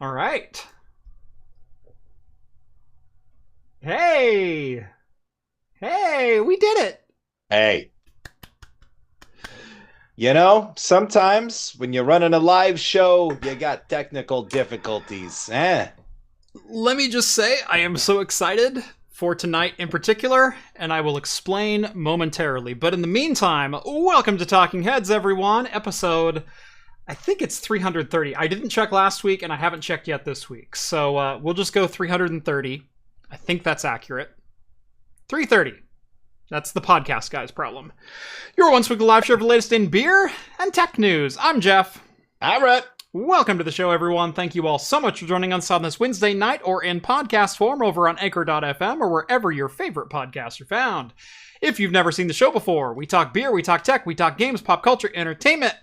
All right. Hey! Hey, we did it! Hey, sometimes when you're running a live show, you got technical difficulties. Let me just say, I am so excited for tonight in particular, and I will explain momentarily. But in the meantime, welcome to Talking Heads, everyone. Episode, I think it's 330. I didn't check last week, and I haven't checked yet this week. So we'll just go 330. I think that's accurate. 330. That's the podcast guy's problem. Your once weekly live show for the latest in beer and tech news. I'm Jeff. I'm Rett. Welcome to the show, everyone. Thank you all so much for joining us on this Wednesday night or in podcast form over on Anchor.fm or wherever your favorite podcasts are found. If you've never seen the show before, we talk beer, we talk tech, we talk games, pop culture, entertainment,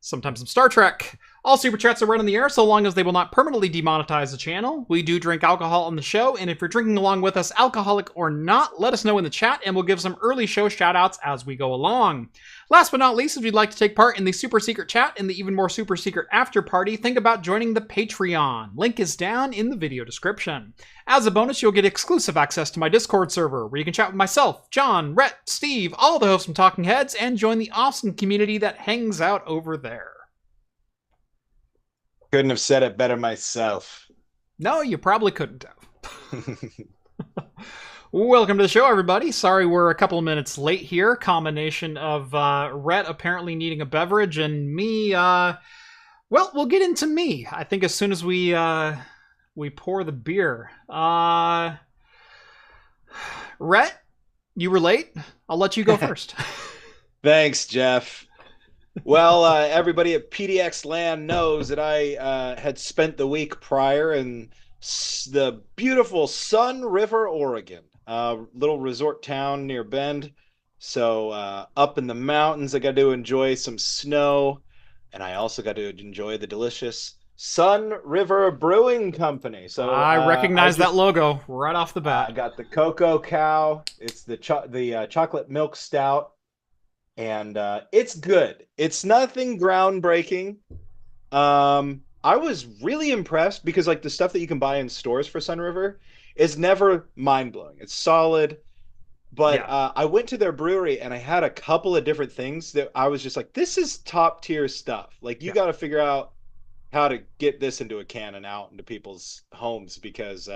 sometimes some Star Trek. All super chats are right on the air so long as they will not permanently demonetize the channel. We do drink alcohol on the show, and if you're drinking along with us, alcoholic or not, let us know in the chat, and we'll give some early show shoutouts as we go along. Last but not least, if you'd like to take part in the super secret chat and the even more super secret after party, think about joining the Patreon. Link is down in the video description. As a bonus, you'll get exclusive access to my Discord server, where you can chat with myself, John, Rett, Steve, all the hosts from Talking Heads, and join the awesome community that hangs out over there. Couldn't have said it better myself. No, you probably couldn't have. Welcome to the show, everybody. Sorry we're a couple of minutes late here. Combination of Rhett apparently needing a beverage and me, well, we'll get into me. I think as soon as we pour the beer. Rhett, you were late. I'll let you go first. Thanks, Jeff. Well, everybody at PDX Land knows that I had spent the week prior in the beautiful Sun River, Oregon, little resort town near Bend. So up in the mountains, I got to enjoy some snow, and I also got to enjoy the delicious Sun River Brewing Company. So I recognize that logo right off the bat. I got the Cocoa Cow. It's the chocolate milk stout. And it's good. It's nothing groundbreaking. I was really impressed because like the stuff that you can buy in stores for Sun River is never mind-blowing. It's solid. But yeah. I went to their brewery and I had a couple of different things that I was just like, this is top tier stuff. Like you got to figure out how to get this into a can and out into people's homes because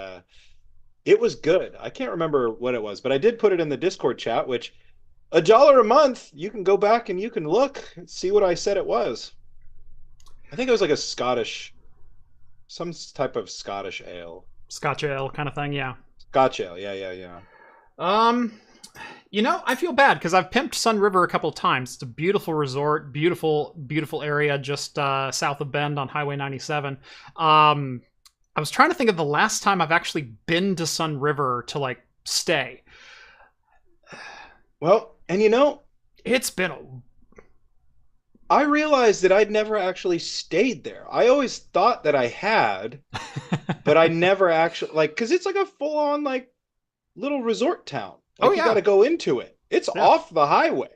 it was good. I can't remember what it was, but I did put it in the Discord chat, which $1 a month, you can go back and you can look and see what I said it was. I think it was like some type of Scottish ale. Scotch ale kind of thing, yeah. Scotch ale, yeah. I feel bad because I've pimped Sun River a couple of times. It's a beautiful resort, beautiful area just south of Bend on Highway 97. I was trying to think of the last time I've actually been to Sun River to like stay. Well, and it's been I realized that I'd never actually stayed there. I always thought that I had, but I never actually, because it's like a full-on, little resort town. You got to go into it. It's off the highway.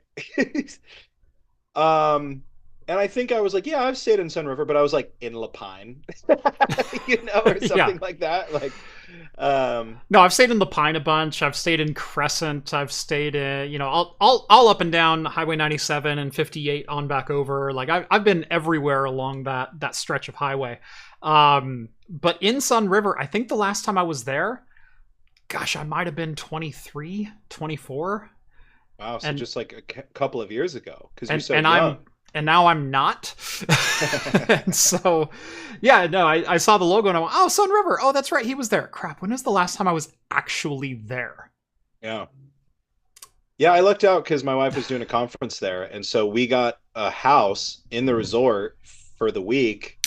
And I think I was like, yeah, I've stayed in Sun River, but I was like in Lapine, or something like that. No, I've stayed in Lapine a bunch. I've stayed in Crescent. I've stayed in, all up and down Highway 97 and 58 on back over. I've been everywhere along that stretch of highway. But in Sun River, I think the last time I was there, gosh, I might have been 23, 24. Wow, so just like a couple of years ago, because you're so young. And now I'm not. And so, yeah, no, I saw the logo and I went, oh, Sun River. Oh, that's right. He was there. Crap. When was the last time I was actually there? Yeah. Yeah, I looked out because my wife was doing a conference there. And so we got a house in the resort for the week.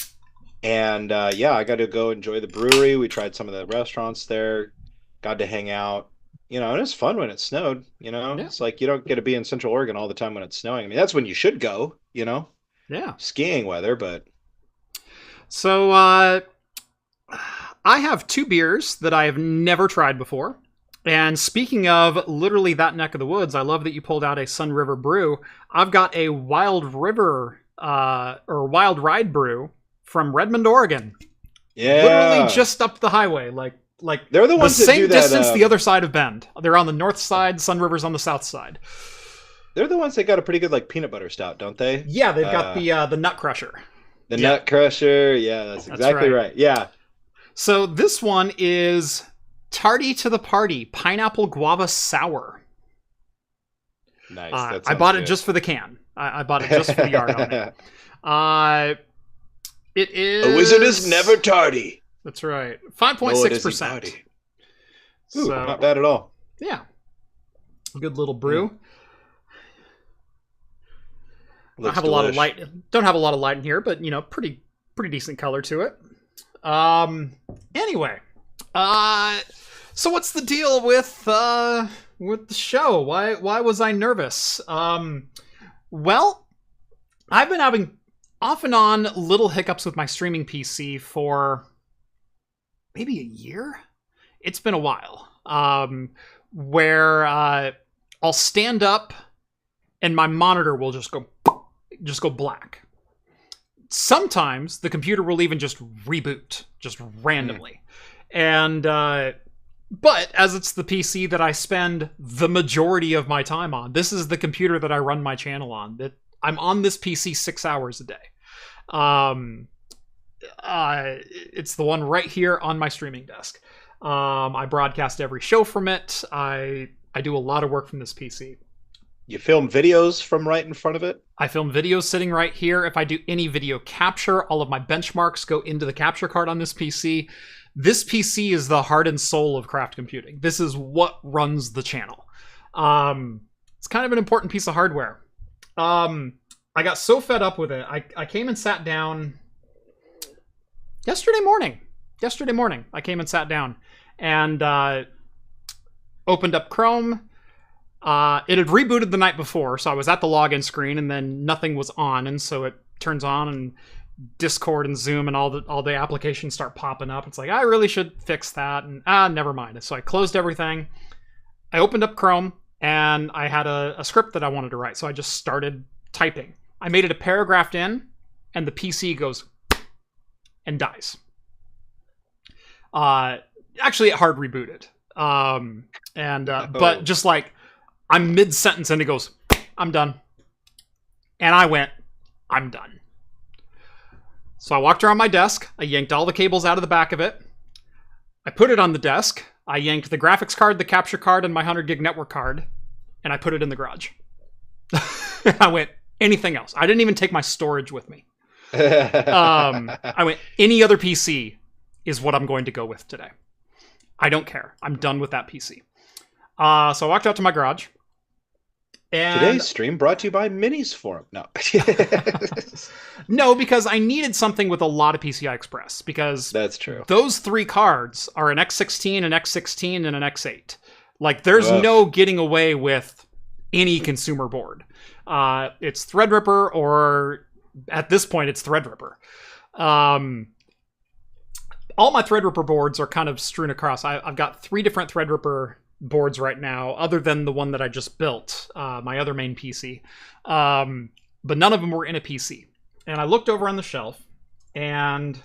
And I got to go enjoy the brewery. We tried some of the restaurants there. Got to hang out. And it's fun when it snowed, Yeah. It's like you don't get to be in Central Oregon all the time when it's snowing. I mean, that's when you should go, Yeah. Skiing weather, but. So, I have two beers that I have never tried before. And speaking of literally that neck of the woods, I love that you pulled out a Sun River brew. I've got a Wild Ride brew from Redmond, Oregon. Yeah. Literally just up the highway. Like they're the ones that same do that, distance the other side of Bend. They're on the north side, Sun River's on the south side. They're the ones that got a pretty good like peanut butter stout, don't they? Yeah, they've got the Nut Crusher. The Nut Crusher. Yeah, that's exactly right. Yeah. So this one is Tardy to the Party Pineapple Guava Sour. Nice. I bought it just for the can. I bought it just for the art on it. It is... A wizard is never tardy. That's right. 5.6%. Ooh, not bad at all. Yeah. Good little brew. Don't have a lot of light in here, but pretty decent color to it. Anyway, so what's the deal with the show? Why was I nervous? Well, I've been having off and on little hiccups with my streaming PC for maybe a year. It's been a while. Where I'll stand up and my monitor will just go black. Sometimes the computer will even just reboot, just randomly. And, but as it's the PC that I spend the majority of my time on, this is the computer that I run my channel on. That I'm on this PC 6 hours a day. It's the one right here on my streaming desk. I broadcast every show from it. I do a lot of work from this PC. You film videos from right in front of it? I film videos sitting right here. If I do any video capture, all of my benchmarks go into the capture card on this PC. This PC is the heart and soul of craft computing. This is what runs the channel. It's kind of an important piece of hardware. I got so fed up with it. I came and sat down yesterday morning. I came and sat down and opened up Chrome. It had rebooted the night before, so I was at the login screen and then nothing was on, and so it turns on and Discord and Zoom and all the applications start popping up. It's like, I really should fix that, and never mind. So I closed everything. I opened up Chrome and I had a script that I wanted to write, so I just started typing. I made it a paragraph in, and the PC goes and dies. Actually, it hard rebooted. But just like, I'm mid-sentence and it goes, I'm done. And I went, I'm done. So I walked around my desk. I yanked all the cables out of the back of it. I put it on the desk. I yanked the graphics card, the capture card, and my 100 gig network card. And I put it in the garage. I went, anything else? I didn't even take my storage with me. I went, any other PC is what I'm going to go with today. I don't care. I'm done with that PC. So I walked out to my garage. And today's stream brought to you by Minis Forum. No. No, because I needed something with a lot of PCI Express. Because that's true. Those 3 cards are an X16, an X16, and an X8. Like, there's no getting away with any consumer board. It's Threadripper, or at this point, it's Threadripper. All my Threadripper boards are kind of strewn across. I've got 3 different Threadripper boards right now, other than the one that I just built, my other main PC. But none of them were in a PC. And I looked over on the shelf, and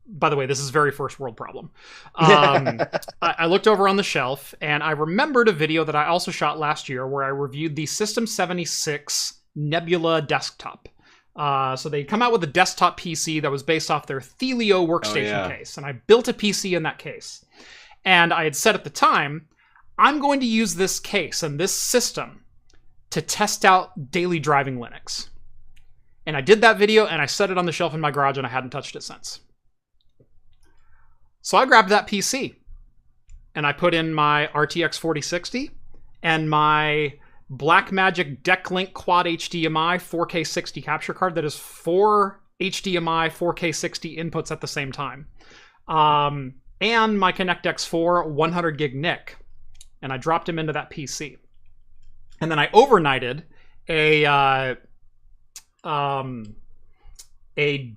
by the way, this is very first world problem. I looked over on the shelf, and I remembered a video that I also shot last year where I reviewed the System 76 Nebula desktop. So they come out with a desktop PC that was based off their Thelio workstation case, and I built a PC in that case. And I had said at the time, I'm going to use this case and this system to test out daily driving Linux. And I did that video, and I set it on the shelf in my garage, and I hadn't touched it since. So I grabbed that PC, and I put in my RTX 4060 and my Blackmagic DeckLink Quad HDMI 4K 60 capture card that is 4 HDMI 4K 60 inputs at the same time. And my ConnectX 4 100 gig NIC. And I dropped him into that PC. And then I overnighted a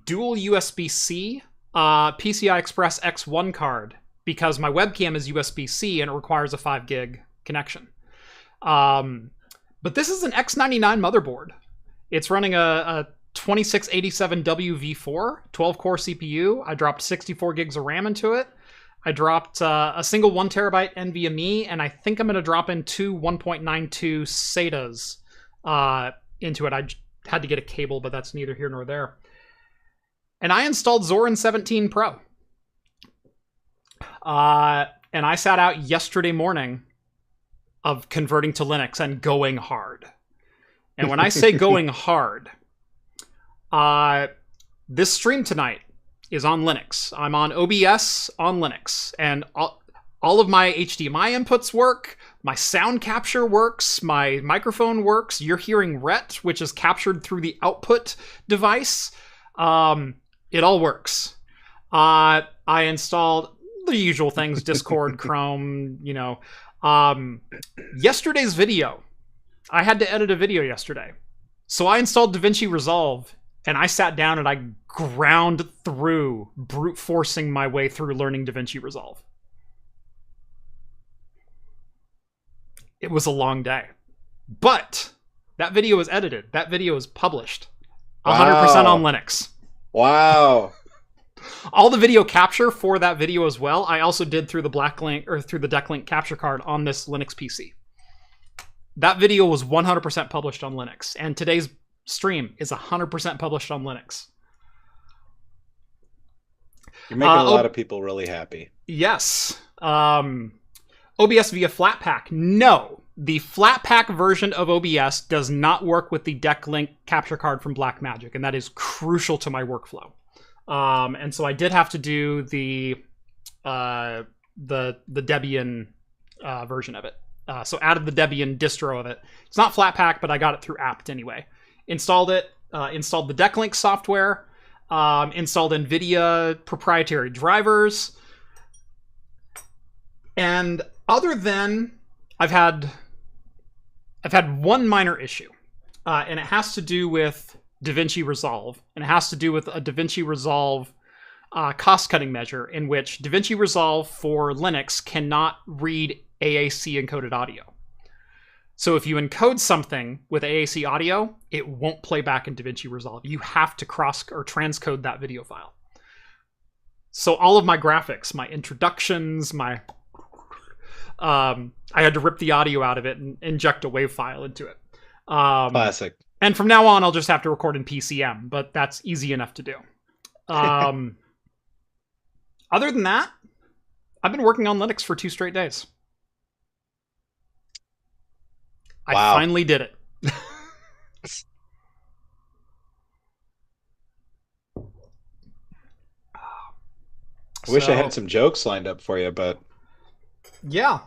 dual USB-C PCI Express X1 card, because my webcam is USB-C and it requires a 5 gig connection. But this is an X99 motherboard. It's running a 2687W V4, 12-core CPU. I dropped 64 gigs of RAM into it. I dropped a single 1 terabyte NVMe, and I think I'm going to drop in two 1.92 SATAs into it. I had to get a cable, but that's neither here nor there. And I installed Zorin 17 Pro. And I sat out yesterday morning of converting to Linux and going hard. And when I say going hard, this stream tonight is on Linux. I'm on OBS on Linux, and all of my HDMI inputs work, my sound capture works, my microphone works. You're hearing Rett, which is captured through the output device. It all works. I installed the usual things, Discord, Chrome, you know. Yesterday's video, I had to edit a video yesterday. So I installed DaVinci Resolve, and I sat down and I ground through, brute forcing my way through learning DaVinci Resolve. It was a long day. But that video is edited. That video is published. 100% on Linux. Wow. All the video capture for that video as well, I also did through the Blacklink or through the DeckLink capture card on this Linux PC. That video was 100% published on Linux, and today's stream is 100% published on Linux. You're making a lot of people really happy. Yes. OBS via Flatpak. No. The Flatpak version of OBS does not work with the DeckLink capture card from Blackmagic, and that is crucial to my workflow. And so I did have to do the Debian version of it. So added the Debian distro of it. It's not Flatpak, but I got it through apt anyway. Installed it, installed the DeckLink software, installed NVIDIA proprietary drivers. And other than, I've had one minor issue, and it has to do with DaVinci Resolve, and it has to do with a DaVinci Resolve cost-cutting measure in which DaVinci Resolve for Linux cannot read AAC encoded audio. So if you encode something with AAC audio, it won't play back in DaVinci Resolve. You have to cross or transcode that video file. So all of my graphics, my introductions, I had to rip the audio out of it and inject a WAV file into it. Classic. And from now on, I'll just have to record in PCM, but that's easy enough to do. Other than that, I've been working on Linux for 2 straight days. Wow. I finally did it. I wish I had some jokes lined up for you, but... Yeah.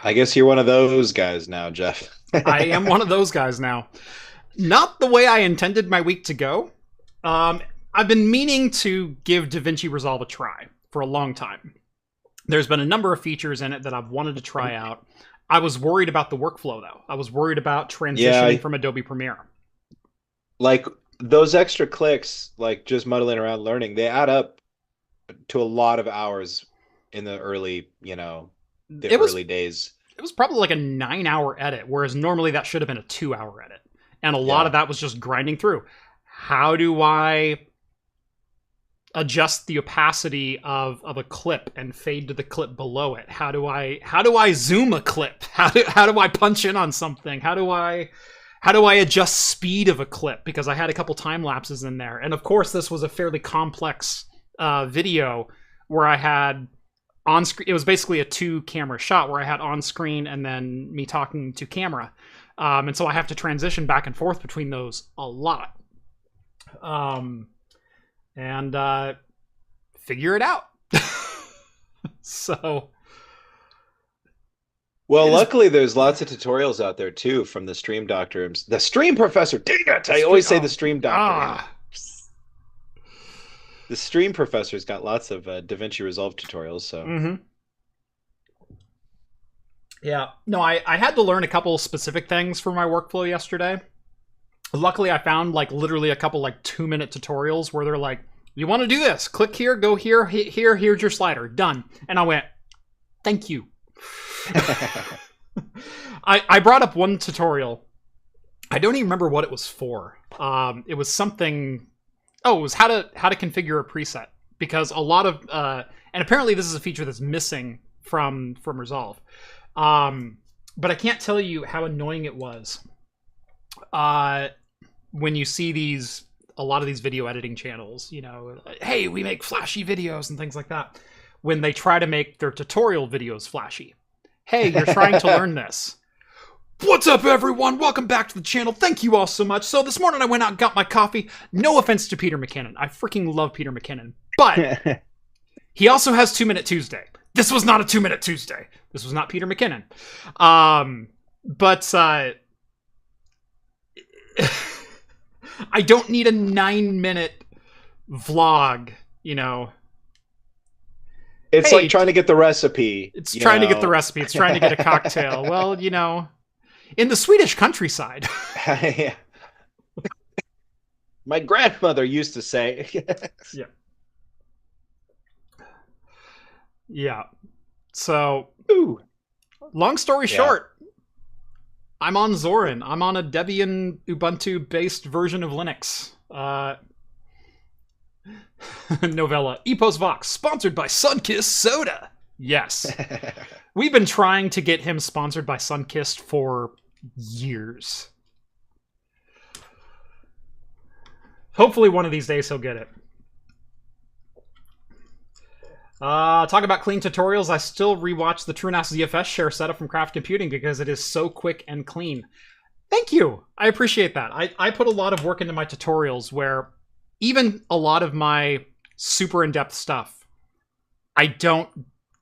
I guess you're one of those guys now, Jeff. I am one of those guys now. Not the way I intended my week to go. I've been meaning to give DaVinci Resolve a try for a long time. There's been a number of features in it that I've wanted to try out. I was worried about the workflow, though. I was worried about transitioning from Adobe Premiere. Like, those extra clicks, like just muddling around learning, they add up to a lot of hours in the early, early days. It was probably like a 9-hour edit, whereas normally that should have been a 2-hour edit. And a lot of that was just grinding through. How do I adjust the opacity of a clip and fade to the clip below it? How do I zoom a clip? How do I punch in on something? How do I adjust speed of a clip? Because I had a couple time lapses in there. And of course, this was a fairly complex video where I had on screen. It was basically a 2-camera shot where I had on screen and then me talking to camera. And so I have to transition back and forth between those a lot. And figure it out. So, well, luckily there's lots of tutorials out there too from the Stream Doctor, the Stream Professor. Dang it! I always say the Stream Doctor. The Stream Professor's got lots of DaVinci Resolve tutorials. So, yeah, no, I had to learn a couple specific things for my workflow yesterday. Luckily, I found like literally a couple like 2-minute tutorials where they're like, you want to do this? Click here, go here, here's your slider, done. And I went, thank you. I brought up one tutorial I don't even remember what it was for. It was something. Oh, it was how to configure a preset, because a lot of and apparently this is a feature that's missing from Resolve. But I can't tell you how annoying it was. When you see a lot of these video editing channels, you know, hey, we make flashy videos and things like that. When they try to make their tutorial videos flashy. Hey, you're trying to learn this. What's up, everyone? Welcome back to the channel. Thank you all so much. So this morning I went out and got my coffee. No offense to Peter McKinnon. I freaking love Peter McKinnon. But he also has 2 Minute Tuesday. This was not a 2 Minute Tuesday. This was not Peter McKinnon. But I don't need a 9-minute vlog, you know. It's like trying to get the recipe. It's trying to get the recipe. It's trying to get a cocktail. Well, you know, in the Swedish countryside. Yeah. My grandmother used to say. Yeah. Yeah. So, long story short, I'm on Zorin. I'm on a Debian Ubuntu-based version of Linux. Novella. Epos Vox, sponsored by Sunkist Soda. Yes. We've been trying to get him sponsored by Sunkist for years. Hopefully one of these days he'll get it. Talk about clean tutorials. I still rewatch the TrueNAS ZFS share setup from Craft Computing because it is so quick and clean. Thank you. I appreciate that. I put a lot of work into my tutorials where even a lot of my super in-depth stuff, I don't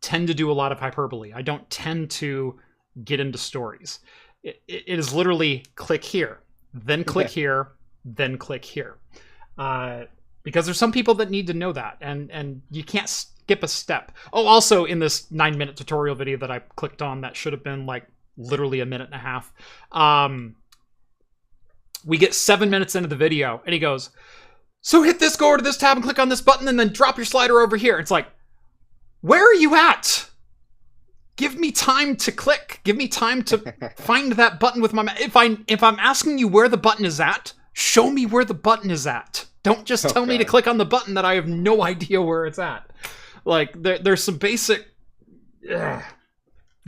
tend to do a lot of hyperbole. I don't tend to get into stories. It is literally click here, then click here, then click here. Because there's some people that need to know that, and you can't skip a step. Oh, also in this 9-minute tutorial video that I clicked on that should have been like literally a minute and a half, we get 7 minutes into the video, and he goes, so hit this, go over to this tab and click on this button and then drop your slider over here. It's like, where are you at? Give me time to click. Give me time to find that button with my mouse. If I'm asking you where the button is at, show me where the button is at. Don't just tell me to click on the button that I have no idea where it's at. Like, there's some basic... I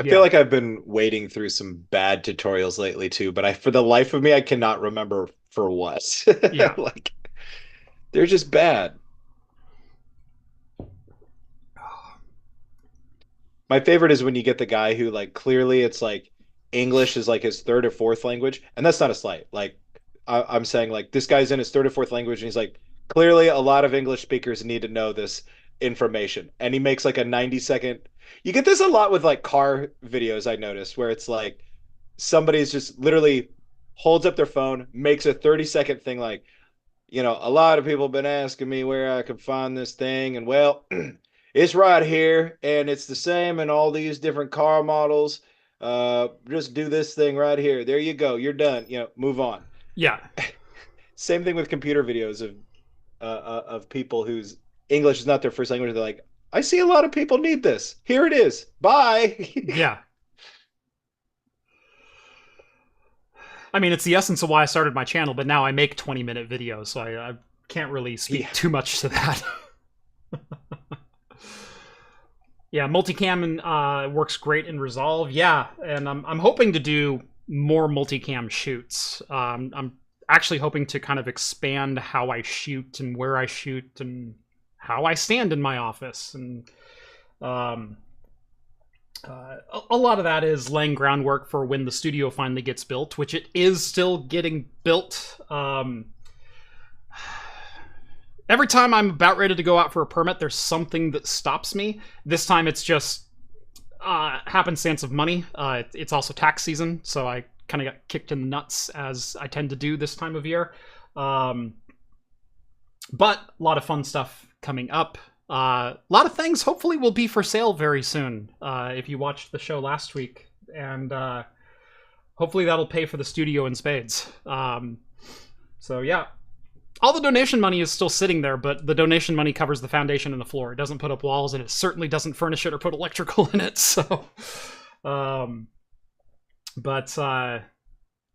feel like I've been wading through some bad tutorials lately too, but for the life of me, I cannot remember for what. Yeah. Like, they're just bad. My favorite is when you get the guy who, like, clearly it's like English is like his third or fourth language, and that's not a slight. Like, I'm saying, like, this guy's in his third or fourth language, and he's like, clearly a lot of English speakers need to know this information, and he makes like a 90-second. You get this a lot with like car videos, I noticed, where it's like somebody's just literally holds up their phone, makes a 30-second thing like, you know, a lot of people have been asking me where I can find this thing, and well, it's right here, and it's the same in all these different car models. Just do this thing right here. There you go. You're done. You know, move on. Yeah. Same thing with computer videos of people whose English is not their first language. They're like, I see a lot of people need this. Here it is. Bye. Yeah. I mean, it's the essence of why I started my channel, but now I make 20-minute videos, so I can't really speak too much to that. Yeah, multicam works great in Resolve. Yeah, and I'm hoping to do more multicam shoots. I'm actually hoping to kind of expand how I shoot and where I shoot and how I stand in my office. And a lot of that is laying groundwork for when the studio finally gets built, which it is still getting built. Every time I'm about ready to go out for a permit, there's something that stops me. This time it's just happenstance of money. It's also tax season, so I kind of got kicked in the nuts, as I tend to do this time of year. But a lot of fun stuff coming up. A lot of things hopefully will be for sale very soon. If you watched the show last week, and hopefully that'll pay for the studio in spades. So yeah, all the donation money is still sitting there, but the donation money covers the foundation and the floor. It doesn't put up walls, and it certainly doesn't furnish it or put electrical in it. So,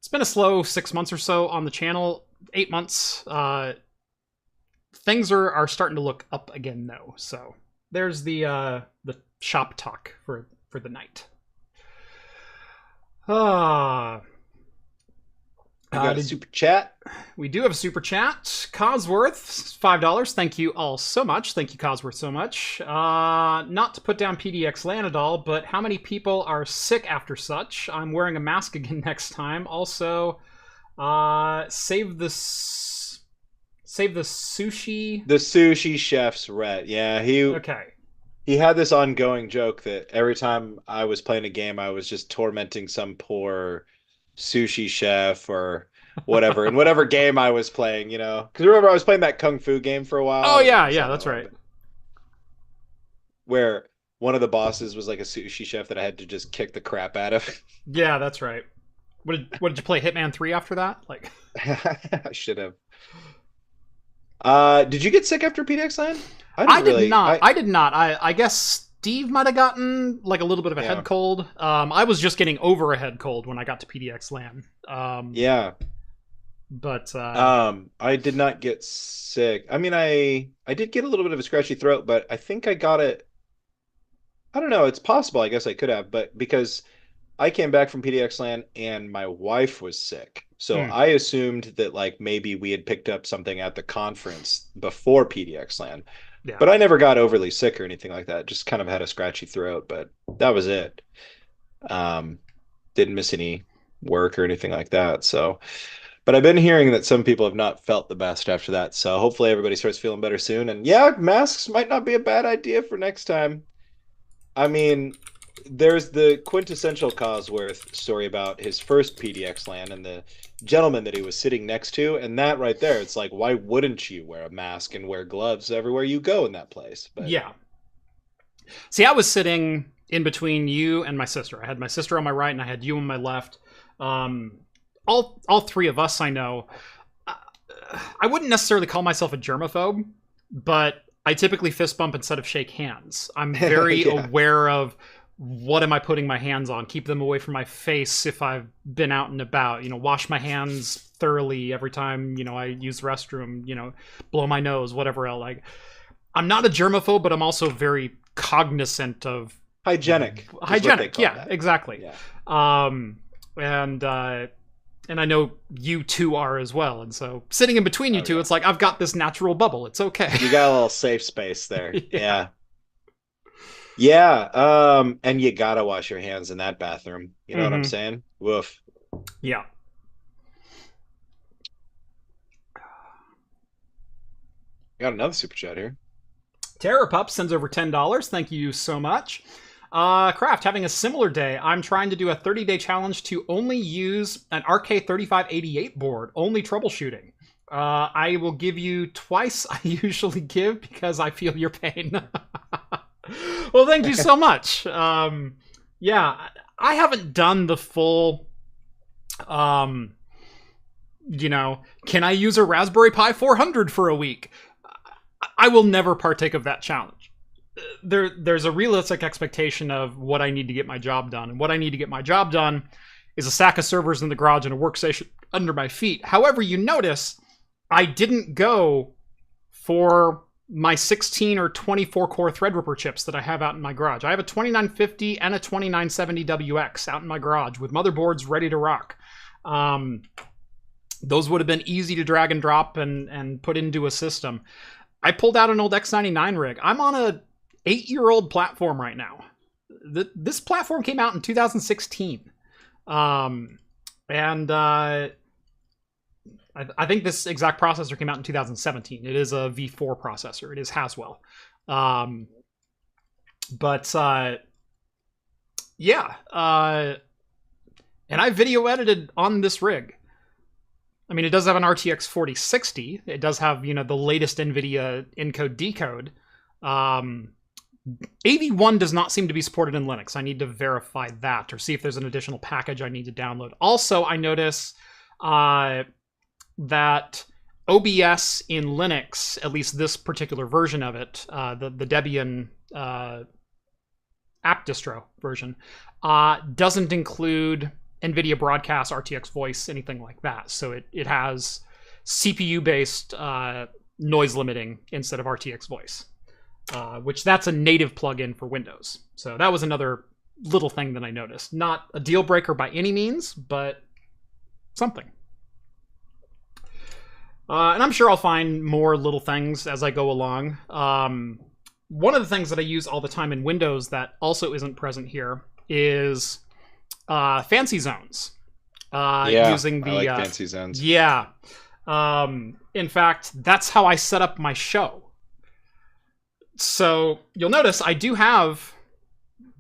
it's been a slow 6 months or so on the channel. 8 months. Things are starting to look up again, though. So there's the shop talk for the night. We got a super chat. We do have a super chat. Cosworth, $5. Thank you all so much. Thank you, Cosworth, so much. Not to put down PDX LAN at all, but how many people are sick after such? I'm wearing a mask again next time. Also, save the sushi. The sushi chef's Rett. Yeah, he had this ongoing joke that every time I was playing a game, I was just tormenting some poor sushi chef or whatever in whatever game I was playing, you know, because remember I was playing that kung fu game for a while. Oh yeah, that's right, where one of the bosses was like a sushi chef that I had to just kick the crap out of. Yeah, that's right. What did you play, Hitman 3 after that? Like I should have. Did you get sick after PDX LAN? I did not. I guess Steve might have gotten like a little bit of a head cold. I was just getting over a head cold when I got to PDX LAN. But I did not get sick. I mean, I did get a little bit of a scratchy throat, but I think I got it. I don't know. It's possible. I guess I could have, but because I came back from PDX LAN and my wife was sick. So I assumed that like maybe we had picked up something at the conference before PDX LAN. Yeah. But I never got overly sick or anything like that. Just kind of had a scratchy throat, but that was it. Didn't miss any work or anything like that. So, but I've been hearing that some people have not felt the best after that. So hopefully everybody starts feeling better soon. And yeah, masks might not be a bad idea for next time. I mean, there's the quintessential Cosworth story about his first PDX LAN and the gentleman that he was sitting next to, and that right there, it's like, why wouldn't you wear a mask and wear gloves everywhere you go in that place? But yeah. See, I was sitting in between you and my sister. I had my sister on my right and I had you on my left. All three of us, I know. I wouldn't necessarily call myself a germaphobe, but I typically fist bump instead of shake hands. I'm very aware of what am I putting my hands on? Keep them away from my face if I've been out and about. You know, wash my hands thoroughly every time, you know, I use the restroom, you know, blow my nose, whatever else. Like, I'm not a germaphobe, but I'm also very cognizant of hygienic. Yeah, that. Exactly. Yeah. And I know you two are as well. And so sitting in between you two, it's like, I've got this natural bubble. It's okay. You got a little safe space there. Yeah. Yeah, and you gotta wash your hands in that bathroom. You know what I'm saying? Woof. Yeah. Got another super chat here. Terror Pup sends over $10. Thank you so much. Craft, having a similar day. I'm trying to do a 30-day challenge to only use an RK3588 board, only troubleshooting. I will give you twice I usually give because I feel your pain. Well, thank you so much. Yeah, I haven't done the full, you know, can I use a Raspberry Pi 400 for a week? I will never partake of that challenge. There's a realistic expectation of what I need to get my job done. And what I need to get my job done is a stack of servers in the garage and a workstation under my feet. However, you notice I didn't go for my 16 or 24 core Threadripper chips that I have out in my garage. I have a 2950 and a 2970WX out in my garage with motherboards ready to rock. Those would have been easy to drag and drop and put into a system. I pulled out an old X99 rig. I'm on a 8-year-old platform right now. This platform came out in 2016. I think this exact processor came out in 2017. It is a V4 processor. It is Haswell. Yeah. And I video edited on this rig. I mean, it does have an RTX 4060. It does have, you know, the latest NVIDIA encode decode. AV1 does not seem to be supported in Linux. I need to verify that or see if there's an additional package I need to download. Also, I notice that OBS in Linux, at least this particular version of it, the Debian app distro version, doesn't include NVIDIA Broadcast, RTX Voice, anything like that. So it has CPU-based noise limiting instead of RTX Voice, which that's a native plugin for Windows. So that was another little thing that I noticed. Not a deal breaker by any means, but something. And I'm sure I'll find more little things as I go along. One of the things that I use all the time in Windows that also isn't present here is fancy zones. Using the I like fancy zones. Yeah. In fact, that's how I set up my show. So you'll notice I do have,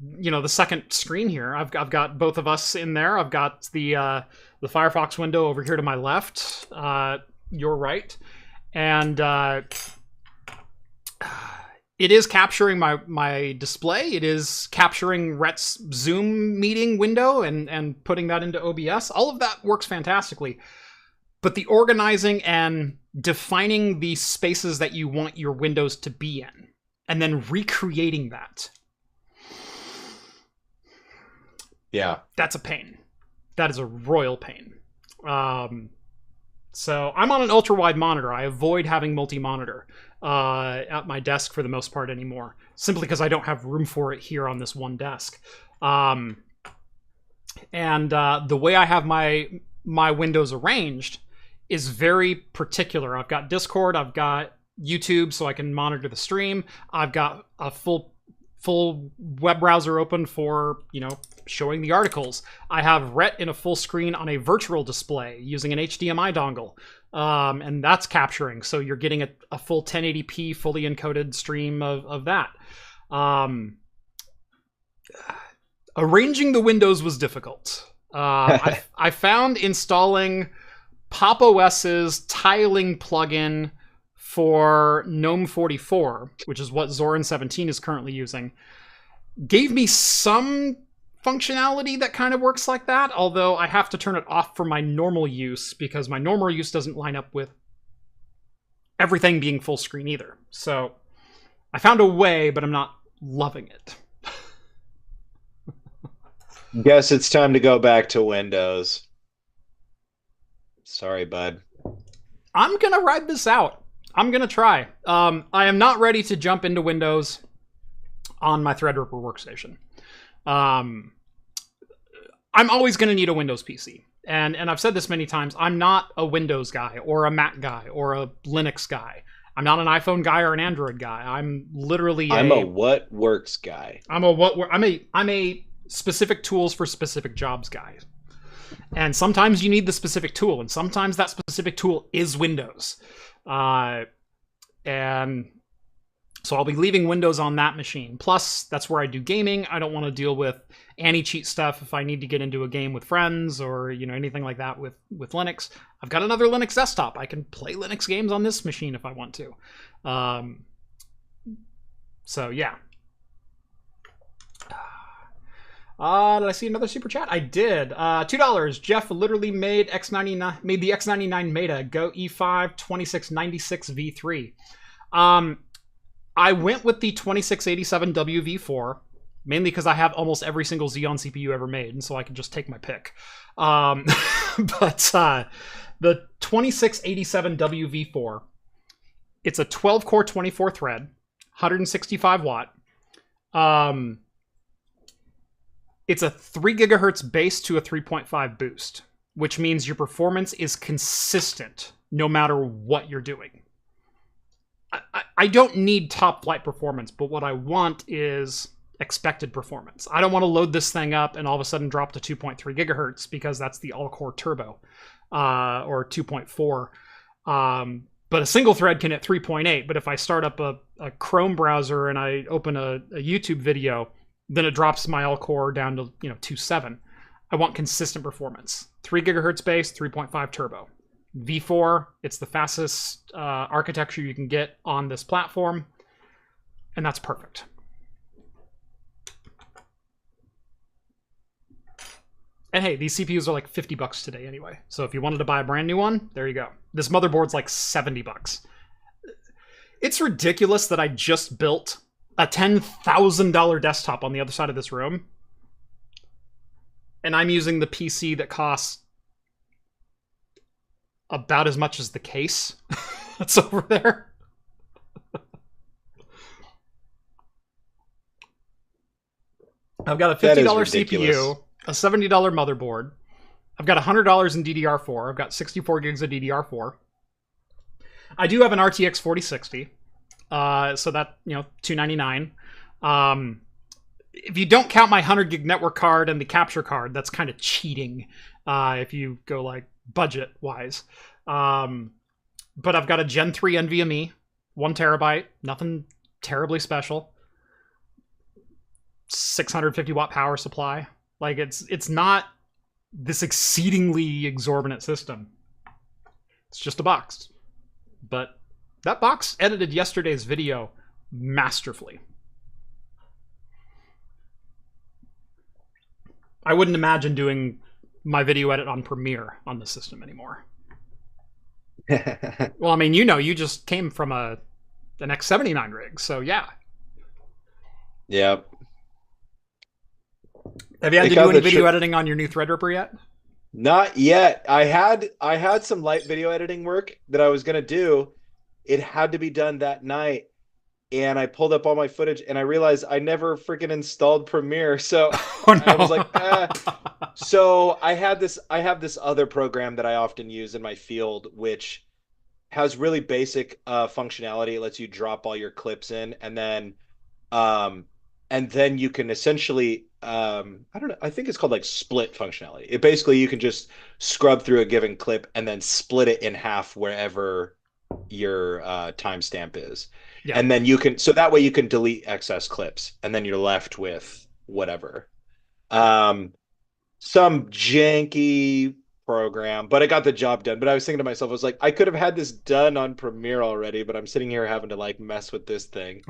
the second screen here. I've got both of us in there. I've got the Firefox window over here to my left, your right, and it is capturing my display. It is capturing Rett's Zoom meeting window and putting that into OBS. All of that works fantastically. But the organizing and defining the spaces that you want your windows to be in, and then recreating that. Yeah. That's a pain. That is a royal pain. So I'm on an ultra-wide monitor. I avoid having multi-monitor at my desk for the most part anymore, simply because I don't have room for it here on this one desk. And the way I have my windows arranged is very particular. I've got Discord, I've got YouTube so I can monitor the stream. I've got a full web browser open for, showing the articles. I have Rett in a full screen on a virtual display using an HDMI dongle. And that's capturing. So you're getting a full 1080p fully encoded stream of that. Arranging the windows was difficult. I found installing Pop! OS's tiling plugin for GNOME 44, which is what Zorin 17 is currently using, gave me some functionality that kind of works like that, although I have to turn it off for my normal use because my normal use doesn't line up with everything being full screen either. So I found a way, but I'm not loving it. Guess it's time to go back to Windows. Sorry, bud. I'm gonna ride this out. I'm gonna try. I am not ready to jump into Windows on my Threadripper workstation. I'm always gonna need a Windows PC. And I've said this many times, I'm not a Windows guy or a Mac guy or a Linux guy. I'm not an iPhone guy or an Android guy. I'm literally I'm a what works guy. I'm a specific tools for specific jobs guy. And sometimes you need the specific tool, and sometimes that specific tool is Windows. And so I'll be leaving Windows on that machine. Plus, that's where I do gaming. I don't want to deal with anti-cheat stuff if I need to get into a game with friends or anything like that with Linux. I've got another Linux desktop. I can play Linux games on this machine if I want to. So yeah. Did I see another super chat? I did. $2. Jeff literally made the X99 Meta go E5 2696 V3. I went with the 2687W V4 mainly because I have almost every single Xeon CPU ever made, and so I can just take my pick. But the 2687W V4, it's a 12-core 24-thread, 165 watt. It's a 3 gigahertz base to a 3.5 boost, which means your performance is consistent no matter what you're doing. I don't need top flight performance, but what I want is expected performance. I don't want to load this thing up and all of a sudden drop to 2.3 gigahertz because that's the all-core turbo, or 2.4. But a single thread can hit 3.8. But if I start up a Chrome browser and I open a YouTube video, then it drops my all-core down to 2.7. I want consistent performance. 3 gigahertz base, 3.5 turbo. V4, it's the fastest architecture you can get on this platform, and that's perfect. And hey, these CPUs are like $50 today anyway. So if you wanted to buy a brand new one, there you go. This motherboard's like $70. It's ridiculous that I just built a $10,000 desktop on the other side of this room and I'm using the PC that costs about as much as the case that's over there. I've got a $50 CPU, a $70 motherboard. I've got $100 in DDR4. I've got 64 gigs of DDR4. I do have an RTX 4060, so that, $299. If you don't count my 100 gig network card and the capture card, that's kind of cheating if you go like budget wise. But I've got a Gen 3 NVMe, 1 terabyte, nothing terribly special. 650 watt power supply. Like it's not this exceedingly exorbitant system. It's just a box. But that box edited yesterday's video masterfully. I wouldn't imagine doing my video edit on Premiere on the system anymore. Well, I mean, you just came from an X79 rig, so yeah. Yep. Have you had to do any video editing on your new Threadripper yet? Not yet. I had some light video editing work that I was gonna do. It had to be done that night, and I pulled up all my footage, and I realized I never freaking installed Premiere. So I was like, So I have this other program that I often use in my field, which has really basic functionality. It lets you drop all your clips in, and then you can essentially I don't know, I think it's called like split functionality. It basically, you can just scrub through a given clip and then split it in half wherever your timestamp is. Yeah. And then so that way you can delete excess clips, and then you're left with whatever. Some janky program, but I got the job done. But I was thinking to myself, I was like, I could have had this done on Premiere already, but I'm sitting here having to like mess with this thing.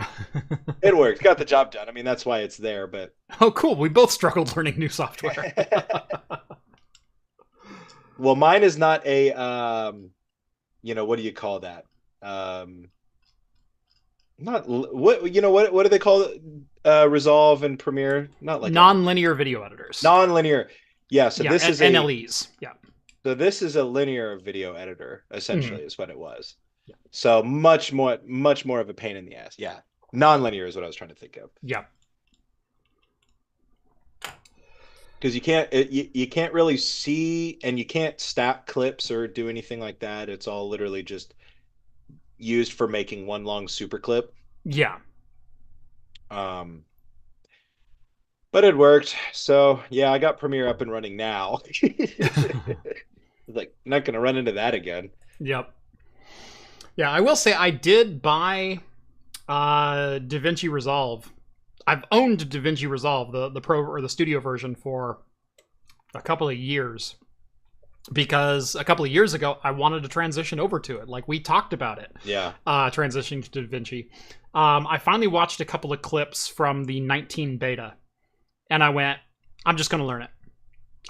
It worked. Got the job done. I mean, that's why it's there. But oh, cool. We both struggled learning new software. Well, mine is not a what do you call that? Not what do they call it? Resolve and Premiere? Not like non-linear video editors. Non-linear. Yeah, so this is NLEs. Yeah. So this is a linear video editor, essentially, is what it was. Yeah. So much more of a pain in the ass. Yeah. Non-linear is what I was trying to think of. Yeah. Because you can't really see, and you can't stack clips or do anything like that. It's all literally just used for making one long super clip. Yeah. But it worked. So yeah, I got Premiere up and running now. Like, not gonna run into that again. Yep. Yeah, I will say I did buy DaVinci Resolve. I've owned DaVinci Resolve, the pro or the studio version, for a couple of years, because a couple of years ago I wanted to transition over to it. Like, we talked about it. Yeah. Transitioning to DaVinci. I finally watched a couple of clips from the 19 beta, and I went, I'm just going to learn it.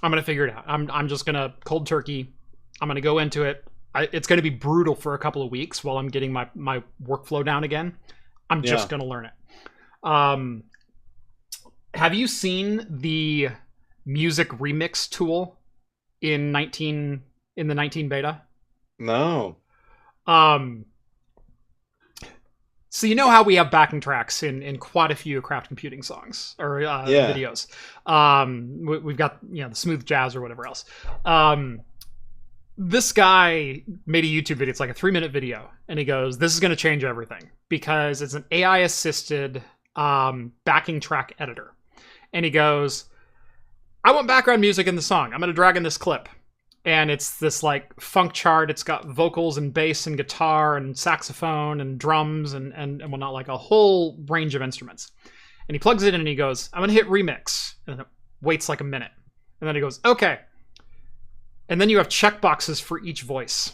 I'm going to figure it out. I'm just going to cold turkey. I'm going to go into it. It's going to be brutal for a couple of weeks while I'm getting my workflow down again. I'm just going to learn it. Have you seen the music remix tool in the 19 beta? No. So you know how we have backing tracks in quite a few craft computing songs or videos. We've got the smooth jazz or whatever else. This guy made a YouTube video. It's like a 3-minute video, and he goes, "This is going to change everything because it's an AI assisted backing track editor." And he goes, "I want background music in the song. I'm going to drag in this clip." And it's this like funk chart. It's got vocals and bass and guitar and saxophone and drums and whatnot, like a whole range of instruments. And he plugs it in and he goes, "I'm going to hit remix." And it waits like a minute. And then he goes, "Okay." And then you have checkboxes for each voice.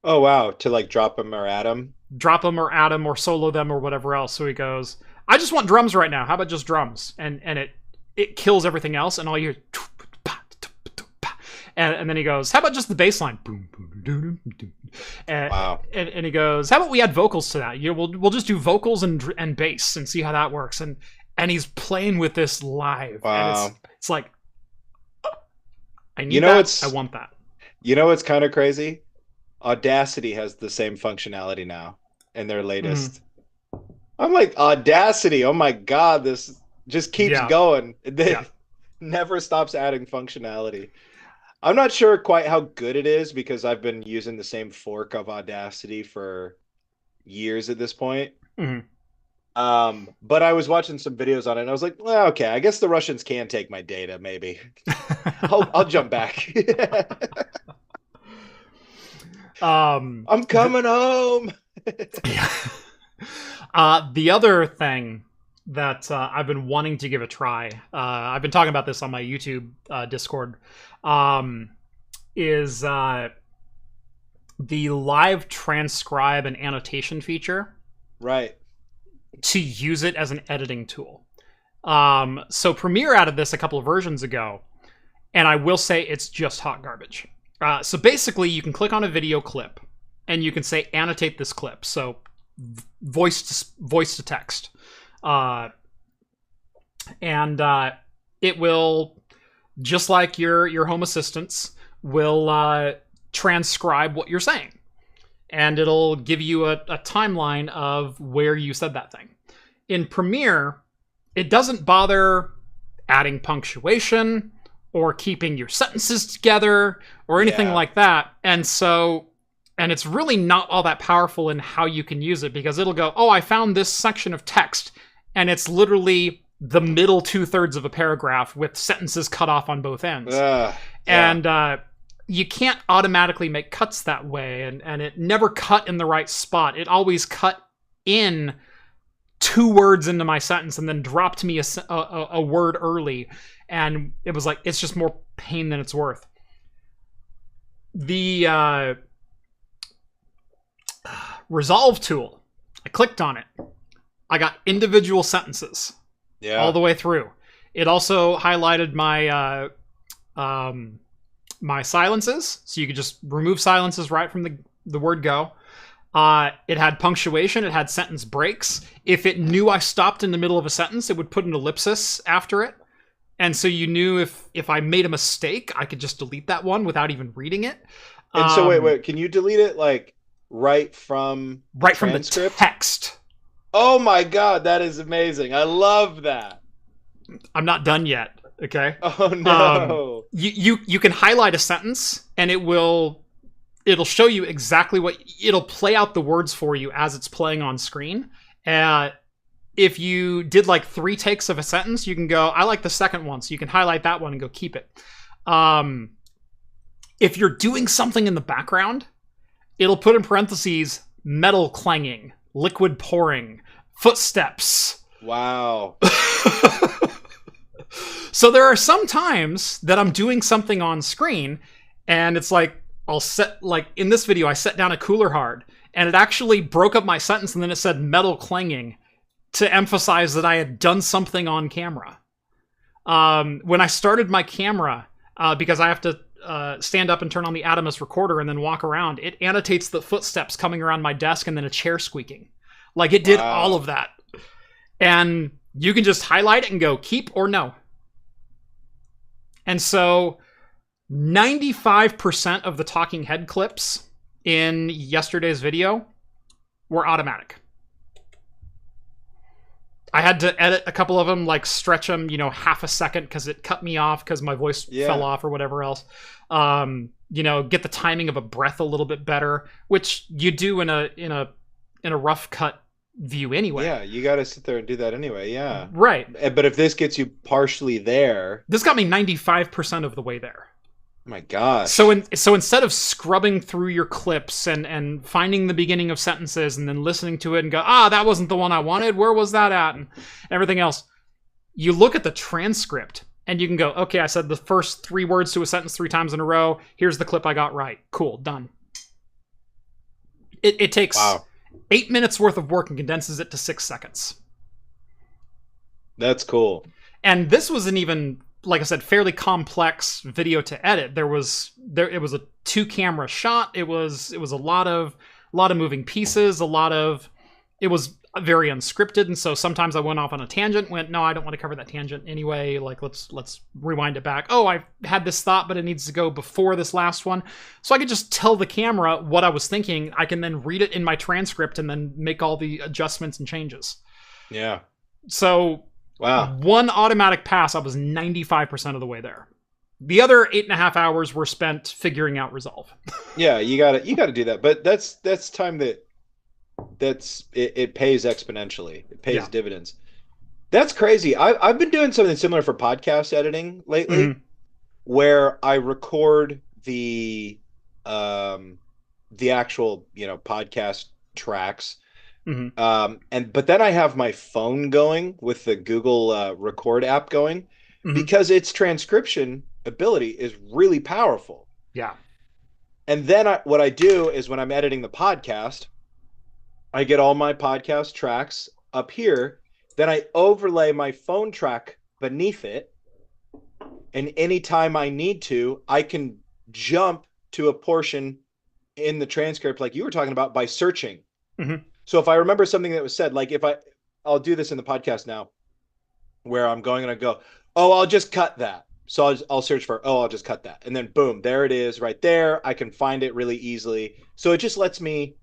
Oh, wow. To like drop them or add them? Drop them or add them or solo them or whatever else. So he goes, "I just want drums right now. How about just drums?" And it kills everything else. And all you hear, and then he goes, "How about just the bass line?" Wow. And he goes, "How about we add vocals to that? We'll just do vocals and bass and see how that works." And and he's playing with this live. Wow. And it's like, I need that. I want that. You know what's kind of crazy? Audacity has the same functionality now in their latest. I'm like, Audacity, oh my God, this just keeps going. It never stops adding functionality. I'm not sure quite how good it is because I've been using the same fork of Audacity for years at this point. But I was watching some videos on it and I was like, well, okay, I guess the Russians can take my data, maybe. I'll jump back. I'm coming home. The other thing that I've been wanting to give a try, I've been talking about this on my YouTube Discord, is the live transcribe and annotation feature. Right. To use it as an editing tool. So Premiere added this a couple of versions ago, and I will say it's just hot garbage. So basically, you can click on a video clip, and you can say annotate this clip. So voice to text, and it will, just like your home assistants, will transcribe what you're saying. And it'll give you a timeline of where you said that thing. In Premiere, it doesn't bother adding punctuation or keeping your sentences together or anything like that. And it's really not all that powerful in how you can use it, because it'll go, oh, I found this section of text, and it's literally the middle 2/3 of a paragraph with sentences cut off on both ends. And you can't automatically make cuts that way, and it never cut in the right spot. It always cut in 2 words into my sentence and then dropped me a word early, and it was like, it's just more pain than it's worth. The Resolve tool, I clicked on it. I got individual sentences all the way through. It also highlighted my my silences, so you could just remove silences right from the word go. It had punctuation, it had sentence breaks. If it knew I stopped in the middle of a sentence, it would put an ellipsis after it. And so you knew if I made a mistake, I could just delete that one without even reading it. And so wait, can you delete it like right from the text? Oh my God, that is amazing. I love that. I'm not done yet. Okay. Oh no. You can highlight a sentence and it'll show you exactly it'll play out the words for you as it's playing on screen. If you did like 3 takes of a sentence, you can go, I like the second one, so you can highlight that one and go keep it. If you're doing something in the background, it'll put in parentheses metal clanging, liquid pouring, footsteps. Wow. So there are some times that I'm doing something on screen and it's like, I'll set, like in this video, I set down a cooler hard and it actually broke up my sentence and then it said metal clanging to emphasize that I had done something on camera. When I started my camera, because I have to stand up and turn on the Alchemist recorder and then walk around, it annotates the footsteps coming around my desk and then a chair squeaking. Like it did all of that. And you can just highlight it and go keep or no. And so 95% of the talking head clips in yesterday's video were automatic. I had to edit a couple of them, like stretch them, half a second because it cut me off because my voice fell off or whatever else. Get the timing of a breath a little bit better, which you do in a rough cut view anyway. Yeah, you got to sit there and do that anyway. Yeah, right. But if this gets you partially there, this got me 95% of the way there. Oh my gosh. So instead of scrubbing through your clips and finding the beginning of sentences and then listening to it and go, that wasn't the one I wanted, where was that at, and everything else, you look at the transcript and you can go, okay, I said the first 3 words to a sentence 3 times in a row. Here's the clip I got right. Cool, done. It takes 8 minutes worth of work and condenses it to 6 seconds. That's cool. And this was an even, like I said, fairly complex video to edit. It was a 2-camera shot. It was a lot of moving pieces, a lot of it was very unscripted, and so sometimes I went off on a tangent, went, no, I don't want to cover that tangent anyway, like let's rewind it back. Oh, I had this thought, but it needs to go before this last one. So I could just tell the camera what I was thinking. I can then read it in my transcript and then make all the adjustments and changes. Yeah. So wow. One automatic pass, I was 95% of the way there. The other 8.5 hours were spent figuring out Resolve. Yeah, you gotta do that. But that's time that it pays exponentially. It pays dividends. That's crazy. I've been doing something similar for podcast editing lately, where I record the actual podcast tracks, but then I have my phone going with the Google Record app going, because its transcription ability is really powerful. Yeah. And then what I do is when I'm editing the podcast, I get all my podcast tracks up here. Then I overlay my phone track beneath it. And anytime I need to, I can jump to a portion in the transcript like you were talking about by searching. So if I remember something that was said, like I'll do this in the podcast now, where I'm going and I go, oh, I'll just cut that. So I'll search for, oh, I'll just cut that. And then boom, there it is right there. I can find it really easily. So it just lets me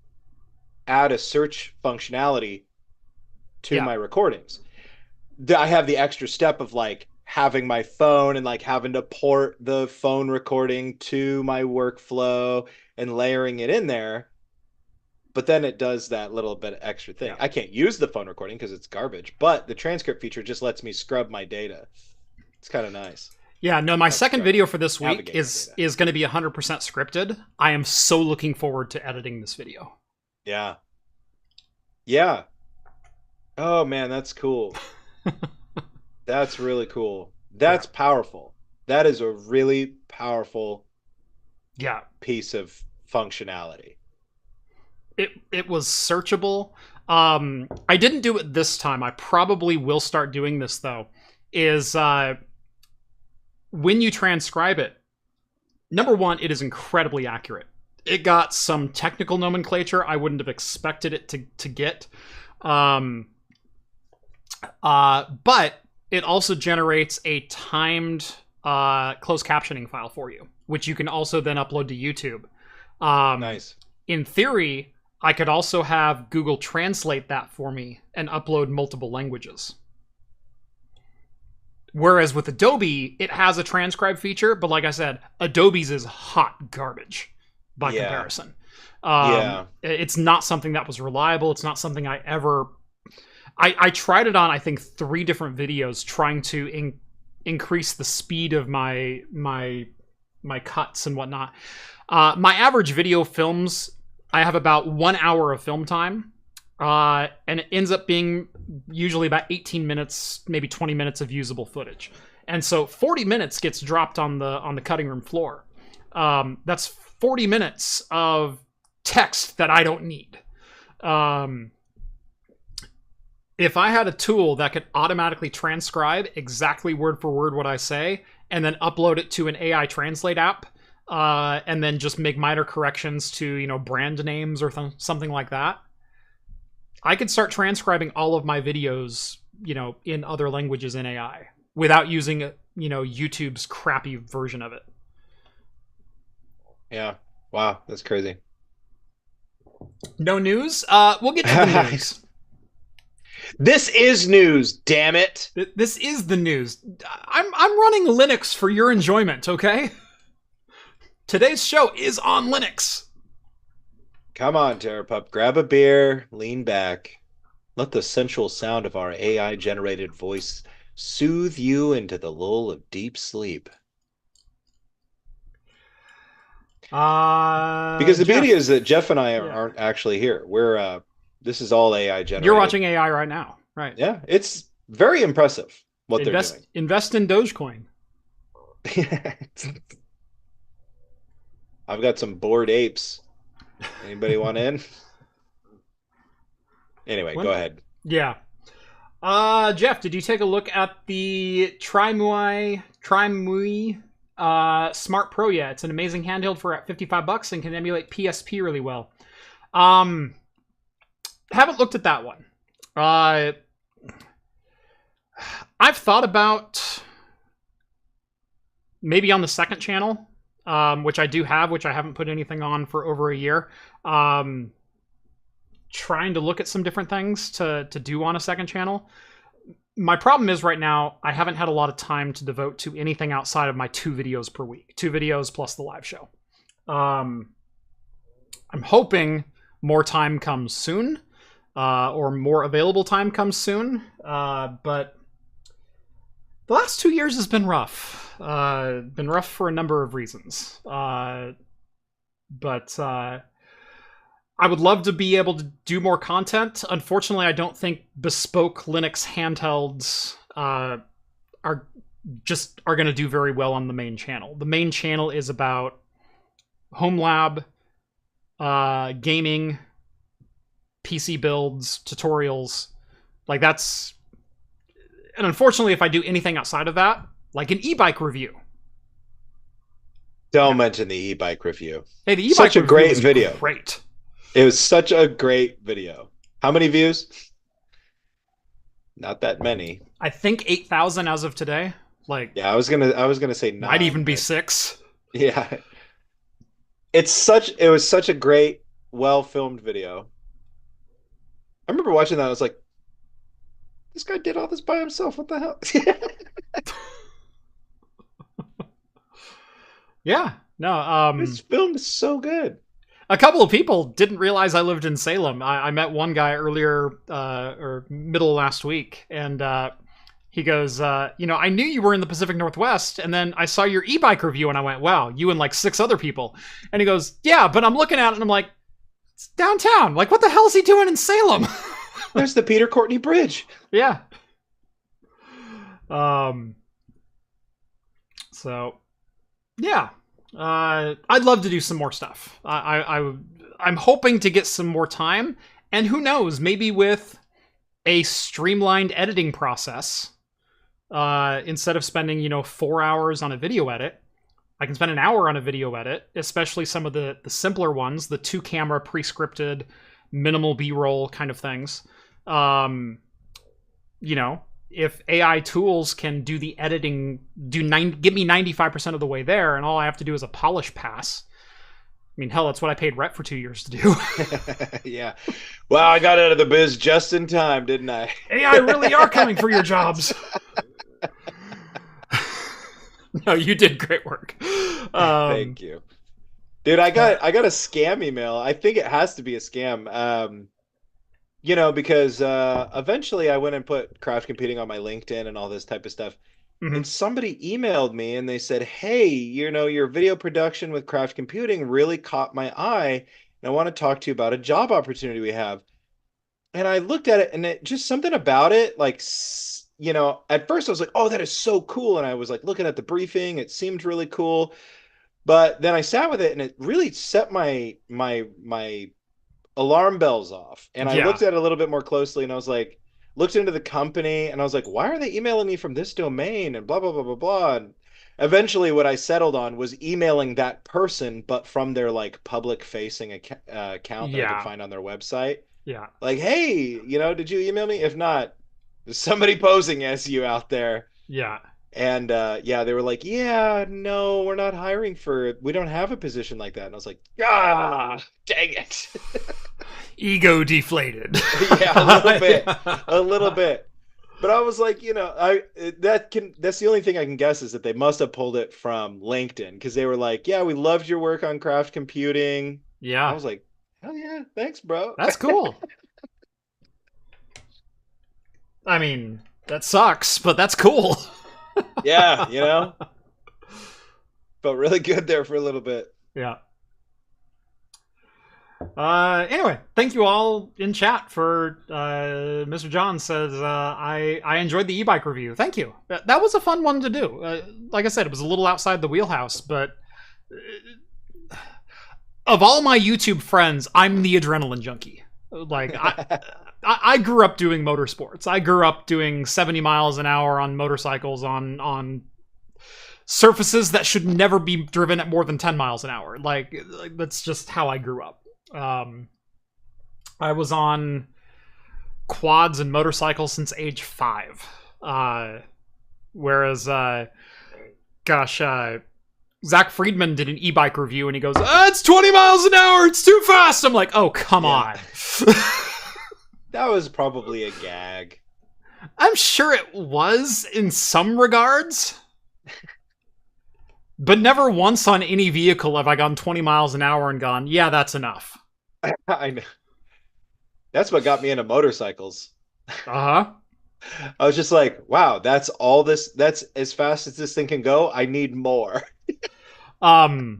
add a search functionality to my recordings. I have the extra step of like having my phone and like having to port the phone recording to my workflow and layering it in there. But then it does that little bit of extra thing. I can't use the phone recording because it's garbage, but the transcript feature just lets me scrub my data. It's kind of nice. Yeah, no, my second video for this week is going to be 100% scripted. I am so looking forward to editing this video. Yeah. Yeah. Oh, man, that's cool. That's really cool. That's powerful. That is a really powerful piece of functionality. It was searchable. I didn't do it this time. I probably will start doing this, though, is when you transcribe it, number one, it is incredibly accurate. It got some technical nomenclature I wouldn't have expected it to get. But it also generates a timed closed captioning file for you, which you can also then upload to YouTube. Nice. In theory, I could also have Google translate that for me and upload multiple languages. Whereas with Adobe, it has a transcribe feature, but like I said, Adobe's is hot garbage by comparison. It's not something that was reliable. It's not something I ever... I tried it on, I think, 3 different videos trying to increase the speed of my cuts and whatnot. My average video films, I have about 1 hour of film time, and it ends up being usually about 18 minutes, maybe 20 minutes of usable footage. And so 40 minutes gets dropped on the cutting room floor. That's 40 minutes of text that I don't need. If I had a tool that could automatically transcribe exactly word for word what I say, and then upload it to an AI translate app, and then just make minor corrections to, brand names or something like that, I could start transcribing all of my videos, in other languages in AI without using, YouTube's crappy version of it. Yeah. Wow. That's crazy. No news? We'll get to the news. This is news, damn it. This is the news. I'm running Linux for your enjoyment, okay? Today's show is on Linux. Come on, Terrapup. Grab a beer, lean back. Let the sensual sound of our AI-generated voice soothe you into the lull of deep sleep. Because the beauty is that Jeff and I aren't actually here. We're this is all AI generated. You're watching AI right now, right? Yeah, it's very impressive what they're doing. Invest in Dogecoin. I've got some bored apes. Anybody want in? Anyway, go ahead. Yeah. Jeff, did you take a look at the Trimui Smart Pro yet? It's an amazing handheld for $55 and can emulate PSP really well. Haven't looked at that one. I've thought about maybe on the second channel, which I do have, which I haven't put anything on for over a year. Trying to look at some different things to do on a second channel. My problem is right now, I haven't had a lot of time to devote to anything outside of my 2 videos per week. 2 videos plus the live show. I'm hoping more time comes soon, or more available time comes soon, but the last 2 years has been rough. Been rough for a number of reasons. But I would love to be able to do more content. Unfortunately, I don't think bespoke Linux handhelds are going to do very well on the main channel. The main channel is about home lab, gaming, PC builds, tutorials. Like that's... And unfortunately, if I do anything outside of that, like an e-bike review. Don't mention the e-bike review. Hey, the e-bike such a review great was video. Great. It was such a great video. How many views? Not that many. I think 8,000 as of today. Like, yeah, I was gonna say 9. Might even be 6. Yeah. It was such a great, well-filmed video. I remember watching that, I was like, this guy did all this by himself. What the hell? Yeah. No, this film is so good. A couple of people didn't realize I lived in Salem. I met one guy earlier, or middle of last week, and he goes, I knew you were in the Pacific Northwest, and then I saw your e-bike review, and I went, wow, you and like 6 other people. And he goes, yeah, but I'm looking at it, and I'm like, it's downtown. Like, what the hell is he doing in Salem? There's the Peter Courtney Bridge. Yeah. So, yeah. I'd love to do some more stuff. I'm hoping to get some more time, and who knows, maybe with a streamlined editing process, instead of spending 4 hours on a video edit, I can spend an hour on a video edit, especially some of the simpler ones, the 2-camera pre-scripted minimal B-roll kind of things. If AI tools can do the editing, give me 95% of the way there, and all I have to do is a polish pass. I mean, hell, that's what I paid Rett for 2 years to do. Yeah. Well, I got out of the biz just in time, didn't I? AI really are coming for your jobs. No, you did great work. Thank you. Dude, I got a scam email. I think it has to be a scam. Because eventually I went and put craft computing on my LinkedIn and all this type of stuff. Mm-hmm. And somebody emailed me and they said, hey, your video production with craft computing really caught my eye. And I want to talk to you about a job opportunity we have. And I looked at it and it just something about it, like, at first I was like, oh, that is so cool. And I was like looking at the briefing. It seemed really cool. But then I sat with it and it really set my alarm bells off. And I looked at it a little bit more closely and I was like, looked into the company and I was like, why are they emailing me from this domain and blah, blah, blah, blah, blah. And eventually what I settled on was emailing that person, but from their like public facing account that I could find on their website. Yeah. Like, hey, did you email me? If not, there's somebody posing as you out there. Yeah. And they were like, yeah, no, we're not hiring we don't have a position like that. And I was like, dang it. Ego deflated. Yeah, a little bit. But I was like, that's the only thing I can guess is that they must have pulled it from LinkedIn because they were like, yeah, we loved your work on craft computing. Yeah. I was like, hell yeah, thanks, bro. That's cool. I mean, that sucks, but that's cool. Yeah, felt really good there for a little bit. Yeah. Anyway, thank you all in chat for Mr. John says I enjoyed the e-bike review. Thank you. That was a fun one to do. Like I said, it was a little outside the wheelhouse, but of all my YouTube friends, I'm the adrenaline junkie. Like I grew up doing motorsports. I grew up doing 70 miles an hour on motorcycles on surfaces that should never be driven at more than 10 miles an hour. Like that's just how I grew up. I was on quads and motorcycles since age 5. Whereas, Zach Friedman did an e-bike review and he goes, it's 20 miles an hour, it's too fast. I'm like, oh, come on. That was probably a gag. I'm sure it was in some regards. But never once on any vehicle have I gone 20 miles an hour and gone, yeah, that's enough. I know. That's what got me into motorcycles. Uh-huh. I was just like, wow, that's as fast as this thing can go. I need more. I've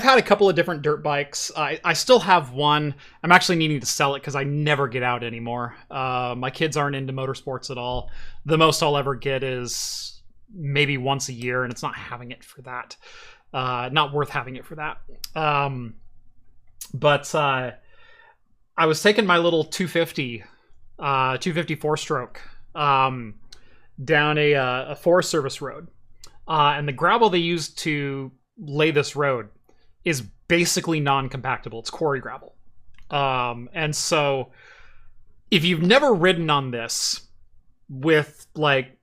had a couple of different dirt bikes. I still have one. I'm actually needing to sell it because I never get out anymore. My kids aren't into motorsports at all. The most I'll ever get is maybe once a year, and it's not having it for that. Not worth having it for that. But I was taking my little 250 4-stroke down a Forest Service road. And the gravel they used to lay this road is basically non-compactable. It's quarry gravel. And so if you've never ridden on this with like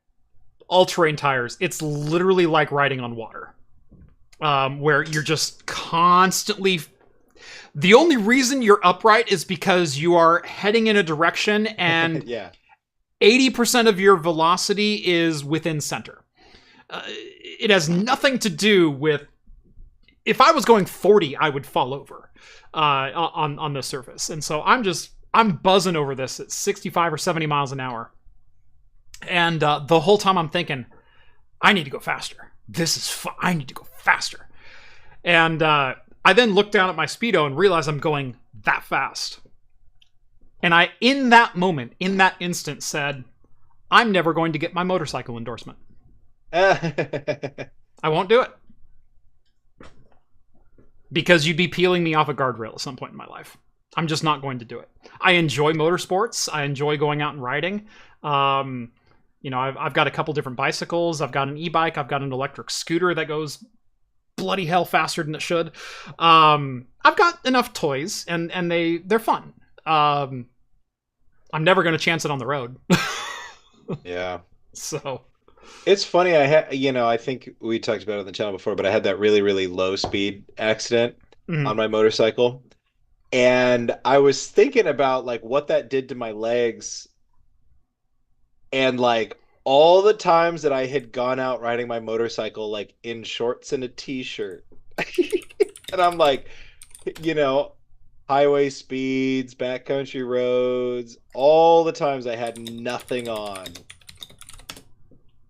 all-terrain tires, it's literally like riding on water. Where you're just constantly... The only reason you're upright is because you are heading in a direction and 80% of your velocity is within center. It has nothing to do with... If I was going 40, I would fall over on the surface. And so I'm buzzing over this at 65 or 70 miles an hour. And the whole time I'm thinking, I need to go faster. I need to go faster. And I then look down at my speedo and realize I'm going that fast. And I, in that moment, in that instant, said, I'm never going to get my motorcycle endorsement. I won't do it. Because you'd be peeling me off a guardrail at some point in my life. I'm just not going to do it. I enjoy motorsports. I enjoy going out and riding. I've got a couple different bicycles. I've got an e-bike. I've got an electric scooter that goes bloody hell faster than it should. I've got enough toys, and they're fun. I'm never going to chance it on the road. Yeah. So it's funny. I think we talked about it on the channel before, but I had that really, really low speed accident on my motorcycle. And I was thinking about like what that did to my legs and like all the times that I had gone out riding my motorcycle like in shorts and a t-shirt. And I'm like, highway speeds, backcountry roads, all the times I had nothing on.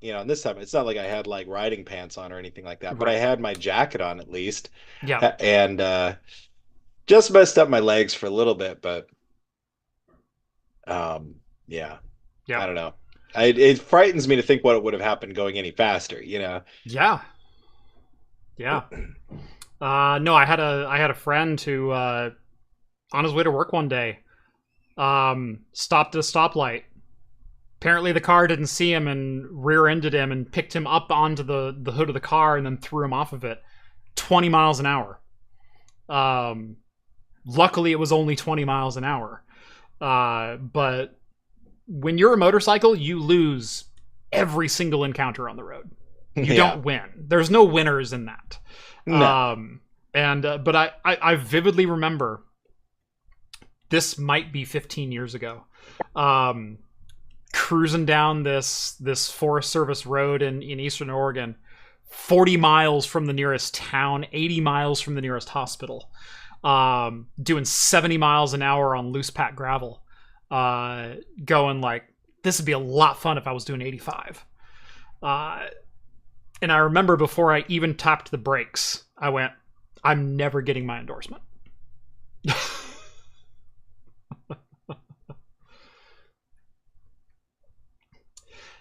And this time it's not like I had like riding pants on or anything like that, but I had my jacket on at least. Yeah. And just messed up my legs for a little bit, but yeah. I don't know. It frightens me to think what would have happened going any faster, Yeah. No, I had a friend who on his way to work one day stopped at a stoplight. Apparently the car didn't see him and rear-ended him and picked him up onto the hood of the car and then threw him off of it. 20 miles an hour. Luckily it was only 20 miles an hour. But when you're a motorcycle, you lose every single encounter on the road. You don't win. There's no winners in that. No. But I vividly remember, this might be 15 years ago, cruising down this Forest Service road in Eastern Oregon, 40 miles from the nearest town, 80 miles from the nearest hospital, doing 70 miles an hour on loose pack gravel. Going like, this would be a lot fun if I was doing 85. And I remember before I even tapped the brakes, I went, I'm never getting my endorsement.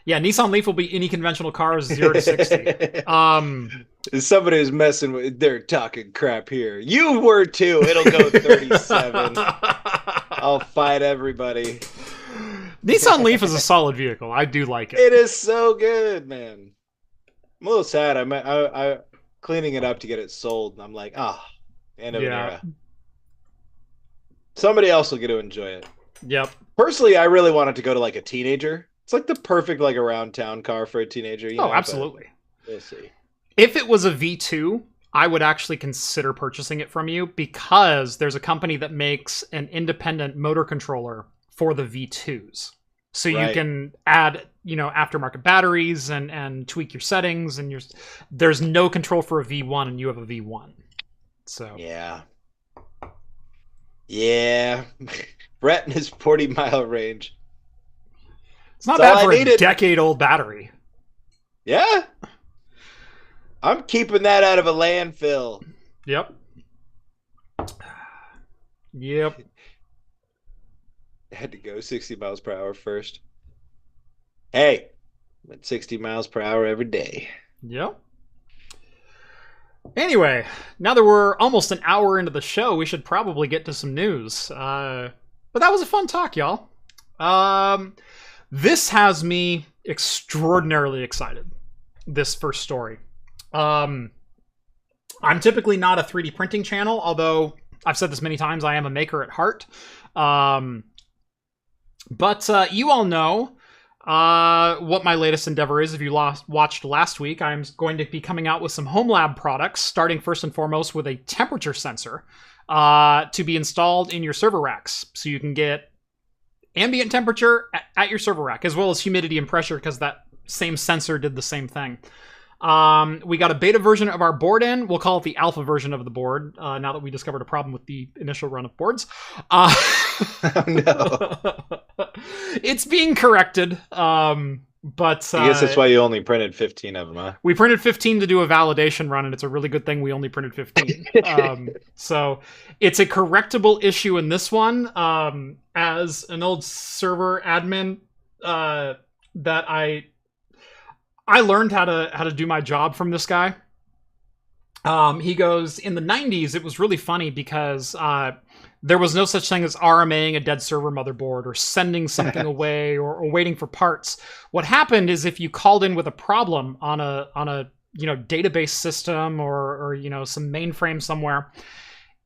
Yeah, Nissan Leaf will be any conventional cars 0 to 60. Somebody who's messing with, they're talking crap here. You were too. It'll go 37. I'll fight everybody. Nissan Leaf is a solid vehicle. I do like it. It is so good, man. I'm a little sad. I'm cleaning it up to get it sold. And I'm like, end of an era. Somebody else will get to enjoy it. Yep. Personally, I really want it to go to like a teenager. It's like the perfect like around town car for a teenager. You know, Absolutely. We'll see. If it was a V2, I would actually consider purchasing it from you because there's a company that makes an independent motor controller for the V2s. So you can add, aftermarket batteries and tweak your settings, and there's no control for a V1 and you have a V1. So yeah. Rett and his 40-mile range. It's not bad for a decade-old battery. Yeah. I'm keeping that out of a landfill. Yep. I had to go 60 miles per hour first. Hey, went 60 miles per hour every day. Yep. Anyway, now that we're almost an hour into the show, we should probably get to some news. But that was a fun talk, y'all. This has me extraordinarily excited, this first story. I'm typically not a 3D printing channel, although I've said this many times, I am a maker at heart. But you all know what my latest endeavor is. If you watched last week, I'm going to be coming out with some home lab products, starting first and foremost with a temperature sensor to be installed in your server racks. So you can get ambient temperature at your server rack, as well as humidity and pressure, because that same sensor did the same thing. We got a beta version of our board in. We'll call it the alpha version of the board, now that we discovered a problem with the initial run of boards. Oh, no. It's being corrected, but... I guess that's why you only printed 15 of them, huh? We printed 15 to do a validation run, and it's a really good thing we only printed 15. So it's a correctable issue in this one. As an old server admin, that I learned how to do my job from this guy. He goes, in the 90s, it was really funny because there was no such thing as RMAing a dead server motherboard or sending something away or waiting for parts. What happened is if you called in with a problem on a database system or some mainframe somewhere,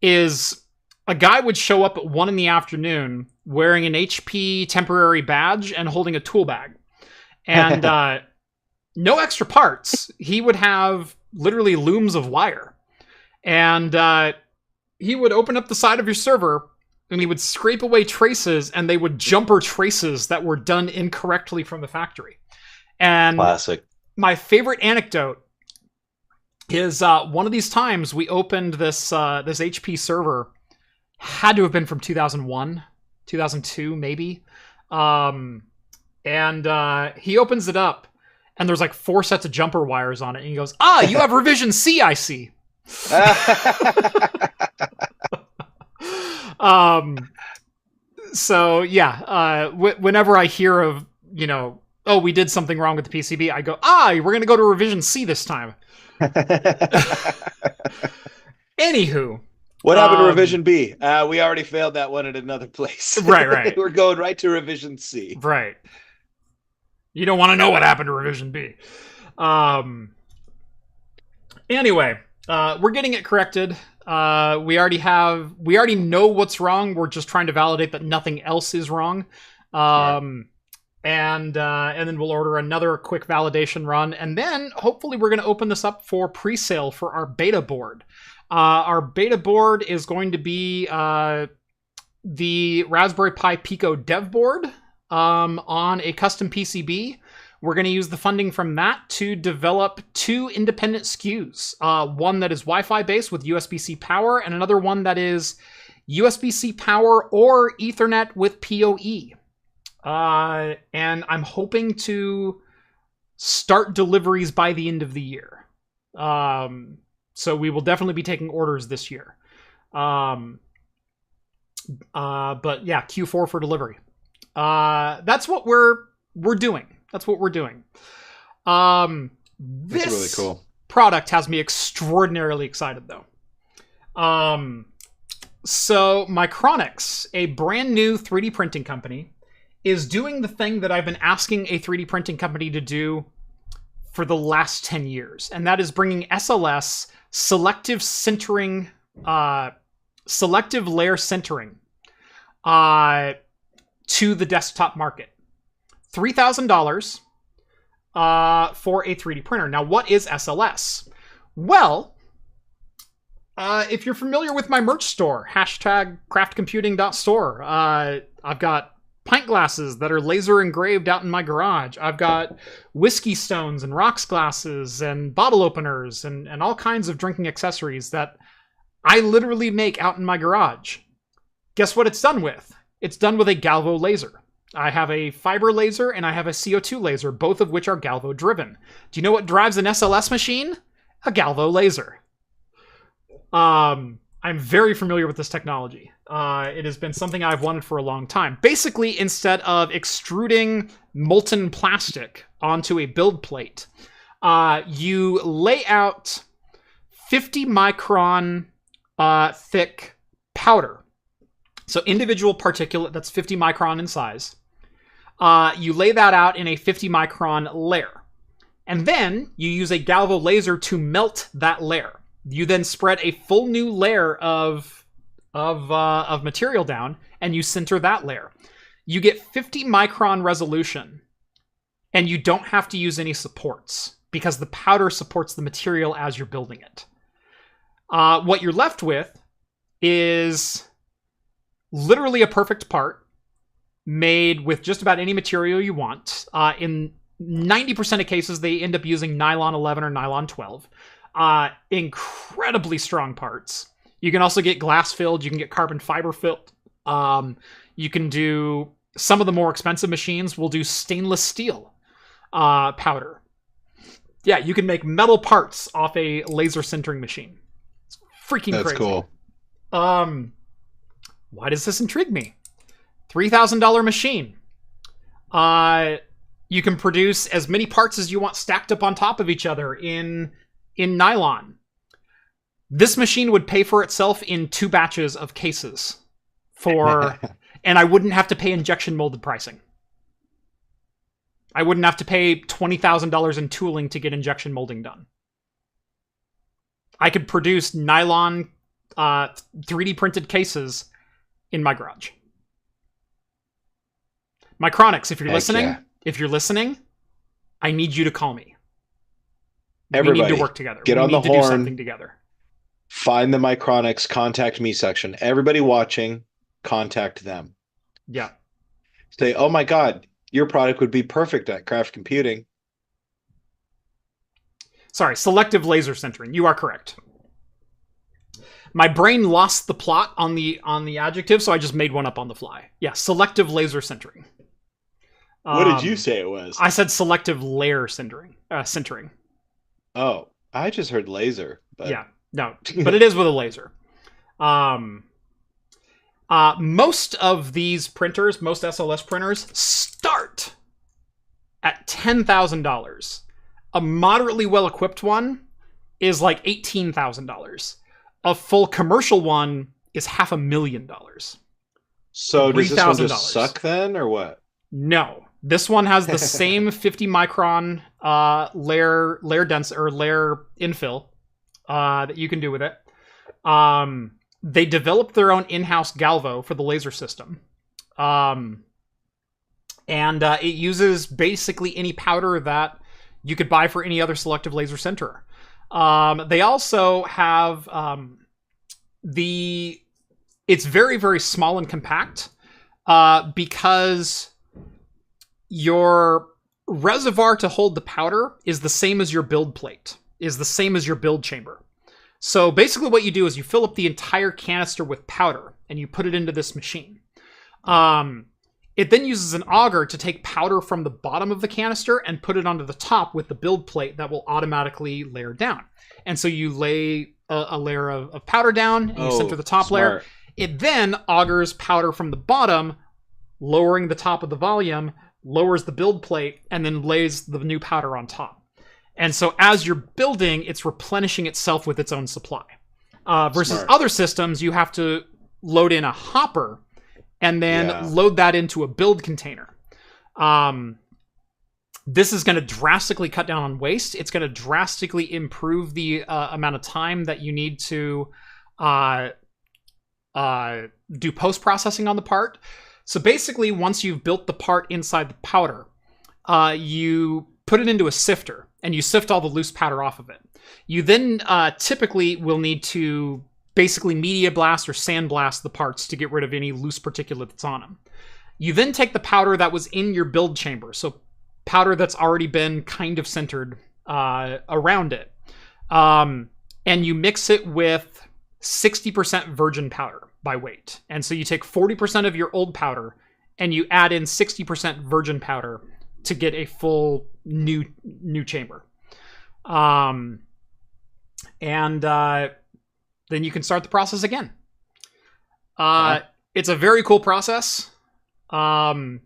is a guy would show up at 1 PM wearing an HP temporary badge and holding a tool bag. And no extra parts. He would have literally looms of wire. And he would open up the side of your server and he would scrape away traces, and they would jumper traces that were done incorrectly from the factory. And classic. My favorite anecdote is one of these times we opened this HP server, had to have been from 2001, 2002 maybe. And he opens it up, and there's like 4 sets of jumper wires on it. And he goes, you have revision C, I see. So yeah, whenever I hear of, we did something wrong with the PCB, I go, we're going to go to revision C this time. Anywho. What happened to revision B? We already failed that one at another place. Right. We're going right to revision C. Right. You don't want to know what happened to revision B. Anyway, we're getting it corrected. We already know what's wrong. We're just trying to validate that nothing else is wrong. And then we'll order another quick validation run. And then hopefully we're going to open this up for pre-sale for our beta board. Our beta board is going to be the Raspberry Pi Pico dev board on a custom PCB. We're going to use the funding from that to develop 2 independent SKUs. One that is Wi-Fi based with USB-C power, and another one that is USB-C power or Ethernet with PoE. And I'm hoping to start deliveries by the end of the year. So we will definitely be taking orders this year. But yeah, Q4 for delivery. That's what we're doing. That's what we're doing. This really cool product has me extraordinarily excited, though. So Micronics, a brand new 3D printing company, is doing the thing that I've been asking a 3D printing company to do for the last 10 years, and that is bringing SLS, selective layer sintering, to the desktop market. $3,000 for a 3D printer. Now, what is SLS? Well, if you're familiar with my merch store, hashtag craftcomputing.store, I've got pint glasses that are laser engraved out in my garage. I've got whiskey stones and rocks glasses and bottle openers and all kinds of drinking accessories that I literally make out in my garage. Guess what it's done with? It's done with a galvo laser. I have a fiber laser and I have a CO2 laser, both of which are galvo driven. Do you know what drives an SLS machine? A galvo laser. I'm very familiar with this technology. It has been something I've wanted for a long time. Basically, instead of extruding molten plastic onto a build plate, you lay out 50 micron thick powder. So individual particulate that's 50 micron in size. You lay that out in a 50 micron layer. And then you use a galvo laser to melt that layer. You then spread a full new layer of material down, and you sinter that layer. You get 50 micron resolution, and you don't have to use any supports because the powder supports the material as you're building it. What you're left with is literally a perfect part made with just about any material you want. In 90% of cases, they end up using nylon 11 or nylon 12. Incredibly strong parts. You can also get glass filled. You can get carbon fiber filled. You can do some of the more expensive machines will do stainless steel powder. Yeah, you can make metal parts off a laser sintering machine. It's freaking crazy. That's cool. Why does this intrigue me? $3,000 machine. You can produce as many parts as you want stacked up on top of each other in nylon. This machine would pay for itself in 2 batches of cases and I wouldn't have to pay injection molded pricing. I wouldn't have to pay $20,000 in tooling to get injection molding done. I could produce nylon 3D printed cases in my garage. Micronics, if you're listening, I need you to call me. Everybody, we need to work together. Get on the horn. We need to do something together. Find the Micronics contact me section. Everybody watching, contact them. Yeah. Say, oh my God, your product would be perfect at Craft Computing. Sorry, selective laser sintering. You are correct. My brain lost the plot on the adjective, so I just made one up on the fly. Yeah, selective laser sintering. What did you say it was? I said selective layer sintering. Oh, I just heard laser. But... Yeah, no, but it is with a laser. Most of these printers, most SLS printers, start at $10,000. A moderately well-equipped one is like $18,000. A full commercial one is $500,000. So does this one just suck then, or what? No. This one has the same 50 micron layer dense or layer infill that you can do with it. They developed their own in-house galvo for the laser system. And it uses basically any powder that you could buy for any other selective laser sinterer. They also have it's very, very small and compact because your reservoir to hold the powder is the same as your build plate, is the same as your build chamber. So basically what you do is you fill up the entire canister with powder and you put it into this machine. It then uses an auger to take powder from the bottom of the canister and put it onto the top with the build plate that will automatically layer down. And so you lay a layer of powder down and you center the top layer. It then augers powder from the bottom, lowering the top of the volume, lowers the build plate, and then lays the new powder on top. And so as you're building, it's replenishing itself with its own supply. Versus other systems, you have to load in a hopper and then load that into a build container. This is going to drastically cut down on waste. It's going to drastically improve the amount of time that you need to do post-processing on the part. So basically, once you've built the part inside the powder, you put it into a sifter, and you sift all the loose powder off of it. You then typically will need to basically media blast or sandblast the parts to get rid of any loose particulate that's on them. You then take the powder that was in your build chamber, so powder that's already been kind of centered around it, and you mix it with 60% virgin powder by weight. And so you take 40% of your old powder, and you add in 60% virgin powder to get a full new chamber. And then you can start the process again. It's a very cool process. My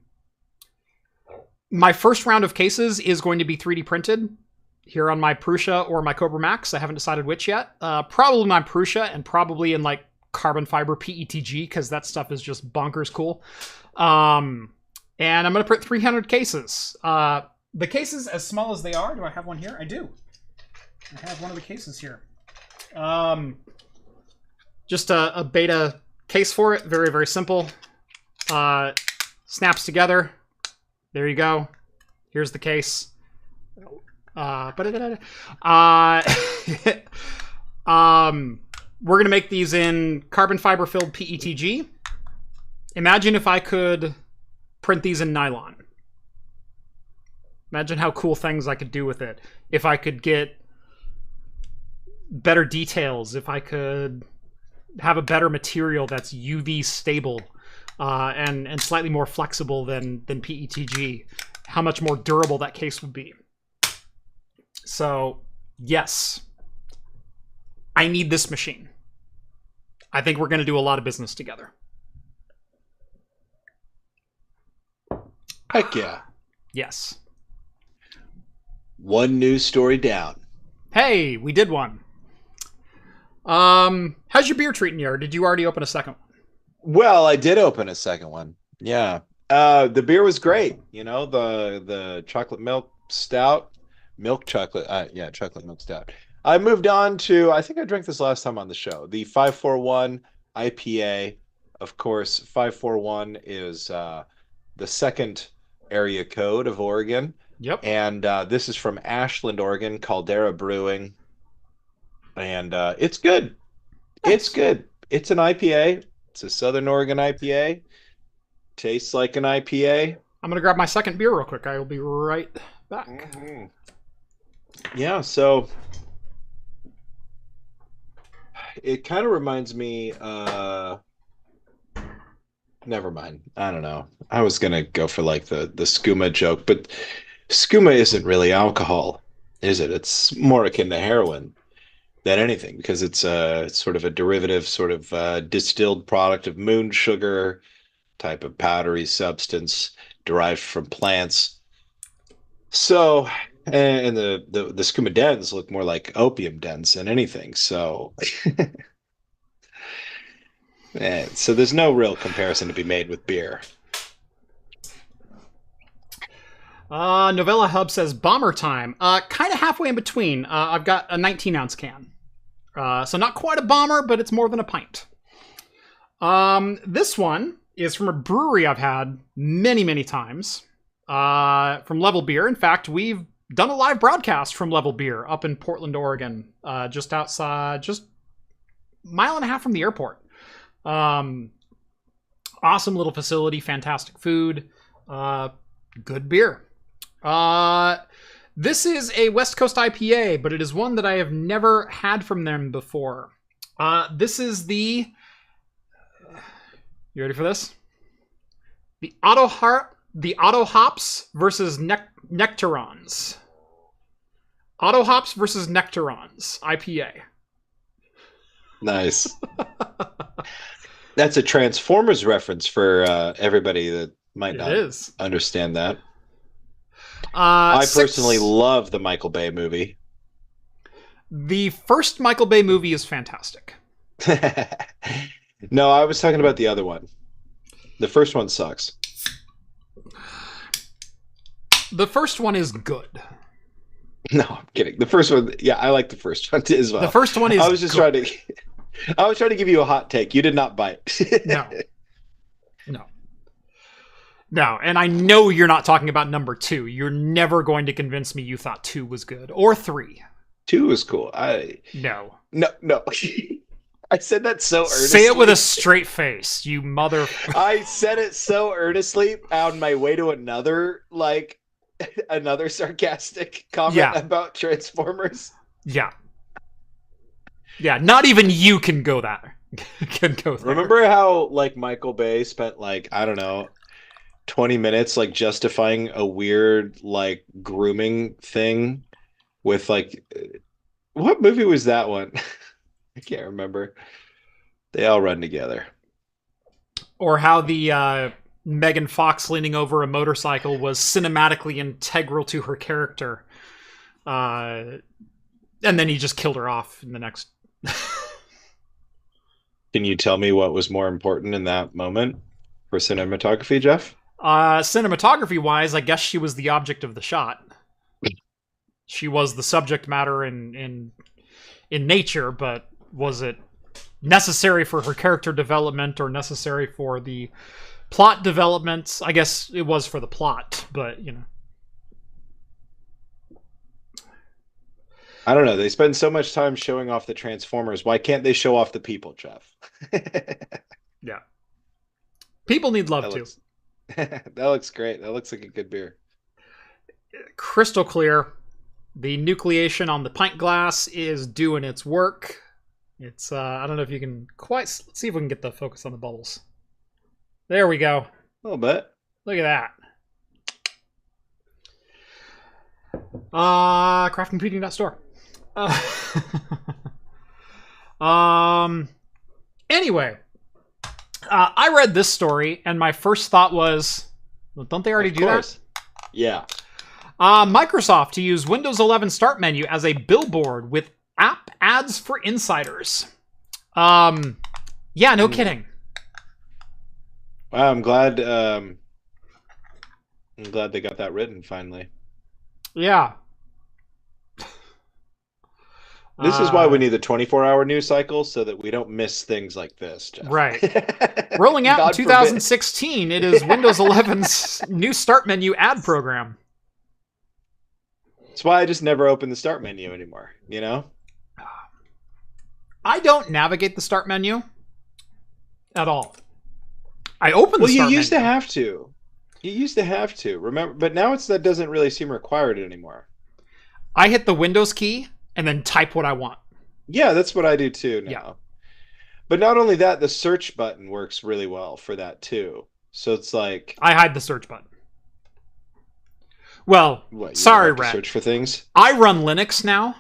first round of cases is going to be 3D printed here on my Prusa or my Cobra Max. I haven't decided which yet. Probably my Prusa, and probably in like carbon fiber PETG, because that stuff is just bonkers cool. And I'm going to print 300 cases. The cases, as small as they are, do I have one here? I do. I have one of the cases here. Just a beta case for it. Very, very simple. Snaps together. There you go. Here's the case. We're going to make these in carbon fiber filled PETG. Imagine if I could print these in nylon. Imagine how cool things I could do with it. If I could get better details, if I could have a better material that's UV stable and slightly more flexible than PETG, how much more durable that case would be. So, yes, I need this machine. I think we're going to do a lot of business together. Heck yeah. Yes. One news story down. Hey, we did one. How's your beer treating you? Or did you already open a second one? Well, I did open a second one. Yeah. The beer was great. You know, the chocolate milk stout. Milk chocolate. Chocolate milk stout. I moved on to, I think I drank this last time on the show, the 541 IPA. Of course, 541 is the second area code of Oregon. Yep. And this is from Ashland, Oregon, Caldera Brewing. And it's good. Nice. It's good. It's an IPA. It's a Southern Oregon IPA. Tastes like an IPA. I'm going to grab my second beer real quick. I will be right back. Mm-hmm. Yeah, so it kind of reminds me... Never mind. I don't know. I was going to go for like the skooma joke, but skooma isn't really alcohol, is it? It's more akin to heroin than anything, because it's sort of a derivative, sort of distilled product of moon sugar, type of powdery substance derived from plants. So, and the skooma dens look more like opium dens than anything. So... So there's no real comparison to be made with beer. Novella Hub says bomber time. Kind of halfway in between. I've got a 19-ounce can. So not quite a bomber, but it's more than a pint. This one is from a brewery I've had many, many times. From Level Beer. In fact, we've done a live broadcast from Level Beer up in Portland, Oregon. Just outside, just a mile and a half from the airport. Awesome little facility, fantastic food, good beer. This is a West Coast IPA, but it is one that I have never had from them before. This is the... You ready for this? The Auto Hops versus Nectarons. Auto Hops versus Nectarons IPA. Nice. That's a Transformers reference for everybody that might not understand that. I personally love the Michael Bay movie. The first Michael Bay movie is fantastic. No, I was talking about the other one. The first one sucks. The first one is good. No, I'm kidding. The first one, yeah, I like the first one as well. The first one is I was just good. trying to... I was trying to give you a hot take. You did not bite. No. No. No, and I know you're not talking about number 2. You're never going to convince me you thought 2 was good. Or 3. 2 was cool. No. No. I said that so earnestly. Say it with a straight face, you mother... I said it so earnestly on my way to another sarcastic comment about Transformers. Yeah. Yeah, not even you can go there. Remember how, like, Michael Bay spent, like, I don't know, 20 minutes, like, justifying a weird, like, grooming thing with, like... What movie was that one? I can't remember. They all run together. Or how the Megan Fox leaning over a motorcycle was cinematically integral to her character. And then he just killed her off in the next... Can you tell me what was more important in that moment for cinematography, Jeff? Cinematography-wise, I guess she was the object of the shot. She was the subject matter in nature, but was it necessary for her character development or necessary for the plot development? I guess it was for the plot, but, you know. I don't know. They spend so much time showing off the Transformers. Why can't they show off the people, Jeff? Yeah. People need love, too. That looks great. That looks like a good beer. Crystal clear. The nucleation on the pint glass is doing its work. It's, I don't know if you can let's see if we can get the focus on the bubbles. There we go. A little bit. Look at that. Craftcomputing.store. Anyway, I read this story, and my first thought was, well, don't they already do that? Yeah. Microsoft to use Windows 11 Start menu as a billboard with app ads for insiders. Yeah, no kidding. Wow, I'm glad they got that written finally. Yeah. This is why we need the 24-hour news cycle, so that we don't miss things like this, Jeff. Right. Rolling out in 2016, it is Windows 11's new Start menu ad program. That's why I just never open the Start menu anymore, you know? I don't navigate the Start menu at all. I open the Start menu. Well, you used to have to. You used to have to, remember? But now that doesn't really seem required anymore. I hit the Windows key and then type what I want. Yeah, that's what I do too now. Yeah. But not only that, the search button works really well for that too. So it's like... I hide the search button. Well, sorry, Rett. Search for things? I run Linux now.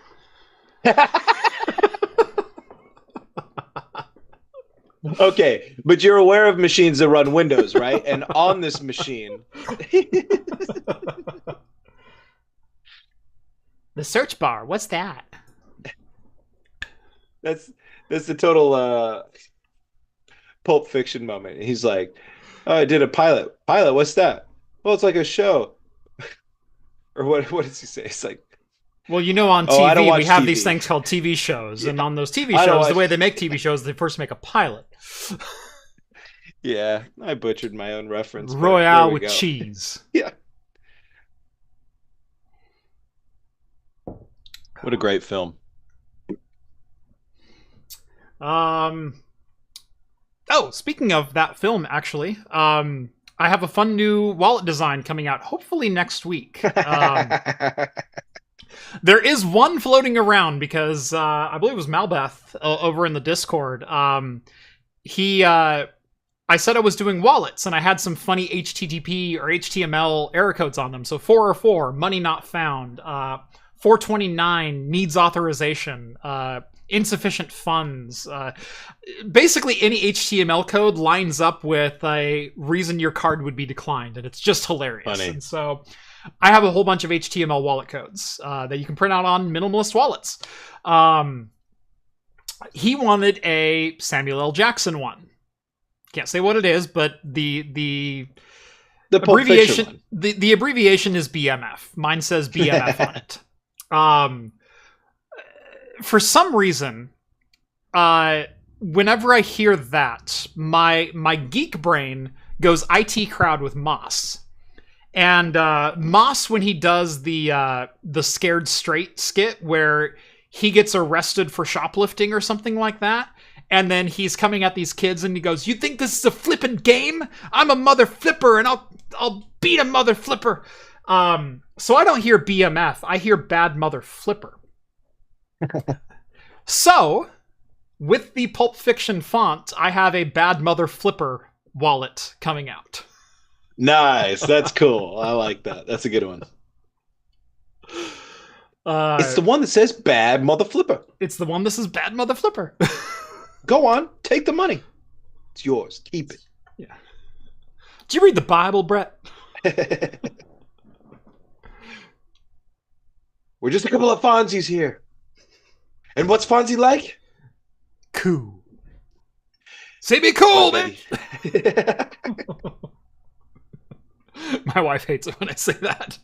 Okay, but you're aware of machines that run Windows, right? And on this machine... The search bar, what's that? That's the total Pulp Fiction moment. He's like, oh, I did a pilot. Pilot, what's that? Well, it's like a show. Or what does he say? It's like... Well, you know, on TV, we have these things called TV shows. Yeah. And on those TV shows, the way they make TV shows, they first make a pilot. Yeah, I butchered my own reference. Royale with cheese. Yeah. What a great film. Oh, speaking of that film, actually, I have a fun new wallet design coming out, hopefully next week. There is one floating around because I believe it was Malbeth over in the Discord. I said I was doing wallets, and I had some funny HTTP or HTML error codes on them. So 404, money not found. 429, needs authorization. Insufficient funds. Basically, any HTML code lines up with a reason your card would be declined, and it's just hilarious. Funny. And so I have a whole bunch of HTML wallet codes that you can print out on minimalist wallets. He wanted a Samuel L. Jackson one. Can't say what it is, but the abbreviation the abbreviation is BMF. Mine says BMF on it. For some reason, whenever I hear that, my geek brain goes IT crowd with Moss. And Moss, when he does the Scared Straight skit where he gets arrested for shoplifting or something like that, and then he's coming at these kids and he goes, "You think this is a flippin' game? I'm a mother flipper and I'll beat a mother flipper." So I don't hear BMF, I hear bad mother flipper. So, with the Pulp Fiction font, I have a bad mother flipper wallet coming out. Nice. That's cool. I like that. That's a good one. It's the one that says bad mother flipper. It's the one that says bad mother flipper. Go on. Take the money. It's yours. Keep it. Yeah. Do you read the Bible, Brett? We're just a couple of Fonzies here. And what's Fonzie like? Cool. Say be cool, man. My wife hates it when I say that.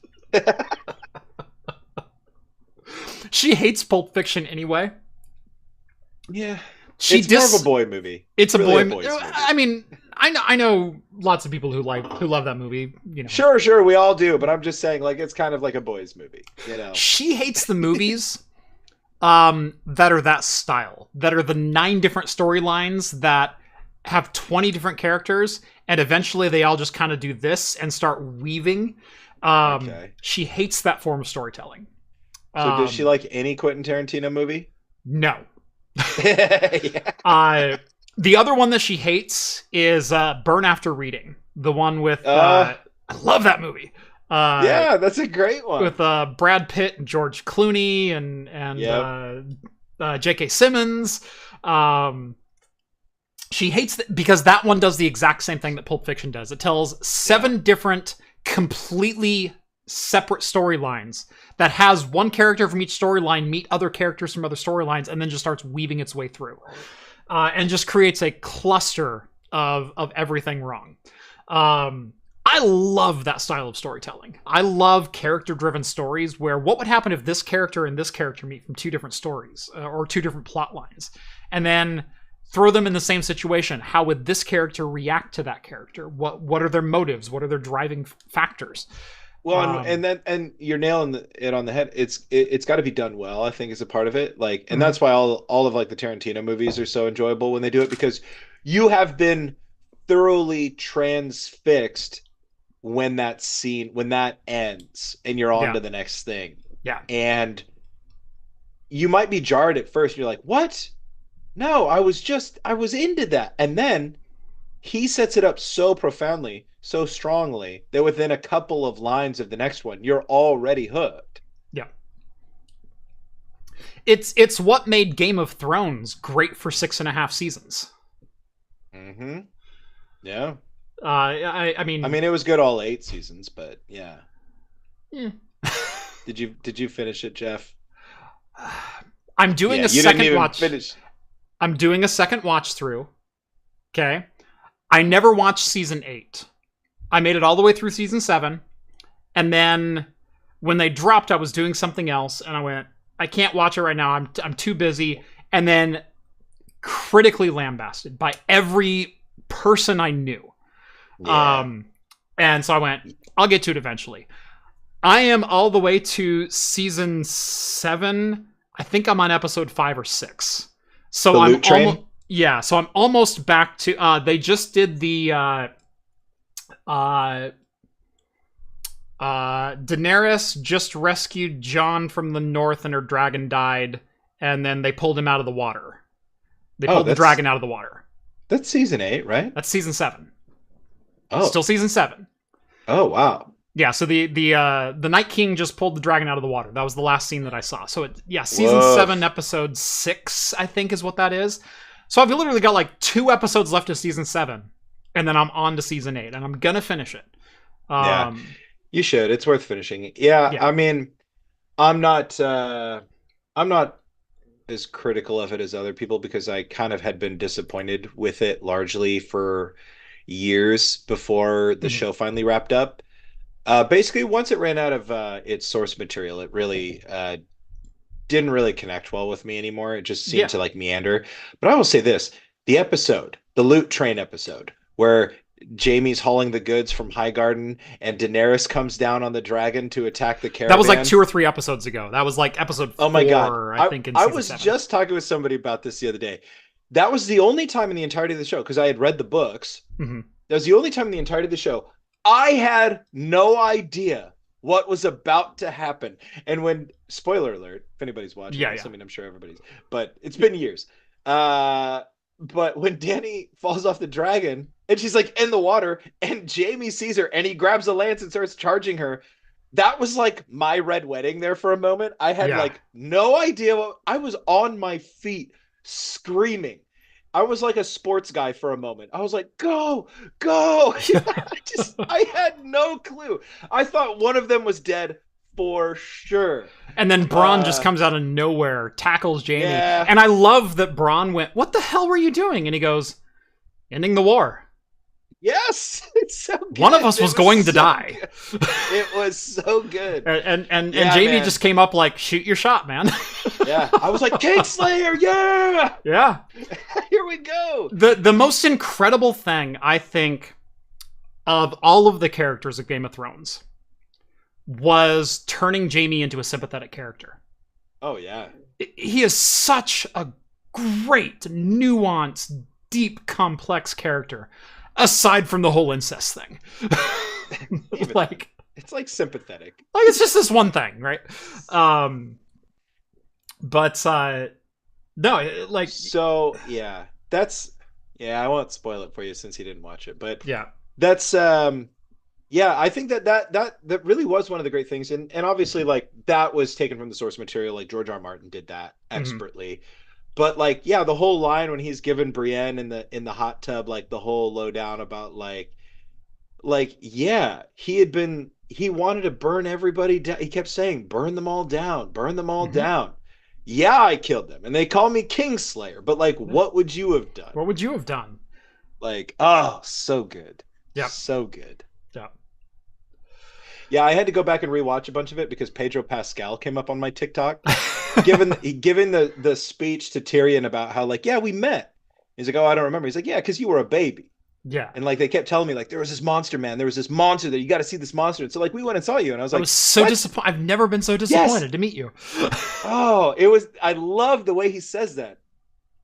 She hates Pulp Fiction anyway. Yeah. It's more of a boy movie. It's really a boy movie. movie. I mean, I know lots of people who love that movie. You know. Sure, we all do. But I'm just saying, like, it's kind of like a boys movie. You know. She hates the movies that are that style, that are the 9 different storylines that have 20 different characters, and eventually they all just kind of do this and start weaving. Okay. She hates that form of storytelling. So does she like any Quentin Tarantino movie? No. Yeah. The other one that she hates is Burn After Reading. The one with... I love that movie. Yeah, that's a great one. With Brad Pitt and George Clooney and J.K. Simmons. She hates that because that one does the exact same thing that Pulp Fiction does. It tells 7 different, completely separate storylines that has one character from each storyline meet other characters from other storylines and then just starts weaving its way through. And just creates a cluster of everything wrong. I love that style of storytelling. I love character-driven stories where what would happen if this character and this character meet from 2 different stories or 2 different plot lines? And then throw them in the same situation. How would this character react to that character? What are their motives? What are their driving factors? Well, and you're nailing it on the head. It's got to be done well, I think, is a part of it. Like, and that's why all of like the Tarantino movies are so enjoyable when they do it, because you have been thoroughly transfixed when that ends and you're on to the next thing. Yeah. And you might be jarred at first. You're like, what? No, I was into that. And then he sets it up so profoundly, so strongly, that within a couple of lines of the next one, you're already hooked. Yeah. It's what made Game of Thrones great for 6.5 seasons. Mm-hmm. Yeah. I mean, it was good all 8 seasons, but yeah. Yeah. Did you finish it, Jeff? I'm doing a second watch. I'm doing a second watch through. Okay. I never watched season 8. I made it all the way through season 7. And then when they dropped, I was doing something else. And I went, I can't watch it right now. I'm too busy. And then critically lambasted by every person I knew. Yeah. And so I went, I'll get to it eventually. I am all the way to season 7. I think I'm on episode 5 or 6. So the I'm Loot Train? so I'm almost back to they just did the Daenerys just rescued Jon from the north and her dragon died, and then they pulled him out of the water. They pulled the dragon out of the water. That's season 8, right? That's season 7. Oh. Still season 7. Oh, wow. Yeah, so the Night King just pulled the dragon out of the water. That was the last scene that I saw. So season 7, episode 6, I think is what that is. So I've literally got like 2 episodes left of season 7, and then I'm on to season 8, and I'm gonna finish it. Yeah, you should. It's worth finishing. Yeah, I mean, I'm not as critical of it as other people because I kind of had been disappointed with it largely for years before the show finally wrapped up. Basically, once it ran out of its source material, it really didn't really connect well with me anymore. It just seemed to like meander. But I will say this: the loot train episode, where Jaime's hauling the goods from Highgarden and Daenerys comes down on the dragon to attack the caravan. That was like 2 or 3 episodes ago. That was like episode 4, oh my God. I think, in I season was 7. just talking with somebody about this the other day. That was the only time in the entirety of the show, because I had read the books. Mm-hmm. That was the only time in the entirety of the show I had no idea what was about to happen. And when, spoiler alert, if anybody's watching this, I mean, I'm sure everybody's, but it's been years. But when Dany falls off the dragon and she's like in the water and Jaime sees her and he grabs a lance and starts charging her, that was like my red wedding there for a moment. I had like no idea I was on my feet screaming. I was like a sports guy for a moment. I was like, go. I had no clue. I thought one of them was dead for sure. And then Bronn just comes out of nowhere, tackles Jaime. Yeah. And I love that Bronn went, what the hell were you doing? And he goes, ending the war. Yes, it's so good. One of us was going to die. It was so good. And Jaime just came up like, shoot your shot, man. Yeah, I was like, Kingslayer, yeah! Yeah. Here we go. The most incredible thing, I think, of all of the characters of Game of Thrones was turning Jaime into a sympathetic character. Oh, yeah. He is such a great, nuanced, deep, complex character. Aside from the whole incest thing. Like, it's like sympathetic. Like, it's just this one thing, right? No, like... So, yeah. That's... Yeah, I won't spoil it for you since you didn't watch it, but... Yeah. That's... Yeah, I think that really was one of the great things. And obviously, like, that was taken from the source material. Like, George R. R. Martin did that expertly. Mm-hmm. But like, yeah, the whole line when he's giving Brienne in the hot tub, like the whole lowdown about like, yeah, he wanted to burn everybody down. He kept saying, burn them all down, burn them all down. Yeah, I killed them. And they call me Kingslayer. But like, what would you have done? What would you have done? Like, oh, so good. Yeah. So good. Yeah. Yeah, I had to go back and rewatch a bunch of it because Pedro Pascal came up on my TikTok. Giving the speech to Tyrion about how like, yeah, we met. He's like, oh, I don't remember. He's like, yeah, because you were a baby. Yeah. And like they kept telling me like there was this monster, man. There was this monster that you got to see this monster. And so like we went and saw you, and I was like, I was so disappointed. I've never been so disappointed to meet you. Oh, it was. I love the way he says that.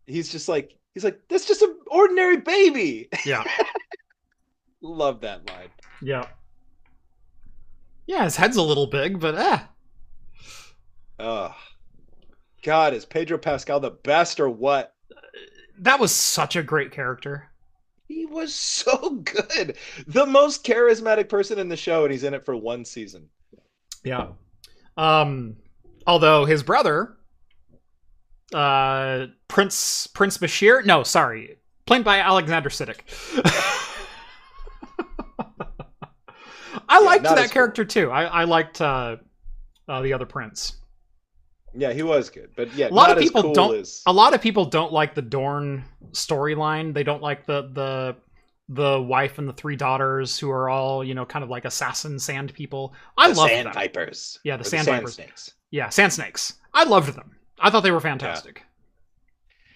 He's like, that's just an ordinary baby. Yeah. Love that line. Yeah. Yeah, his head's a little big, but Oh. God, is Pedro Pascal the best or what? That was such a great character. He was so good. The most charismatic person in the show, and he's in it for 1 season. Yeah. Although his brother, Prince Bashir, no, sorry, played by Alexander Siddig. I liked that character too. I liked the other prince. Yeah, he was good, but yeah, a lot of people don't like the Dorne storyline. They don't like the wife and the 3 daughters who are all, you know, kind of like assassin sand people. I love them. Sand vipers. Yeah, the sand vipers. Snakes. Yeah, sand snakes. I loved them. I thought they were fantastic. Yeah.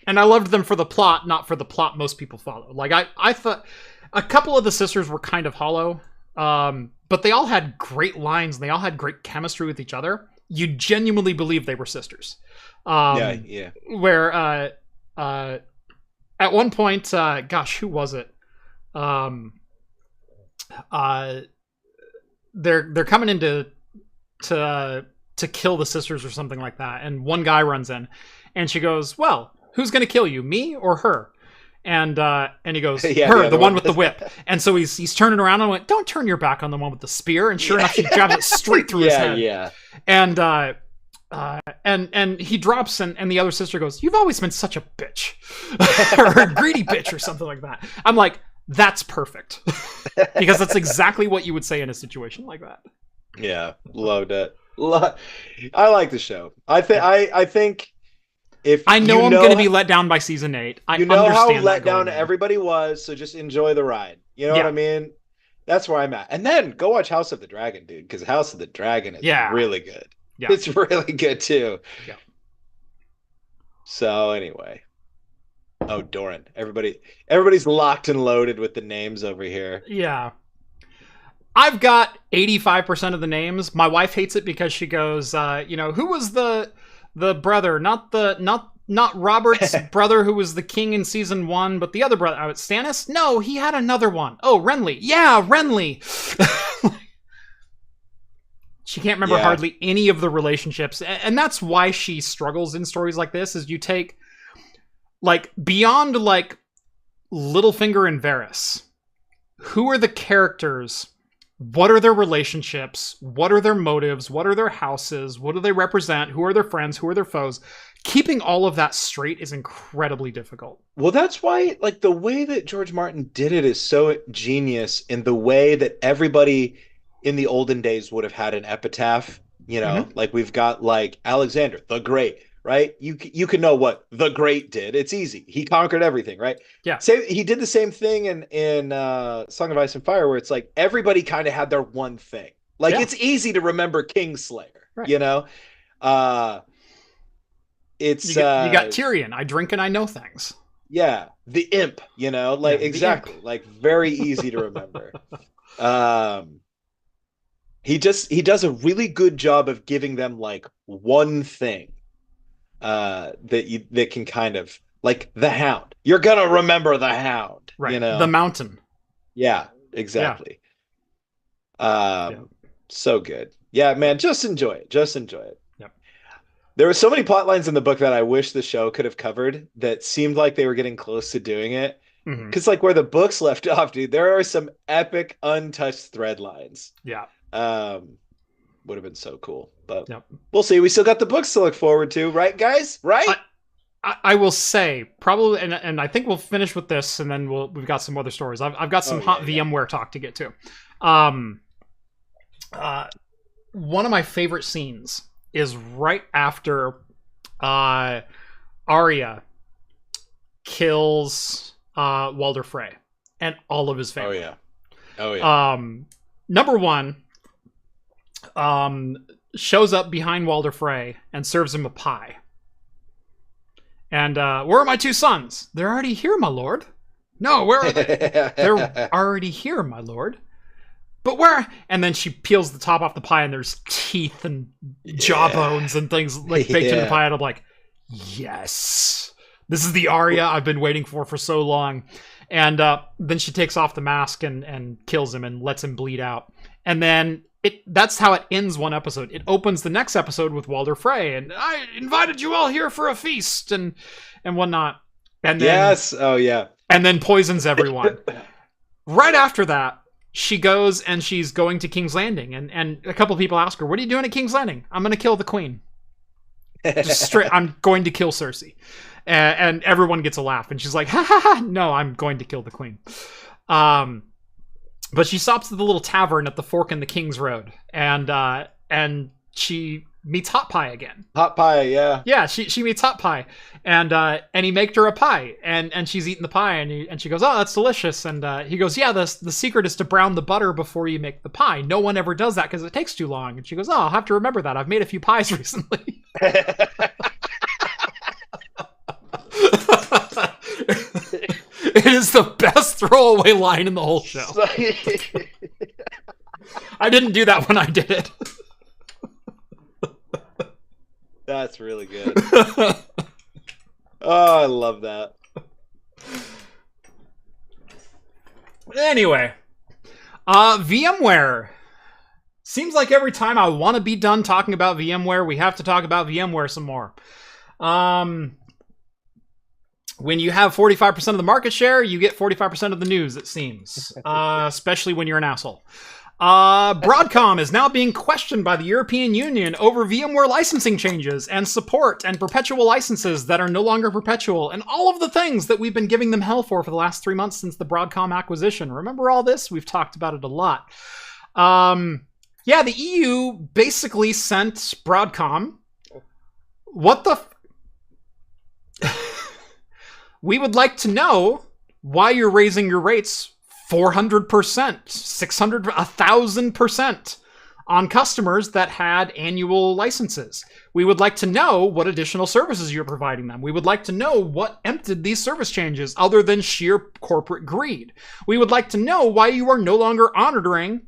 And I loved them for the plot, not for the plot most people follow. Like I thought a couple of the sisters were kind of hollow, but they all had great lines and they all had great chemistry with each other. You genuinely believe they were sisters. Yeah. Where at one point, gosh, who was it? They're coming in to kill the sisters or something like that, and one guy runs in, and she goes, "Well, who's gonna kill you, me or her?" And he goes, yeah, her, the one with the whip. And so he's turning around and went, don't turn your back on the one with the spear. And sure enough, she grabs it straight through his head. Yeah. And he drops and the other sister goes, you've always been such a bitch. Or a greedy bitch or something like that. I'm like, that's perfect. Because that's exactly what you would say in a situation like that. Yeah, loved it. I like the show. I think if I know I'm going to be let down by season 8. I understand how that let down everybody was, so just enjoy the ride. You know what I mean? That's where I'm at. And then go watch House of the Dragon, dude, because House of the Dragon is really good. Yeah. It's really good too. Yeah. So anyway. Oh, Doran. Everybody's locked and loaded with the names over here. Yeah. I've got 85% of the names. My wife hates it because she goes, who was the brother? Not Robert's brother who was the king in season 1, but the other brother. Oh, it's Stannis? No, he had another one. Oh, Renly. Yeah, Renly. She can't remember hardly any of the relationships. And that's why she struggles in stories like this, is you take, like, beyond, like, Littlefinger and Varys. Who are the characters? What are their relationships? What are their motives? What are their houses? What do they represent? Who are their friends? Who are their foes? Keeping all of that straight is incredibly difficult. Well, that's why, like, the way that George Martin did it is so genius, in the way that everybody in the olden days would have had an epitaph, like we've got, like, Alexander the Great, right? You can know what the Great did. It's easy. He conquered everything, right? Yeah. He did the same thing in Song of Ice and Fire, where it's like everybody kind of had their one thing. Like, it's easy to remember Kingslayer, right. It's you got Tyrion. I drink and I know things. Yeah, the imp. Exactly. Like, very easy to remember. He does a really good job of giving them, like, one thing that can kind of, like, the Hound. You're gonna remember the Hound, right? The Mountain. Yeah, exactly. So good. Yeah, man, just enjoy it. Yep. There were so many plot lines in the book that I wish the show could have covered, that seemed like they were getting close to doing it. Because, like, where the books left off, dude, there are some epic untouched thread lines. Yeah. Would have been so cool, but we'll see. We still got the books to look forward to, right, guys? Right? I will say, probably, and I think we'll finish with this, and then we've got some other stories. I've got some VMware talk to get to. One of my favorite scenes is right after Arya kills Walder Frey and all of his family. Oh yeah. Number one, shows up behind Walder Frey and serves him a pie. And where are my 2 sons? They're already here, my lord. No, where are they? They're already here, my lord. But where? And then she peels the top off the pie, and there's teeth and jawbones and things, like, baked into the pie. And I'm like, yes, this is the Arya I've been waiting for so long. And then she takes off the mask and kills him and lets him bleed out. And then that's how it ends one episode. It opens the next episode with Walder Frey, and I invited you all here for a feast and whatnot. And then, and then poisons everyone. Right after that, she goes and she's going to King's Landing, and a couple of people ask her, "What are you doing at King's Landing?" "I'm going to kill the queen." Just straight, I'm going to kill Cersei. And everyone gets a laugh, and she's like, "Ha ha ha! No, I'm going to kill the queen." But she stops at the little tavern at the fork in the King's Road, and she meets Hot Pie again. Hot Pie, yeah. Yeah, she meets Hot Pie, and he maked her a pie, and she's eating the pie, and she goes, "Oh, that's delicious." And he goes, "Yeah, the secret is to brown the butter before you make the pie. No one ever does that because it takes too long." And she goes, "Oh, I'll have to remember that. I've made a few pies recently." It is the best throwaway line in the whole show. I didn't do that when I did it. That's really good. Oh, I love that. Anyway, VMware. Seems like every time I want to be done talking about VMware, we have to talk about VMware some more. When you have 45% of the market share, you get 45% of the news, it seems. Especially when you're an asshole. Broadcom is now being questioned by the European Union over VMware licensing changes and support and perpetual licenses that are no longer perpetual, and all of the things that we've been giving them hell for the last 3 months since the Broadcom acquisition. Remember all this? We've talked about it a lot. Yeah, the EU basically sent Broadcom, what the... We would like to know why you're raising your rates 400%, 600, 1,000%. on customers that had annual licenses. We would like to know what additional services you're providing them. We would like to know what emptied these service changes other than sheer corporate greed. We would like to know why you are no longer honoring,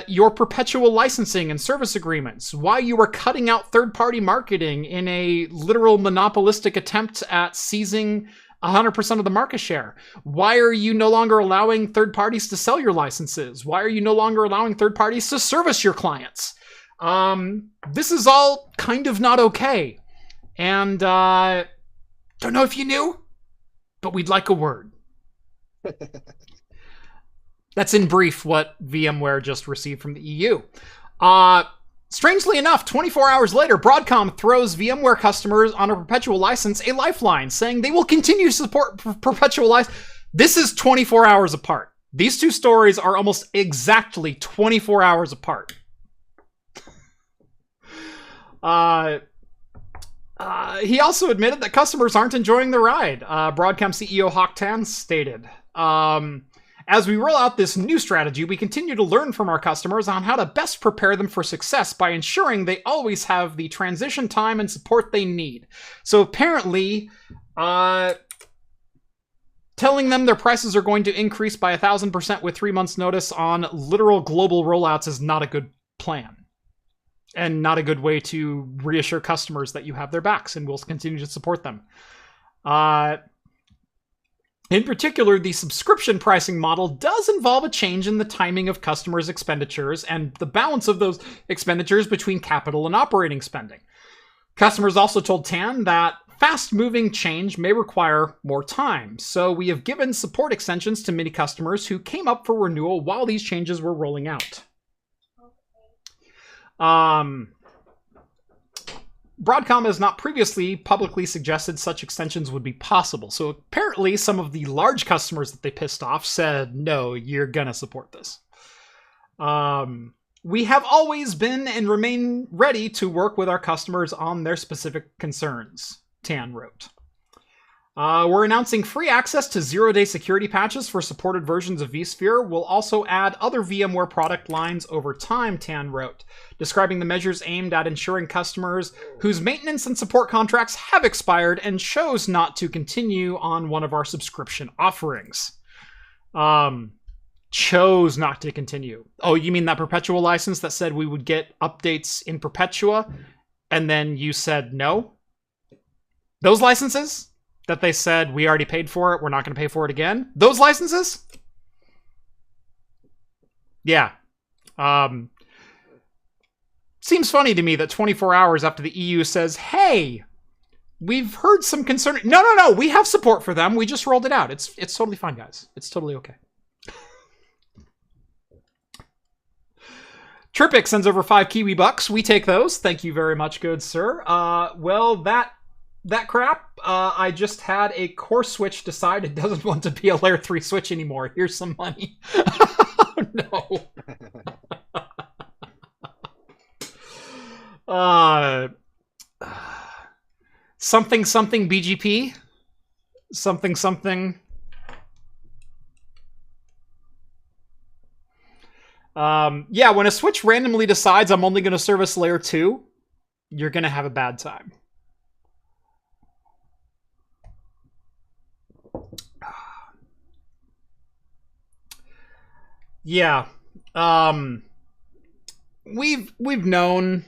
your perpetual licensing and service agreements, why you are cutting out third-party marketing in a literal monopolistic attempt at seizing 100% of the market share. Why are you no longer allowing third parties to sell your licenses? Why are you no longer allowing third parties to service your clients? This is all kind of not okay. And don't know if you knew, but we'd like a word. That's in brief what VMware just received from the EU. Strangely enough, 24 hours later, Broadcom throws VMware customers on a perpetual license a lifeline, saying they will continue to support perpetual license. This is 24 hours apart. These two stories are almost exactly 24 hours apart. He also admitted that customers aren't enjoying the ride. Broadcom CEO Hock Tan stated, as we roll out this new strategy, we continue to learn from our customers on how to best prepare them for success by ensuring they always have the transition time and support they need. So apparently, telling them their prices are going to increase by 1,000% with 3 months notice on literal global rollouts is not a good plan. And not a good way to reassure customers that you have their backs and will continue to support them. In particular, the subscription pricing model does involve a change in the timing of customers' expenditures and the balance of those expenditures between capital and operating spending. Customers also told Tan that fast-moving change may require more time, so we have given support extensions to many customers who came up for renewal while these changes were rolling out. Broadcom has not previously publicly suggested such extensions would be possible, so apparently some of the large customers that they pissed off said, no, you're gonna support this. We have always been and remain ready to work with our customers on their specific concerns, Tan wrote. We're announcing free access to zero-day security patches for supported versions of vSphere. We'll also add other VMware product lines over time, Tan wrote, describing the measures aimed at ensuring customers whose maintenance and support contracts have expired and chose not to continue on one of our subscription offerings. Chose not to continue. Oh, you mean that perpetual license that said we would get updates in Perpetua, and then you said no? Those licenses? That they said, we already paid for it, we're not going to pay for it again? Those licenses? Yeah. Seems funny to me that 24 hours after the EU says, hey, we've heard some concern. No, we have support for them. We just rolled it out. It's totally fine, guys. It's totally okay. Tripic sends over 5 Kiwi bucks. We take those. Thank you very much, good sir. Well, that crap, I just had a core switch decide it doesn't want to be a layer 3 switch anymore. Here's some money. Oh, no. Something BGP. Something. Yeah, when a switch randomly decides I'm only going to service layer 2, you're going to have a bad time. Yeah. We've known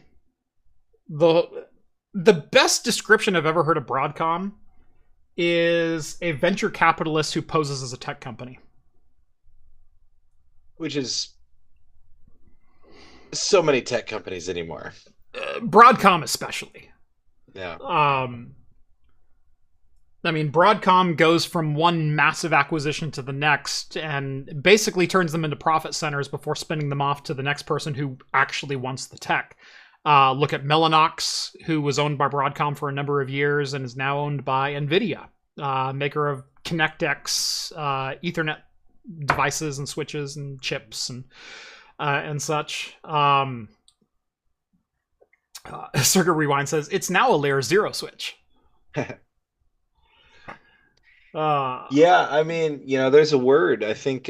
the best description I've ever heard of Broadcom is a venture capitalist who poses as a tech company. Which is so many tech companies anymore. Broadcom especially. Yeah. I mean, Broadcom goes from one massive acquisition to the next and basically turns them into profit centers before spinning them off to the next person who actually wants the tech. Look at Micronics, who was owned by Broadcom for a number of years and is now owned by NVIDIA, maker of ConnectX, Ethernet devices and switches and chips and such. Circuit Rewind says, it's now a layer 0 switch. Yeah, I mean, there's a word I think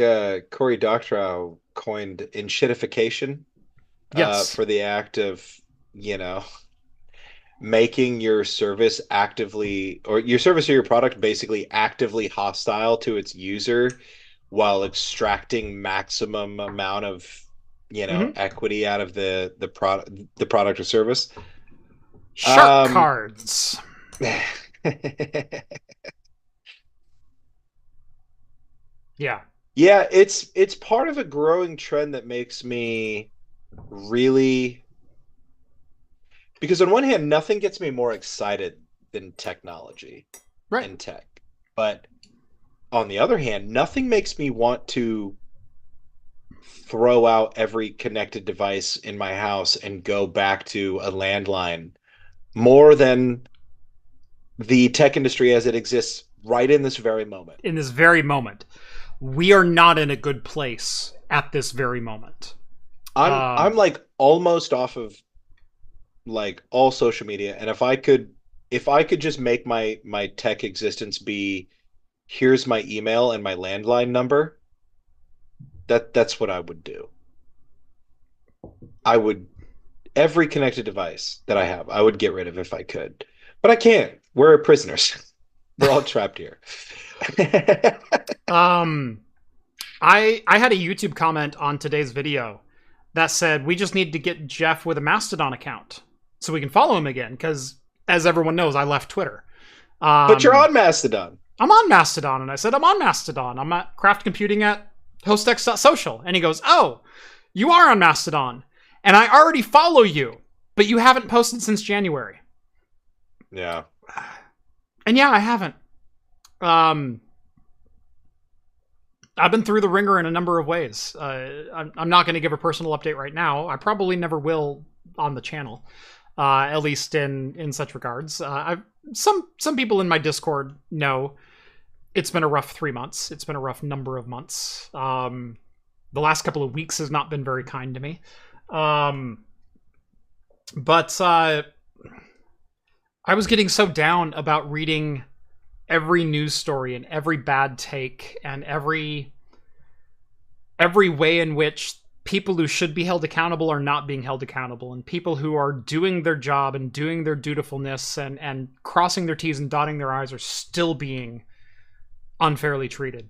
Cory Doctorow coined enshittification Yes. for the act of, you know, making your service actively, or your service or your product basically actively hostile to its user while extracting maximum amount of, Hmm. equity out of the product or service. Shark Um, cards. Yeah. yeah, it's part of a growing trend that makes me really, because on one hand, nothing gets me more excited than technology Right. and tech. But on the other hand, nothing makes me want to throw out every connected device in my house and go back to a landline more than the tech industry as it exists right in this very moment. In this very moment, we are not in a good place at this very moment. I'm like almost off of like all social media, and if I could just make my tech existence be, here's my email and my landline number, that's what I would do. I would Every connected device that I have, I would get rid of if I could. But I can't. We're prisoners. We're all trapped here. um, I had a YouTube comment on today's video that said we just need to get Jeff with a Mastodon account so we can follow him again. Because as everyone knows, I left Twitter. But you're on Mastodon. I'm on Mastodon, and I said I'm on Mastodon. I'm at craft computing at hostx.social, and he goes, "Oh, you are on Mastodon, and I already follow you, but you haven't posted since January." Yeah. And yeah, I haven't. I've been through the ringer in a number of ways. I'm not going to give a personal update right now. I probably never will on the channel, at least in such regards. Some people in my Discord know it's been a rough 3 months. It's been a rough number of months. The last couple of weeks has not been very kind to me. But I was getting so down about reading every news story and every bad take and every way in which people who should be held accountable are not being held accountable, and people who are doing their job and doing their dutifulness and crossing their T's and dotting their I's are still being unfairly treated.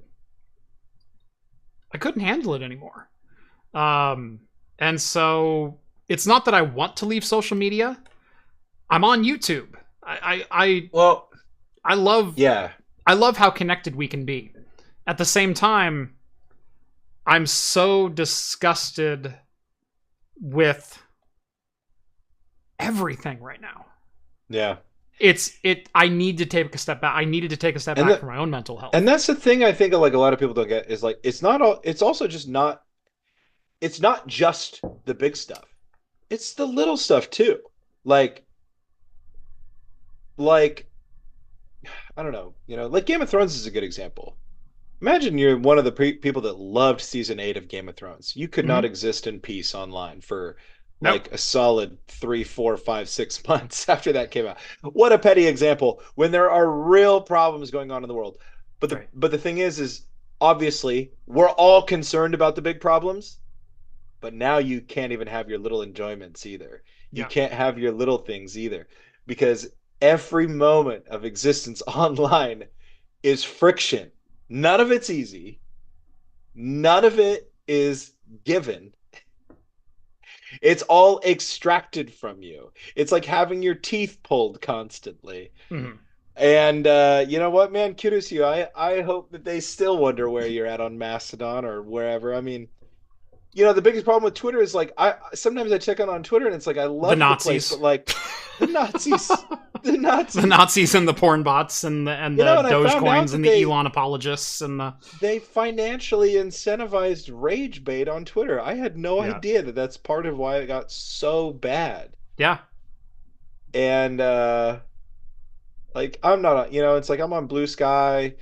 I couldn't handle it anymore. And so it's not that I want to leave social media. I'm on YouTube. Well, I love yeah. I love how connected we can be. At the same time, I'm so disgusted with everything right now. Yeah. I need to take a step back. I needed to take a step And back for my own mental health. And that's the thing I think like a lot of people don't get is like it's also just not it's not just the big stuff. It's the little stuff too. Like I don't know, like Game of Thrones is a good example. Imagine you're one of the people that loved season 8 of Game of Thrones. You could not Mhm. exist in peace online for Nope. like a solid 3, 4, 5, 6 months after that came out. What a petty example when there are real problems going on in the world. But Right. the thing is obviously we're all concerned about the big problems, but now you can't even have your little enjoyments either. You Yeah. can't have your little things either, because every moment of existence online is friction. None of it's easy. None of it is given. It's all extracted from you. It's like having your teeth pulled constantly. Mhm. And you know what, man? Kudos to you. I hope that they still wonder where you're at on Mastodon or wherever. I mean, the biggest problem with Twitter is like I sometimes I check on Twitter and it's like I The love the place, Nazis. but like the Nazis, the Nazis, The Nazis and the porn bots and the you know. And I found out Dogecoins that and the Elon apologists and the they financially incentivized rage bait on Twitter. I had no yeah. idea that that's part of why it got so bad. Yeah. And like I'm not, it's like I'm on Bluesky,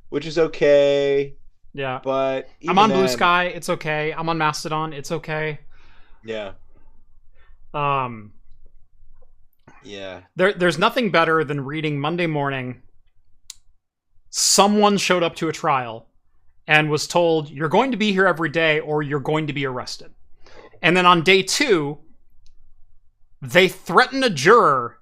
which is okay, Yeah. but I'm even on Blue then, Sky, it's okay. I'm on Mastodon, it's okay. yeah, Um yeah, there's nothing better than reading Monday morning someone showed up to a trial and was told, you're going to be here every day or you're going to be arrested. And then on day 2, they threatened a juror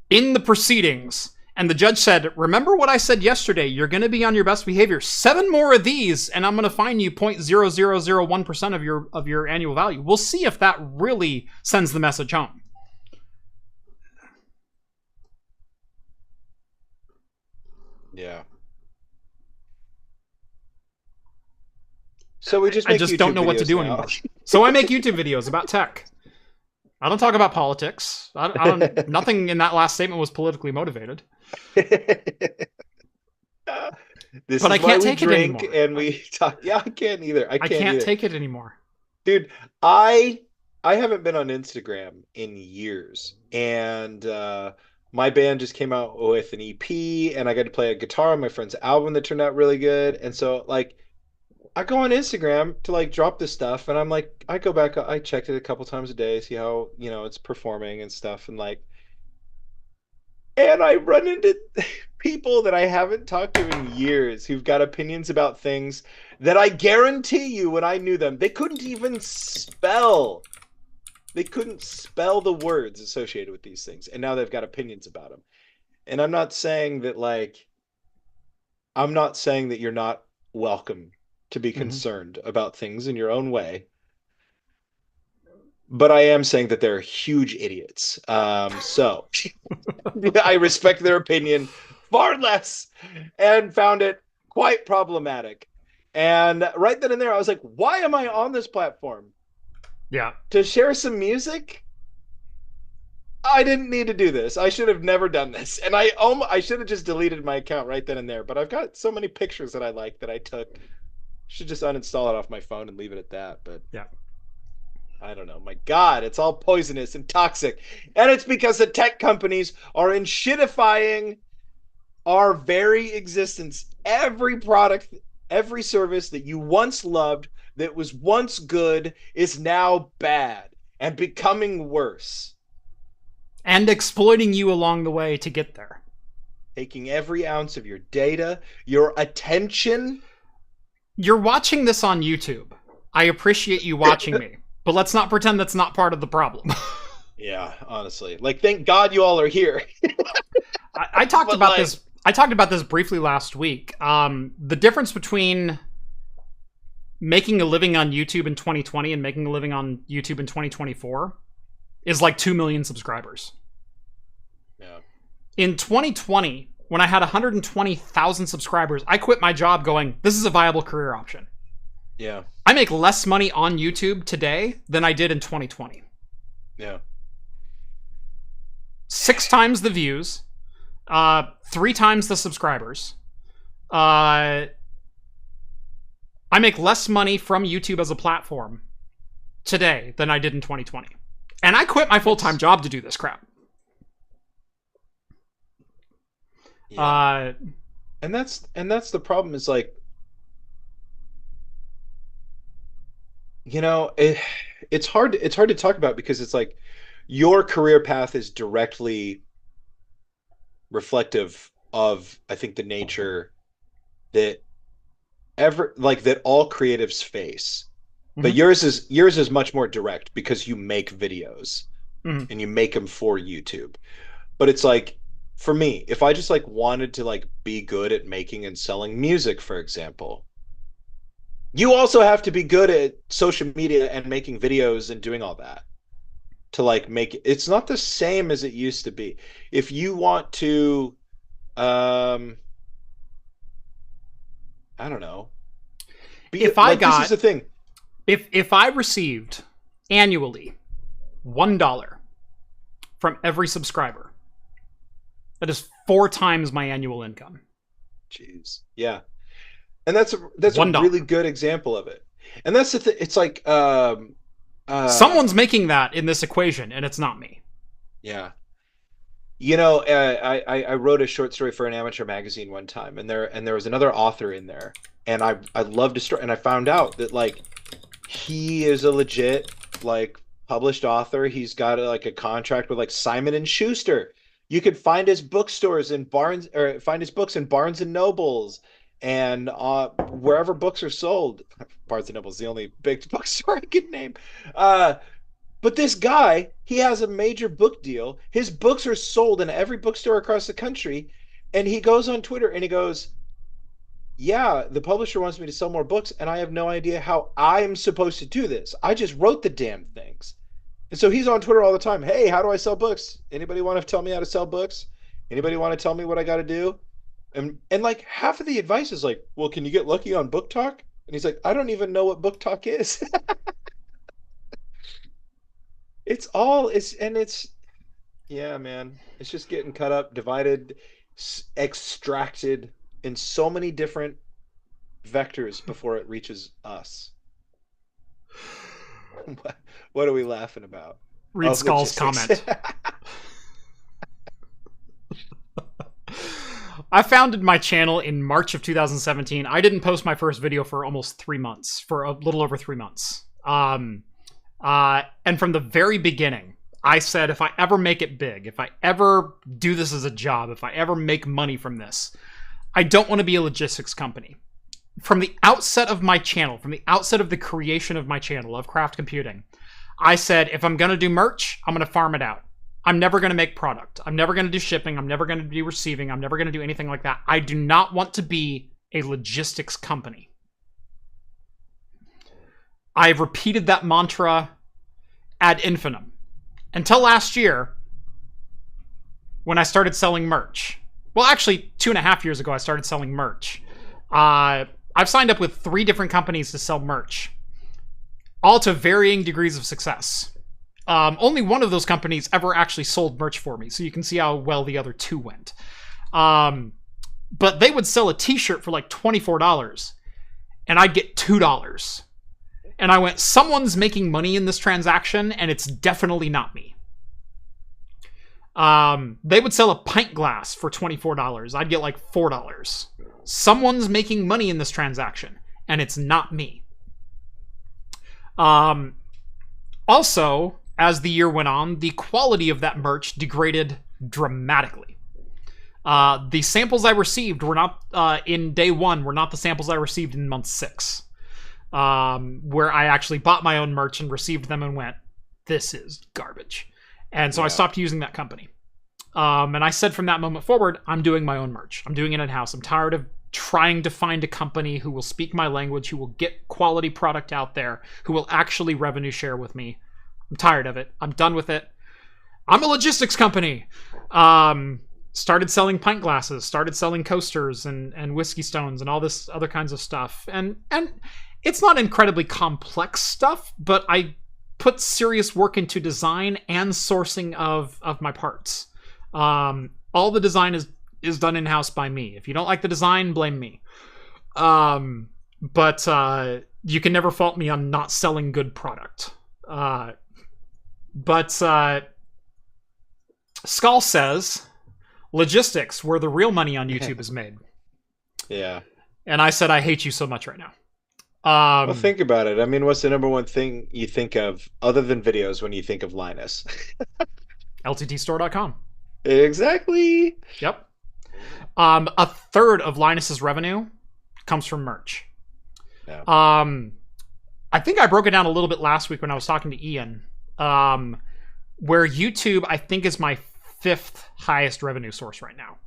in the proceedings. And the judge said, remember what I said yesterday, you're going to be on your best behavior. 7 more of these, and I'm going to fine you 0.0001% of your annual value. We'll see if that really sends the message home. Yeah. So we just I just don't know what to do anymore. So I make YouTube videos about tech. I don't talk about politics. I don't. Nothing in that last statement was politically motivated. But I can't take it anymore. And we talk. Yeah, I can't either. I can't take it anymore, dude. I haven't been on Instagram in years, and my band just came out with an EP, and I got to play a guitar on my friend's album that turned out really good, and so like. I go on Instagram to like drop this stuff, and I'm like, I go back, I checked it a couple times a day, see how, it's performing and stuff, and I run into people that I haven't talked to in years who've got opinions about things that I guarantee you when I knew them, they couldn't even spell. They couldn't spell the words associated with these things, and now they've got opinions about them. And I'm not saying that you're not welcome to be concerned about things in your own way. But I am saying that they're huge idiots. So I respect their opinion far less and found it quite problematic. And right then and there, I was like, why am I on this platform? Yeah. To share some music? I didn't need to do this. I should have never done this. And I should have just deleted my account right then and there. But I've got so many pictures that I like that I took. Should just uninstall it off my phone and leave it at that. But yeah, I don't know. My God, it's all poisonous and toxic. And it's because the tech companies are shitifying our very existence. Every product, every service that you once loved, that was once good, is now bad and becoming worse. And exploiting you along the way to get there. Taking every ounce of your data, your attention. You're watching this on YouTube. I appreciate you watching me, but let's not pretend that's not part of the problem. Yeah, honestly. Thank God you all are here. I talked about this. I talked about this briefly last week. The difference between making a living on YouTube in 2020 and making a living on YouTube in 2024 is like 2 million subscribers. Yeah. In 2020, when I had 120,000 subscribers, I quit my job going, this is a viable career option. Yeah. I make less money on YouTube today than I did in 2020. Yeah. 6 times the views, 3 times the subscribers. I make less money from YouTube as a platform today than I did in 2020. And I quit my full-time job to do this crap. Yeah. And that's the problem is it's hard to talk about because it's like your career path is directly reflective of, I think, the nature that that all creatives face. Mm-hmm. But yours is much more direct because you make videos and you make them for YouTube. But it's like, for me, if I just wanted to be good at making and selling music, for example, you also have to be good at social media and making videos and doing all that to make it. It's not the same as it used to be. If you want to, I don't know. This is the thing. If I received annually $1 from every subscriber, that is 4 times my annual income. Jeez. Yeah. And that's a really good example of it. And that's the thing. It's like someone's making that in this equation, and it's not me. Yeah. I wrote a short story for an amateur magazine one time, and there was another author in there, and I loved his story, and I found out that he is a legit published author. He's got a contract with Simon and Schuster You could find his bookstores in Barnes, or find his books in Barnes and Nobles, and wherever books are sold. Barnes and Noble is the only big bookstore I can name. But this guy, he has a major book deal. His books are sold in every bookstore across the country, and he goes on Twitter and he goes, "Yeah, the publisher wants me to sell more books, and I have no idea how I'm supposed to do this. I just wrote the damn things." And so he's on Twitter all the time. "Hey, how do I sell books? Anybody want to tell me how to sell books? Anybody want to tell me what I got to do?" And like half of the advice is like, "Well, can you get lucky on Book Talk?" And he's like, "I don't even know what Book Talk is." It's yeah, man. It's just getting cut up, divided, extracted in so many different vectors before it reaches us. What are we laughing about? Read Skull's comment. I founded my channel in March of 2017. I didn't post my first video for almost 3 months, for a little over 3 months. And from the very beginning, I said, if I ever make it big, if I ever do this as a job, if I ever make money from this, I don't want to be a logistics company. From the outset of my channel, from the outset of the creation of my channel, of Craft Computing, I said, if I'm going to do merch, I'm going to farm it out. I'm never going to make product. I'm never going to do shipping. I'm never going to do receiving. I'm never going to do anything like that. I do not want to be a logistics company. I've repeated that mantra ad infinitum until last year when I started selling merch. Well, actually, 2.5 years ago, I started selling merch. I've signed up with 3 different companies to sell merch, all to varying degrees of success. Only one of those companies ever actually sold merch for me, so you can see how well the other 2 went. But they would sell a t-shirt for like $24, and I'd get $2. And I went, someone's making money in this transaction, and it's definitely not me. They would sell a pint glass for $24. I'd get like $4. Someone's making money in this transaction, and it's not me. Also, as the year went on, the quality of that merch degraded dramatically. The samples I received were not, in day 1, were not the samples I received in month 6. Where I actually bought my own merch and received them and went, this is garbage. And so I stopped using that company. And I said from that moment forward, I'm doing my own merch. I'm doing it in-house. I'm tired of trying to find a company who will speak my language, who will get quality product out there, who will actually revenue share with me. I'm tired of it. I'm done with it. I'm a logistics company. Started selling pint glasses, started selling coasters and whiskey stones and all this other kinds of stuff. And it's not incredibly complex stuff, but I put serious work into design and sourcing of my parts. All the design is done in-house by me. If you don't like the design, blame me. But you can never fault me on not selling good product. But Skull says, logistics, where the real money on YouTube is made. Yeah. And I said, I hate you so much right now. Well, think about it. I mean, what's the number one thing you think of other than videos when you think of Linus? LTTstore.com. Exactly. Yep. A third of Linus's revenue comes from merch. Yeah. I think I broke it down a little bit last week when I was talking to Ian, where YouTube, I think, is my 5th highest revenue source right now.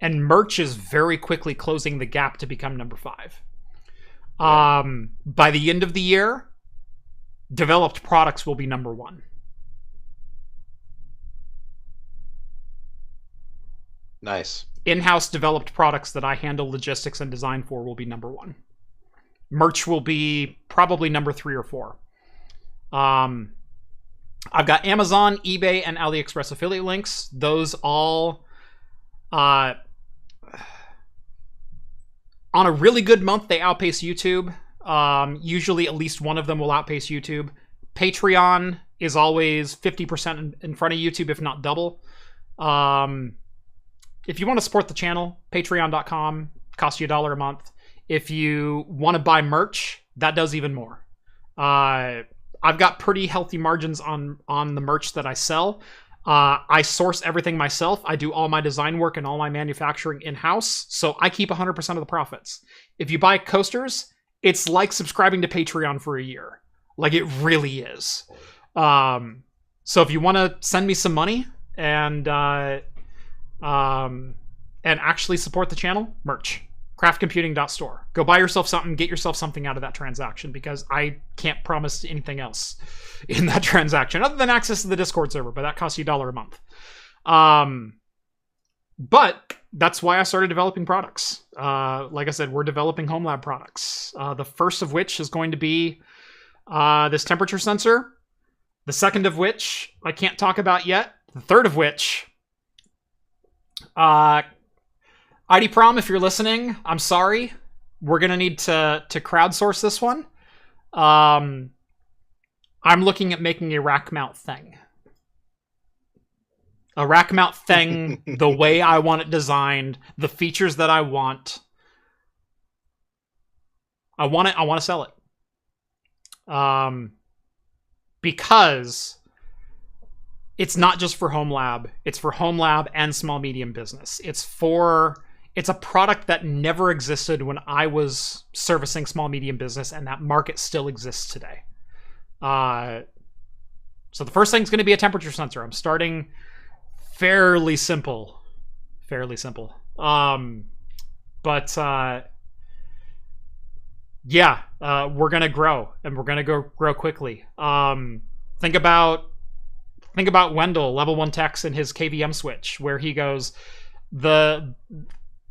And merch is very quickly closing the gap to become number 5. By the end of the year, developed products will be number 1. Nice. In-house developed products that I handle logistics and design for will be number 1. Merch will be probably number 3 or 4. I've got Amazon, eBay, and AliExpress affiliate links. Those all, on a really good month, they outpace YouTube. Usually at least one of them will outpace YouTube. Patreon is always 50% in front of YouTube, if not double. If you want to support the channel, patreon.com, costs you $1 a month. If you want to buy merch, that does even more. I've got pretty healthy margins on the merch that I sell. I source everything myself. I do all my design work and all my manufacturing in-house, so I keep 100% of the profits. If you buy coasters, it's like subscribing to Patreon for a year. Like, it really is. So if you want to send me some money and actually support the channel, merch. Craftcomputing.store. Go buy yourself something, get yourself something out of that transaction, because I can't promise anything else in that transaction other than access to the Discord server, but that costs you $1 a month. But that's why I started developing products. Like I said, we're developing home lab products. The first of which is going to be this temperature sensor. The second of which I can't talk about yet. The third of which, ID Prom, if you're listening, I'm sorry. We're gonna need to crowdsource this one. I'm looking at making a rack mount thing. A rack mount thing, the way I want it designed, the features that I want. I want to sell it. Because it's not just for home lab. It's for home lab and small medium business. It's a product that never existed when I was servicing small medium business, and that market still exists today. So the first thing is going to be a temperature sensor. I'm starting fairly simple. But we're going to grow, and we're going to grow quickly. Think about Wendell, Level 1 Techs, and his KVM switch, where he goes,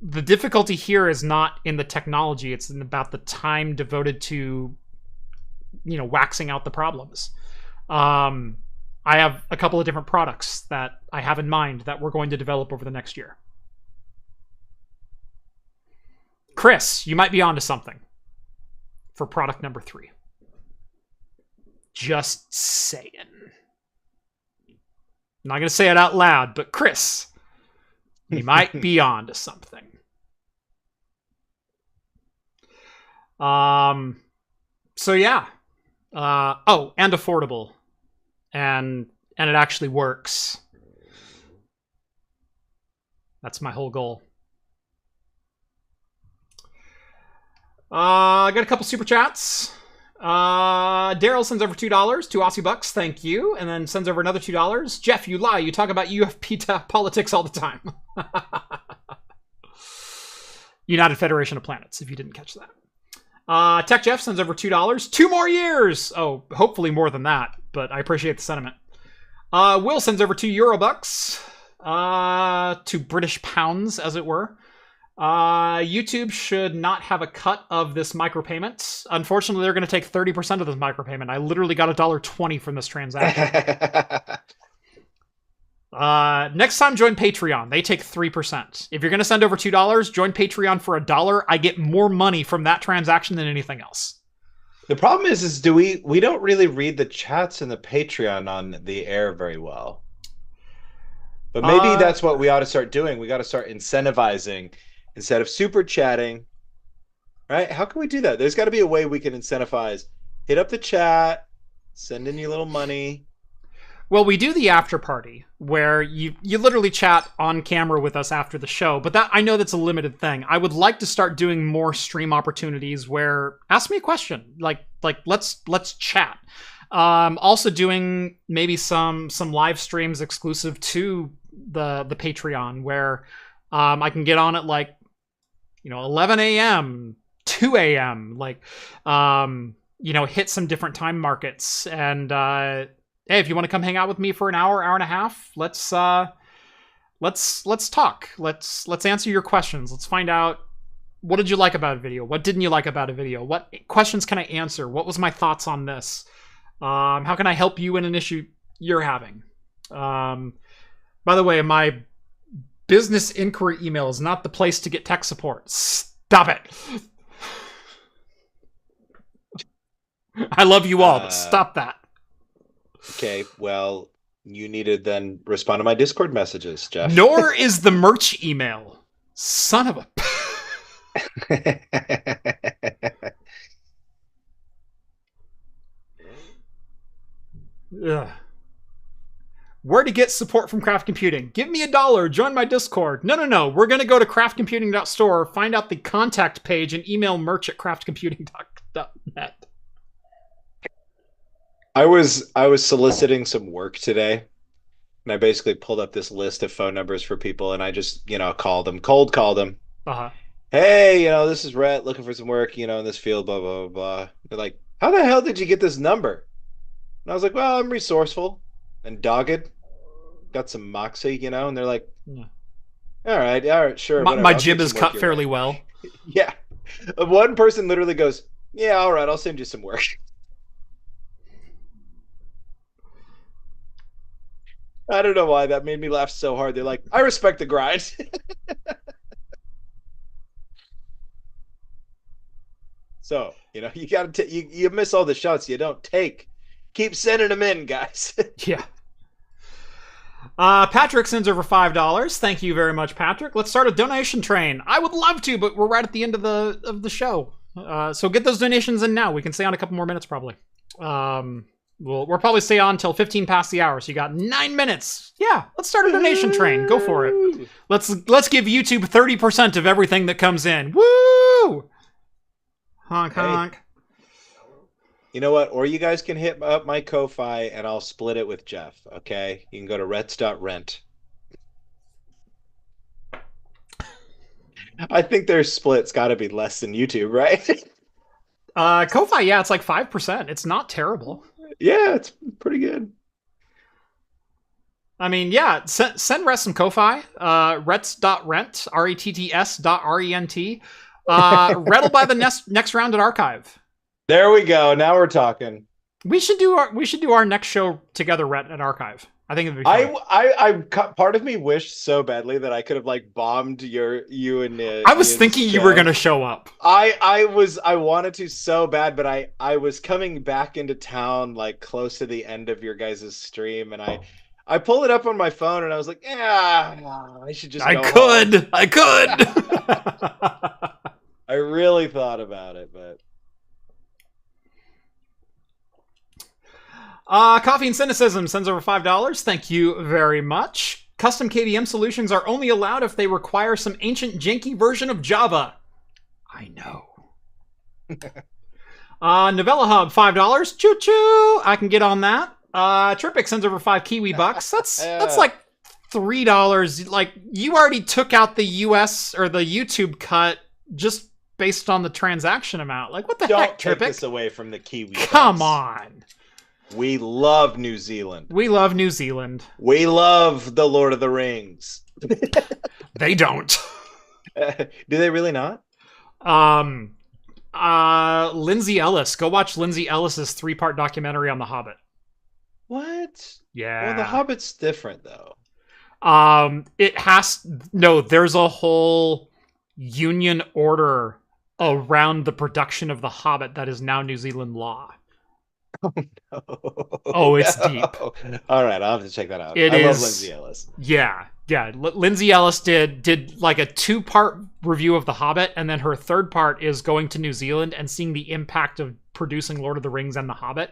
the difficulty here is not in the technology, it's about the time devoted to, waxing out the problems. I have a couple of different products that I have in mind that we're going to develop over the next year. Chris, you might be onto something for product number 3. Just saying. I'm not going to say it out loud, but Chris, you might be onto something. So yeah. And affordable. And it actually works. That's my whole goal. I got a couple super chats. Daryl sends over $2, 2 Aussie bucks, thank you, and then sends over another $2. Jeff, you lie, you talk about UFP politics all the time. United Federation of Planets, if you didn't catch that. Tech Jeff sends over $2, 2 more years! Oh, hopefully more than that, but I appreciate the sentiment. Will sends over €2, 2 British pounds, as it were. YouTube should not have a cut of this micropayment. Unfortunately, they're going to take 30% of this micropayment. I literally got $1.20 from this transaction. Next time, join Patreon. They take 3%. If you're going to send over $2, join Patreon for $1. I get more money from that transaction than anything else. The problem is we don't really read the chats in the Patreon on the air very well. But maybe that's what we ought to start doing. We got to start incentivizing. Instead of super chatting, right? How can we do that? There's got to be a way we can incentivize. Hit up the chat, send in your little money. Well, we do the after party where you literally chat on camera with us after the show, but I know that's a limited thing. I would like to start doing more stream opportunities where ask me a question, like let's chat. Also doing maybe some live streams exclusive to the Patreon where I can get on at 11 a.m., 2 a.m., hit some different time markets. And hey, if you want to come hang out with me for an hour and a half, let's talk. Let's answer your questions. Let's find out, what did you like about a video? What didn't you like about a video? What questions can I answer? What was my thoughts on this? How can I help you in an issue you're having? By the way, my business inquiry email is not the place to get tech support. Stop it. I love you all, but stop that. Okay, well, you need to then respond to my Discord messages, Jeff. Nor is the merch email. Son of a... Ugh. Where to get support from Craft Computing? Give me $1. Join my Discord. No. We're going to go to craftcomputing.store, find out the contact page, and email merch@craftcomputing.net. I was soliciting some work today, and I basically pulled up this list of phone numbers for people, and I just, cold called them. Uh-huh. Hey, this is Rett looking for some work, in this field, blah, blah, blah, blah. They're like, how the hell did you get this number? And I was like, well, I'm resourceful and dogged. Got some moxie, and they're like, all right, sure. My jib is cut fairly well. Yeah. One person literally goes, yeah, all right, I'll send you some work. I don't know why that made me laugh so hard. They're like, I respect the grind. So, you got to you miss all the shots you don't take. Keep sending them in, guys. Yeah. Patrick sends over $5. Thank you very much, Patrick. Let's start a donation train. I would love to, but we're right at the end of the show. So get those donations in now. We can stay on a couple more minutes probably. We'll probably stay on until 15 past the hour, so you got 9 minutes. Yeah, let's start a donation train. Go for it. Let's give YouTube 30% of everything that comes in. Woo! Honk, honk. Hey, you know what? Or you guys can hit up my Ko-Fi, and I'll split it with Jeff, okay? You can go to rets.rent. I think their split's got to be less than YouTube, right? Ko-Fi, yeah, it's like 5%. It's not terrible. Yeah, it's pretty good. I mean, yeah, send Rett some Ko-Fi. Rets.rent, RETTS.RENT. Rett will buy the next round at Archive. There we go. Now we're talking. We should do our next show together, Rett, at Archive. I think it'd be fun. I part of me wished so badly that I could have bombed you and. I was thinking you were gonna show up. I wanted to so bad, but I was coming back into town close to the end of your guys' stream, and I pull it up on my phone, and I was like, yeah, I should just. I could. I really thought about it, but. Coffee and Cynicism sends over $5. Thank you very much. Custom KVM solutions are only allowed if they require some ancient janky version of Java. I know. Novella Hub, $5. Choo-choo! I can get on that. Tripic sends over 5 Kiwi bucks. That's like $3. You already took out the US or the YouTube cut just based on the transaction amount. What the heck, Tripic? Don't take this away from the Kiwi bucks. Come on. We love New Zealand. We love New Zealand. We love the Lord of the Rings. They don't. Do they really not? Lindsay Ellis. Go watch Lindsay Ellis's 3-part documentary on The Hobbit. What? Yeah. Well, The Hobbit's different, though. There's a whole union order around the production of The Hobbit that is now New Zealand law. Oh, no. Oh, it's deep. All right, I'll have to check that out. I love Lindsay Ellis. Yeah. Lindsay Ellis did a 2-part review of The Hobbit, and then her 3rd part is going to New Zealand and seeing the impact of producing Lord of the Rings and The Hobbit,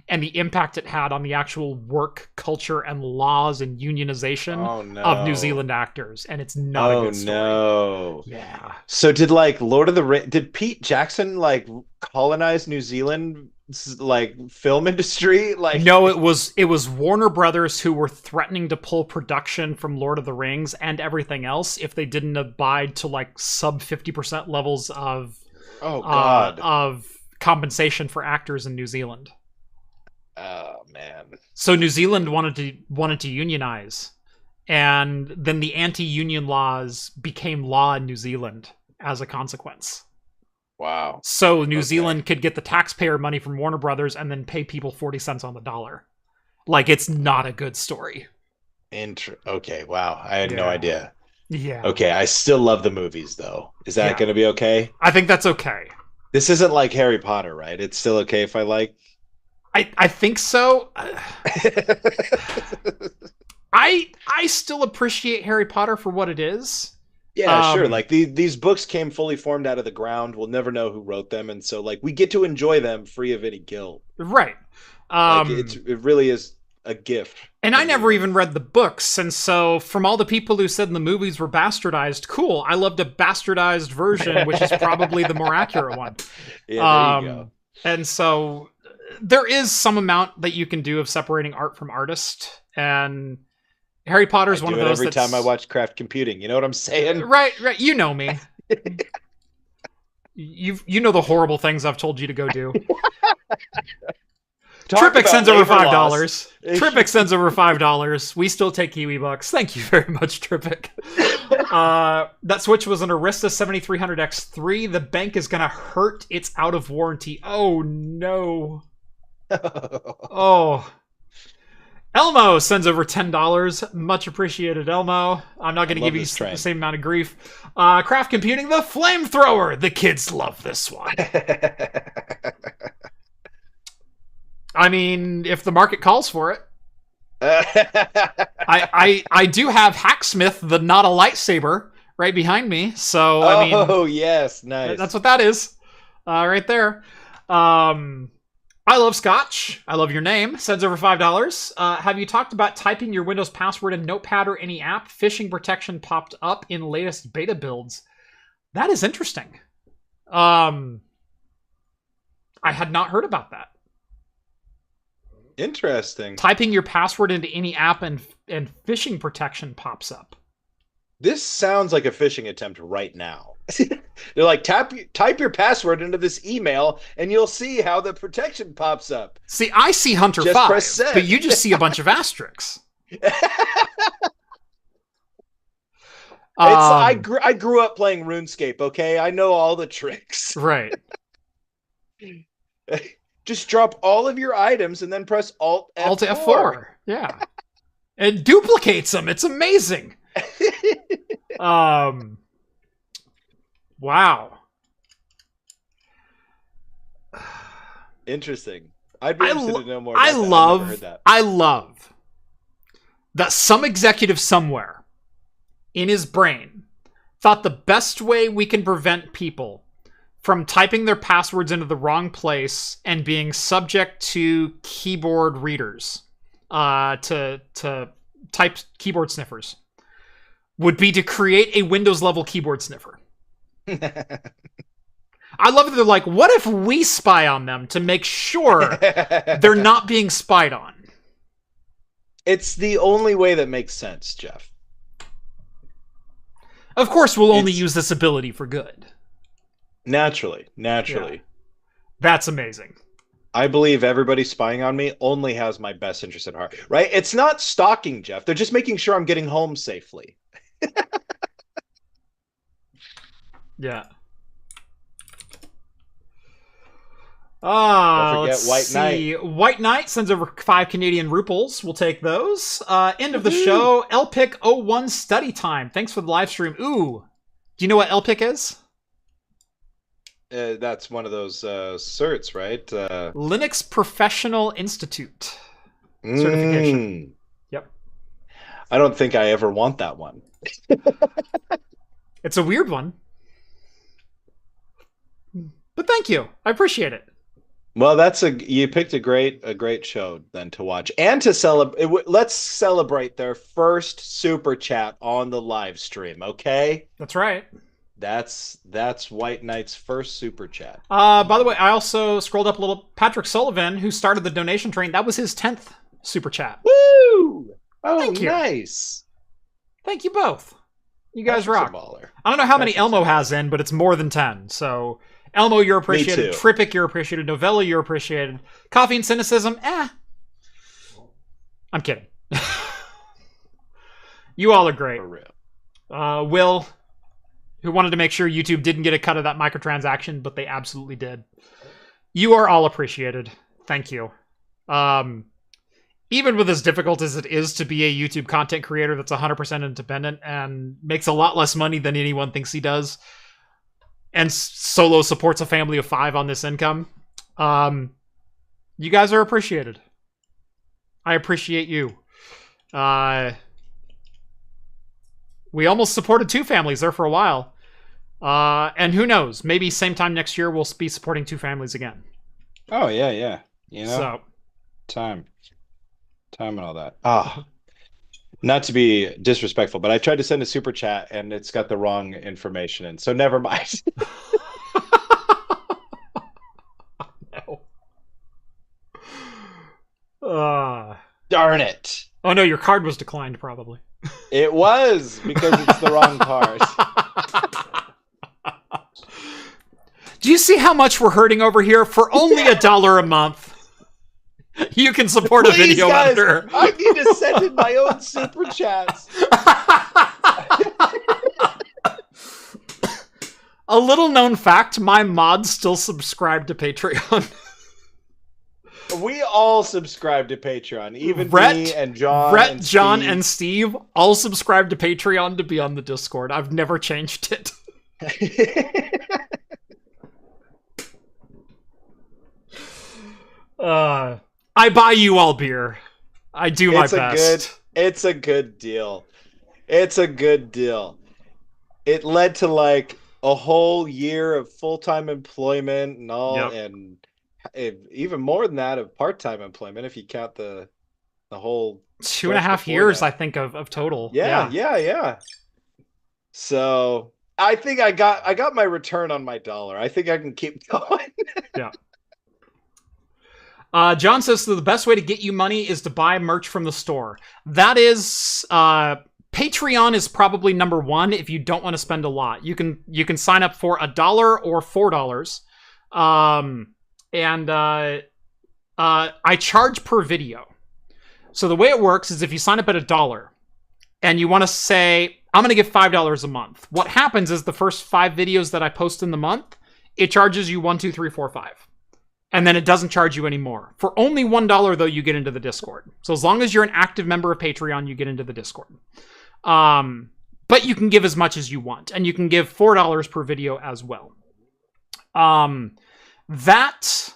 and the impact it had on the actual work culture and laws and unionization of New Zealand actors. And it's not a good story. Oh, no. Yeah. So did Lord of the Rings, did Pete Jackson colonize New Zealand film industry? No, it was Warner Brothers who were threatening to pull production from Lord of the Rings and everything else if they didn't abide to sub 50% levels of of compensation for actors in New Zealand. Oh man. So New Zealand wanted to unionize, and then the anti-union laws became law in New Zealand as a consequence. Wow. So New Zealand could get the taxpayer money from Warner Brothers and then pay people 40 cents on the dollar. It's not a good story. Okay, wow. I had no idea. Yeah. Okay, I still love the movies, though. Is that going to be okay? I think that's okay. This isn't like Harry Potter, right? It's still okay if I like? I think so. I still appreciate Harry Potter for what it is. Yeah, sure. These books came fully formed out of the ground. We'll never know who wrote them, and so we get to enjoy them free of any guilt. Right. It really is a GIF. And I never even read the books, and so from all the people who said the movies were bastardized, cool. I loved a bastardized version, which is probably the more accurate one. Yeah, there you go. And so there is some amount that you can do of separating art from artist, and Harry Potter is one of those. Every time I watch Craft Computing, you know what I'm saying? Right. You know me. You know the horrible things I've told you to go do. Tripic sends over $5. Tripic sends over $5. We still take Kiwi bucks. Thank you very much, Tripic. That Switch was an Arista 7300X3. The bank is going to hurt. It's out of warranty. Oh, no. Oh. Elmo sends over $10. Much appreciated, Elmo. I'm not going to give you the same amount of grief. Craft Computing, the Flamethrower. The kids love this one. I mean, if the market calls for it. I do have Hacksmith, the not a lightsaber, right behind me. So, I mean... Oh, yes. Nice. That's what that is. Right there. I love Scotch. I love your name. Sends over $5. Have you talked about typing your Windows password in Notepad or any app? Phishing protection popped up in latest beta builds. That is interesting. I had not heard about that. Interesting. Typing your password into any app and phishing protection pops up. This sounds like a phishing attempt right now. They're like, type your password into this email, and you'll see how the protection pops up. See, I see Hunter just 5, press send. But you just see a bunch of asterisks. I grew up playing RuneScape, okay? I know all the tricks. Right. Just drop all of your items and then press Alt F4. Alt F4, yeah. It duplicates them. It's amazing. Wow. Interesting. I'd be interested to know more about I that. I've never heard that. I love that some executive somewhere in his brain thought the best way we can prevent people from typing their passwords into the wrong place and being subject to keyboard readers, to type keyboard sniffers, would be to create a Windows-level keyboard sniffer. I love that they're like, what if we spy on them to make sure they're not being spied on? It's the only way that makes sense, Jeff. Of course, we'll only use this ability for good. Naturally. Yeah. That's amazing. I believe everybody spying on me only has my best interest at heart, right? It's not stalking, Jeff. They're just making sure I'm getting home safely. Yeah. Don't forget Let's White see. Knight. White Knight sends over 5 Canadian ruples. We'll take those. End of the show. LPIC01 study time. Thanks for the live stream. Ooh. Do you know what LPIC is? That's one of those certs, right? Linux Professional Institute certification. Yep. I don't think I ever want that one. It's a weird one. But thank you. I appreciate it. Well, you picked a great show then to watch and to celebrate. Let's celebrate their first super chat on the live stream, okay? That's right. That's White Knight's first super chat. By the way, I also scrolled up a little. Patrick Sullivan, who started the donation train, that was his 10th super chat. Woo! Oh, Thank you. Nice. Thank you both. You guys rock. Baller. I don't know how many Elmo has in, but it's more than 10. So, Elmo, you're appreciated. Me too. Tripic, you're appreciated. Novella, you're appreciated. Coffee and Cynicism, I'm kidding. You all are great. For real. Will, who wanted to make sure YouTube didn't get a cut of that microtransaction, but they absolutely did. You are all appreciated. Thank you. Even with as difficult as it is to be a YouTube content creator that's 100% independent and makes a lot less money than anyone thinks he does, and solo supports a family of 5 on this income, you guys are appreciated. I appreciate you. We almost supported 2 families there for a while. And who knows? Maybe same time next year we'll be supporting 2 families again. Oh, yeah. You know? So, Time time and all that. Ah, not to be disrespectful, but I tried to send a super chat and it's got the wrong information in. So never mind. No. Darn it. Oh no, your card was declined probably. It was because it's the wrong card. Do you see how much we're hurting over here? For only $1 a month, you can support a video guys, editor. I need to send in my own super chats. A little known fact, my mods still subscribe to Patreon. We all subscribe to Patreon, even Rett, me and John. Rett, and John, Steve. and Steve all subscribe to Patreon to be on the Discord. I've never changed it. I buy you all beer. I do my best. It's a good deal. It's a good deal. It led to like a whole year of full-time employment and all, and even more than that of part-time employment if you count the whole 2.5 years, I think, of total. Yeah. So I think I got my return on my dollar. I think I can keep going. Yeah. John says the best way to get you money is to buy merch from the store. That is, Patreon is probably number one if you don't want to spend a lot. You can sign up for $1 or $4. I charge per video. So the way it works is if you sign up at $1 and you want to say, I'm going to give $5 a month. What happens is the first 5 videos that I post in the month, it charges you 1, 2, 3, 4, 5. And then it doesn't charge you anymore. For only $1, though, you get into the Discord. So as long as you're an active member of Patreon, you get into the Discord. But you can give as much as you want. And you can give $4 per video as well. That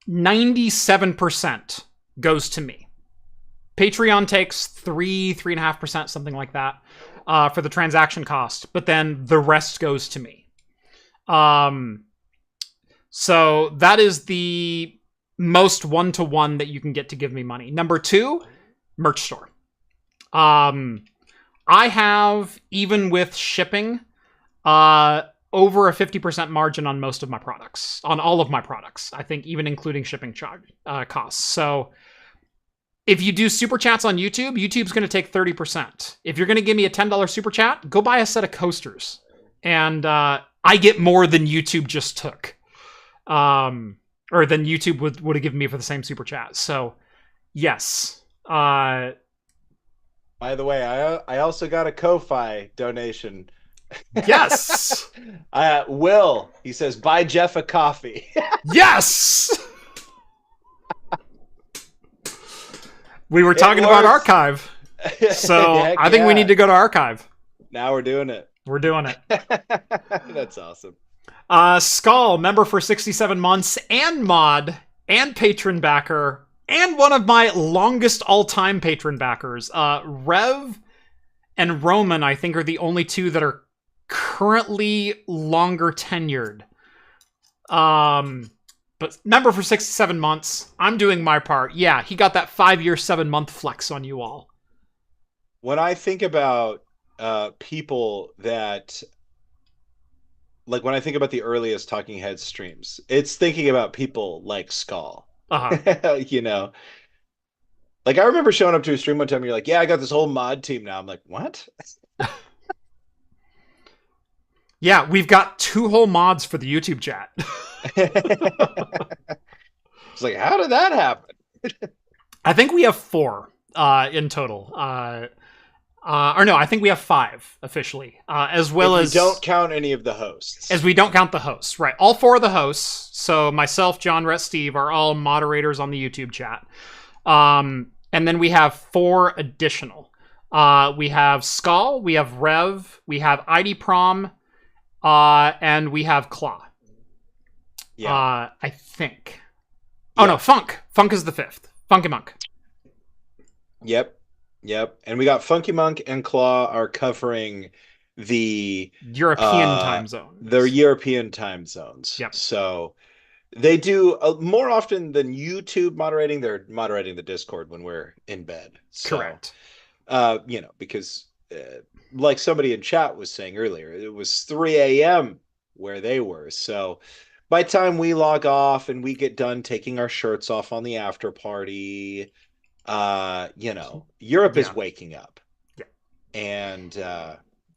97% goes to me. Patreon takes 3.5%, something like that, for the transaction cost. But then the rest goes to me. So that is the most one-to-one that you can get to give me money. Number 2, merch store. I have, even with shipping, over a 50% margin on most of my products, on all of my products, I think, even including shipping charge costs. So if you do super chats on YouTube, YouTube's going to take 30%. If you're going to give me a $10 super chat, go buy a set of coasters. And I get more than YouTube just took. Or than YouTube would have given me for the same super chat. So, yes. By the way, I also got a Ko-Fi donation. Yes. Will, he says, buy Jeff a coffee. Yes. We were talking about archive. So I think we need to go to archive. Now we're doing it. We're doing it. That's awesome. Skull, member for 67 months, and mod, and patron backer, and one of my longest all-time patron backers. Rev and Roman, I think, are the only two that are currently longer tenured. But member for 67 months, I'm doing my part. Yeah, he got that 5-year, 7-month flex on you all. When I think about people that... Like, when I think about the earliest Talking Heads streams, it's thinking about people like Skull. You know? Like, I remember showing up to a stream one time, and you're like, yeah, I got this whole mod team now. I'm like, what? Yeah, we've got 2 whole mods for the YouTube chat. It's like, how did that happen? I think we have 4 in total. Or no, I think we have 5 officially, as well as... we don't count any of the hosts. As we don't count the hosts, right. All 4 of the hosts, so myself, John, Rett, Steve, are all moderators on the YouTube chat. And then we have 4 additional. We have Skull, we have Rev, we have ID Prom, and we have Claw. Yeah. I think. Oh, no, Funk. Funk is the 5th. Funky Monk. Yep. And we got Funky Monk and Claw are covering the European time zone. The European time zones. Yep. So They do more often than YouTube moderating. They're moderating the Discord when we're in bed. So, Correct. because like somebody in chat was saying earlier, it was 3 a.m. where they were. So by the time we log off and we get done taking our shirts off on the after party, Europe is waking up. Yeah. And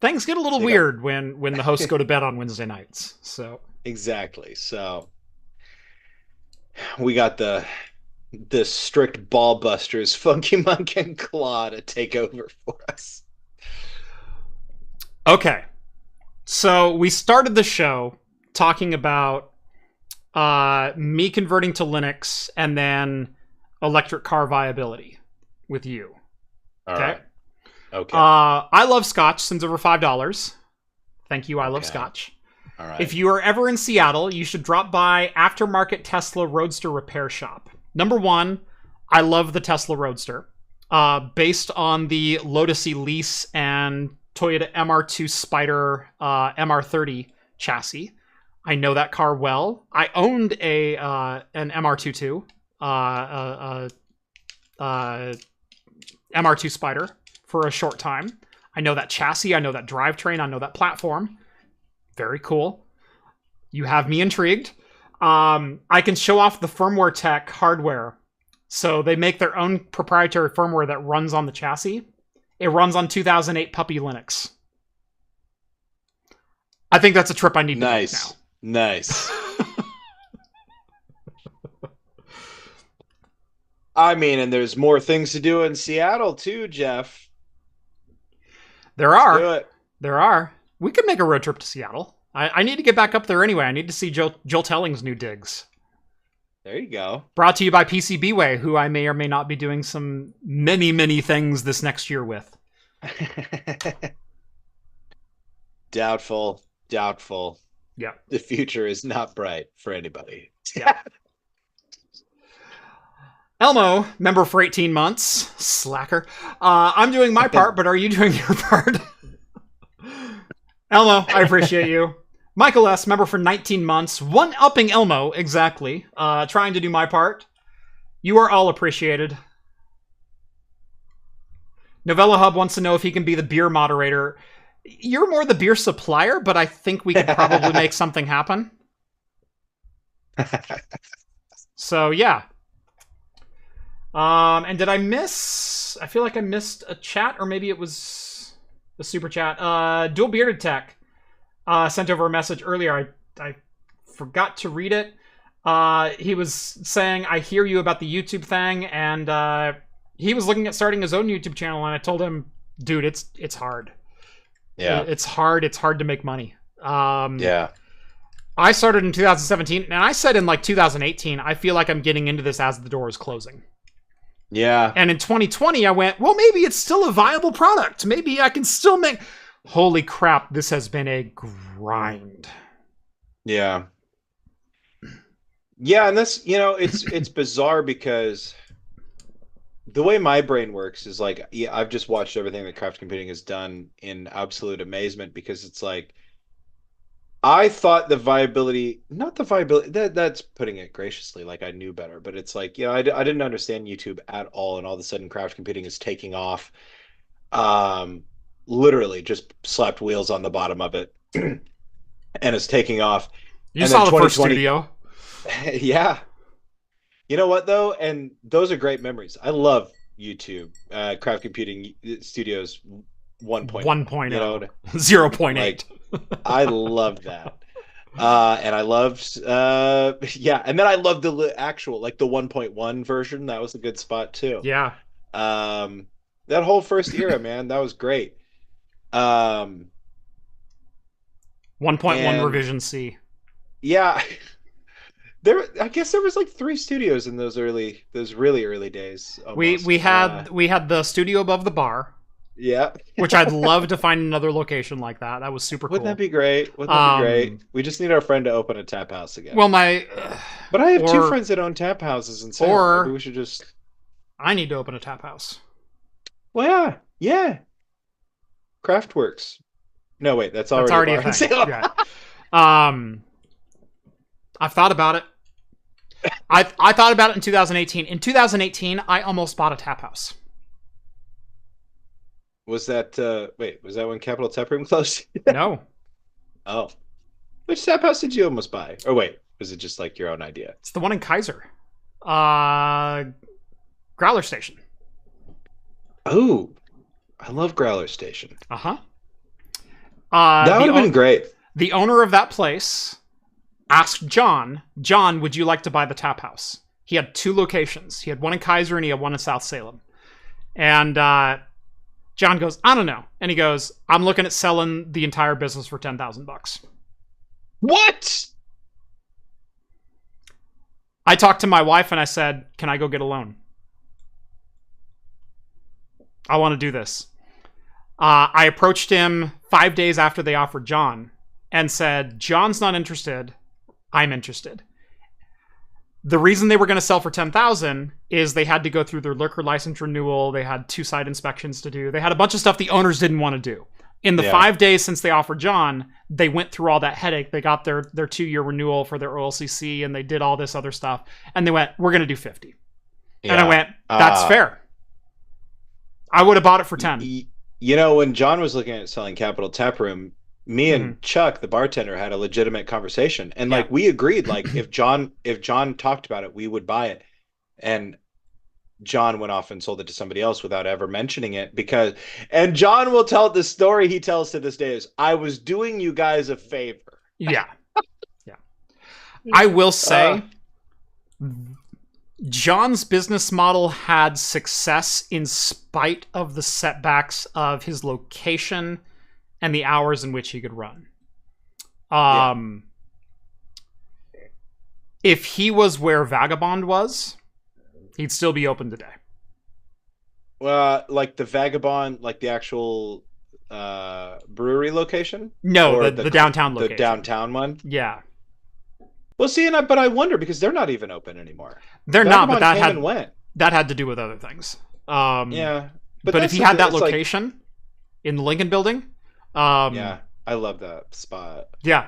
things get a little weird when the hosts go to bed on Wednesday nights. So exactly. So we got the strict ball busters, Funky Monk and Claw, to take over for us. Okay. So we started the show talking about me converting to Linux and then electric car viability with you. All right. Okay. I love Scotch. Sends over $5. Thank you. I love Scotch. All right. If you are ever in Seattle, you should drop by Aftermarket Tesla Roadster Repair Shop. Number one, I love the Tesla Roadster. Based on the Lotus Elise and Toyota MR2 Spider MR30 chassis. I know that car well. I owned an MR22, MR2 Spider for a short time. I know that chassis. I know that drivetrain. I know that platform. Very cool. You have me intrigued. I can show off the firmware tech hardware. So they make their own proprietary firmware that runs on the chassis. It runs on 2008 Puppy Linux. I think that's a trip I need to make now. Nice. I mean, and there's more things to do in Seattle too, Jeff. There are. We could make a road trip to Seattle. I need to get back up there anyway. I need to see Joe Telling's new digs. There you go. Brought to you by PCBWay, who I may or may not be doing some many things this next year with. Doubtful. Yeah. The future is not bright for anybody. Yeah. Elmo, member for 18 months. Slacker. I'm doing my part, but are you doing your part? Elmo, I appreciate you. Michael S., member for 19 months. One-upping Elmo, exactly. Trying to do my part. You are all appreciated. Novella Hub wants to know if he can be the beer moderator. You're more the beer supplier, but I think we could probably make something happen. So, yeah. And did I miss... I feel like I missed a chat, or maybe it was a super chat. Dual Bearded Tech sent over a message earlier. I forgot to read it. He was saying, I hear you about the YouTube thing, and he was looking at starting his own YouTube channel, and I told him, dude, it's hard. Yeah. It's hard to make money. Yeah. I started in 2017, and I said in like 2018, I feel like I'm getting into this as the door is closing. Yeah. And in 2020, I went, well, maybe it's still a viable product. Maybe I can still make... Holy crap, this has been a grind. Yeah. Yeah, and that's, it's bizarre because the way my brain works is like, yeah, I've just watched everything that craft computing has done in absolute amazement, because it's like, I thought not the viability, that's putting it graciously, like I knew better, but it's like, I didn't understand YouTube at all, and all of a sudden craft computing is taking off. Literally just slapped wheels on the bottom of it and it's taking off. You saw the first studio. Yeah. You know what though? And those are great memories. I love YouTube, Craft Computing Studios 1.0. 1.0. 0.8. Like, I love that. And I loved, and then I loved the actual, like the 1.1 version. That was a good spot too. Yeah. That whole first era, man, that was great. 1.1 revision C. Yeah. I guess there was like 3 studios in those really early days. Almost. We had the studio above the bar. Yeah. Which I'd love to find another location like that. That was super cool. Wouldn't that be great? We just need our friend to open a tap house again. Well, but I have 2 friends that own tap houses in Salem. Or maybe we should just... I need to open a tap house. Well, yeah. Craftworks. No, wait, that's already a thing. Yeah. I've thought about it. I thought about it in 2018. In 2018, I almost bought a tap house. Was that was that when Capital Tap Room closed? No. Oh. Which tap house did you almost buy? Or wait, was it just like your own idea? It's the one in Kaiser. Growler Station. Oh. I love Growler Station. Uh-huh. That would have been great. The owner of that place asked John, would you like to buy the tap house? He had 2 locations. He had one in Kaiser and he had one in South Salem. And John goes, I don't know. And he goes, I'm looking at selling the entire business for $10,000. What? I talked to my wife and I said, can I go get a loan? I want to do this. I approached him 5 days after they offered John and said, John's not interested. I'm interested. The reason they were going to sell for $10,000 is they had to go through their liquor license renewal. They had 2 site inspections to do. They had a bunch of stuff the owners didn't want to do. In the 5 days since they offered John, they went through all that headache. They got their 2-year renewal for their OLCC and they did all this other stuff. And they went, we're going to do 50. Yeah. And I went, that's fair. I would have bought it for 10. You know, when John was looking at selling Capital Tap Room, me and Chuck, the bartender, had a legitimate conversation. And like we agreed, like if John talked about it, we would buy it. And John went off and sold it to somebody else without ever mentioning it and John will tell the story he tells to this day is, I was doing you guys a favor. Yeah. Yeah. I will say John's business model had success in spite of the setbacks of his location and the hours in which he could run. If he was where Vagabond was, he'd still be open today. Well, like the Vagabond, like the actual brewery location? No, the downtown location. The downtown one? Yeah. Well, see, but I wonder because they're not even open anymore. They're Vagabond not, but went. That had to do with other things. Yeah. But if he had that location in the Lincoln building... yeah, I love that spot. Yeah.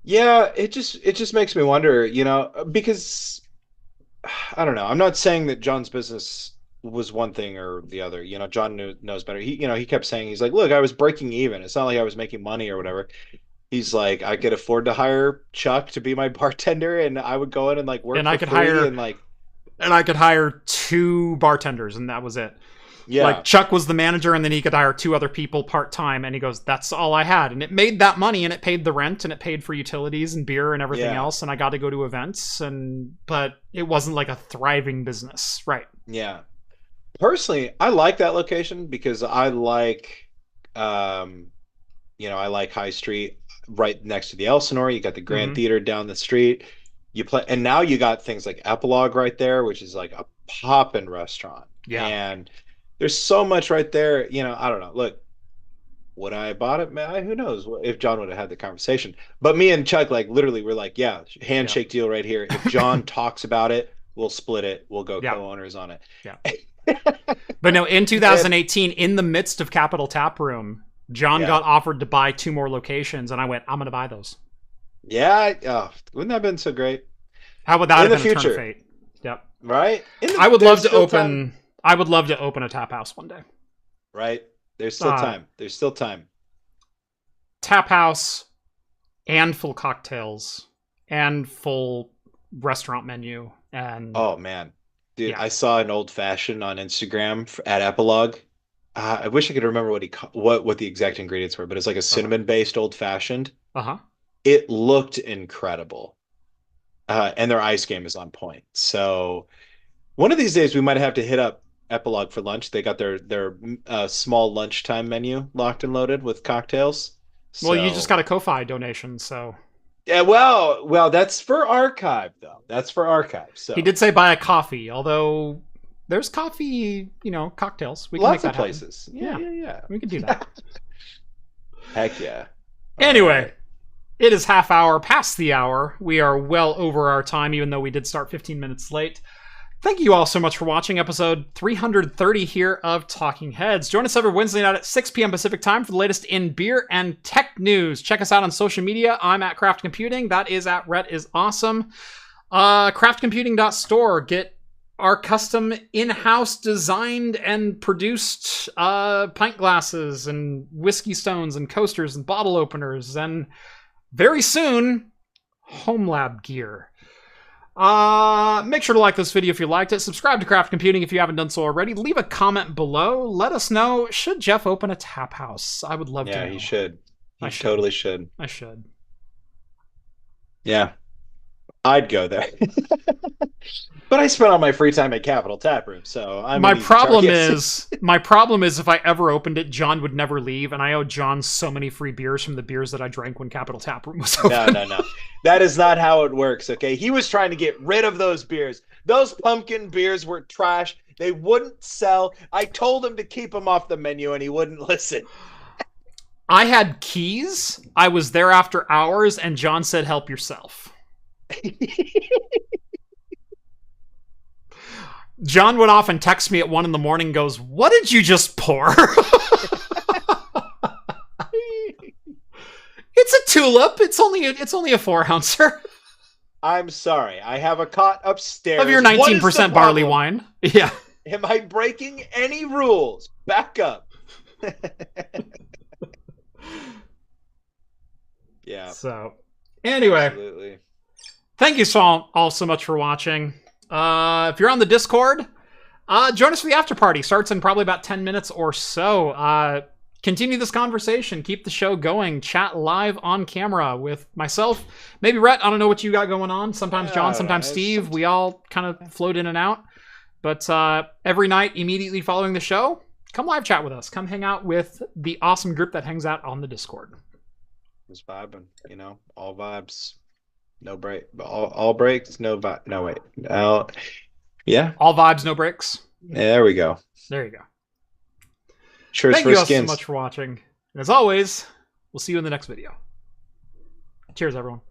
Yeah, it just makes me wonder, you know, because I don't know. I'm not saying that John's business was one thing or the other. You know, John knows better. He kept saying, he's like, look, I was breaking even. It's not like I was making money or whatever. He's like, I could afford to hire Chuck to be my bartender, and I would go in and like work and for I could free hire and I could hire 2 bartenders, and that was it. Yeah. Like Chuck was the manager, and then he could hire 2 other people part-time, and he goes, that's all I had. And it made that money, and it paid the rent, and it paid for utilities and beer and everything else, and I got to go to events, but it wasn't like a thriving business. Right. Yeah. Personally, I like that location because I like I like High Street right next to the Elsinore. You got the Grand Theater down the street. You play, and now you got things like Epilogue right there, which is like a poppin' restaurant. Yeah. And there's so much right there. You know, I don't know. Look, would I have bought it? Man, who knows if John would have had the conversation. But me and Chuck, like, literally, we're like, yeah, handshake deal right here. If John talks about it, we'll split it. We'll go co-owners on it. Yeah. But no, in 2018, in the midst of Capital Tap Room, John got offered to buy 2 more locations, and I went, I'm going to buy those. Yeah. Oh, wouldn't that have been so great? How would that in have the been future? A turn of fate? Yep. Right? I would love to open... I would love to open a tap house one day. Right. There's still time. There's still time. Tap house and full cocktails and full restaurant menu. And oh, man. Dude, I saw an old fashioned on Instagram at Epilogue. I wish I could remember what the exact ingredients were, but it's like a cinnamon based old fashioned. It looked incredible. And their ice game is on point. So one of these days we might have to hit up Epilogue for lunch. They got their small lunchtime menu locked and loaded with cocktails. Well, you just got a Ko-Fi donation, so yeah. Well, that's for archive though. That's for archive. So he did say buy a coffee, although there's coffee, cocktails. We can lots make of that places. Yeah. We can do that. Heck yeah. Anyway, it is half hour past the hour. We are well over our time, even though we did start 15 minutes late. Thank you all so much for watching episode 330 here of Talking Heads. Join us every Wednesday night at 6 p.m. Pacific time for the latest in beer and tech news. Check us out on social media. I'm at Craft Computing. That is at Rett is Awesome. Craftcomputing.store. Get our custom in-house designed and produced pint glasses and whiskey stones and coasters and bottle openers. And very soon, home lab gear. Make sure to like this video if you liked it. Subscribe to Craft Computing if you haven't done so already. Leave a comment below. Let us know, should Jeff open a tap house? I would love to know. Yeah, he should. He should. Totally should. I should. Yeah. I'd go there. But I spent all my free time at Capital Tap Room, so I'm my problem is if I ever opened it, John would never leave, and I owe John so many free beers from the beers that I drank when Capital Tap Room was open. No. That is not how it works, okay? He was trying to get rid of those beers. Those pumpkin beers were trash. They wouldn't sell. I told him to keep them off the menu, and he wouldn't listen. I had keys. I was there after hours, and John said, help yourself. John would often text me at 1 a.m. and goes, what did you just pour? It's a tulip. It's only a 4-ouncer. I'm sorry. I have a cot upstairs. Of your 19% barley wine. Yeah. Am I breaking any rules? Back up. Yeah. So, anyway. Absolutely. Thank you all so much for watching. If you're on the Discord, join us for the after party. Starts in probably about 10 minutes or so. Continue this conversation. Keep the show going. Chat live on camera with myself. Maybe Rett. I don't know what you got going on. Sometimes John, sometimes Steve. We all kind of float in and out. But every night immediately following the show, come live chat with us. Come hang out with the awesome group that hangs out on the Discord. Just vibing, all vibes. No break. All breaks, no vibe. No, wait. Yeah. All vibes, no breaks. There we go. There you go. Shirts Thank for you all skins. so much for watching. And as always, we'll see you in the next video. Cheers, everyone.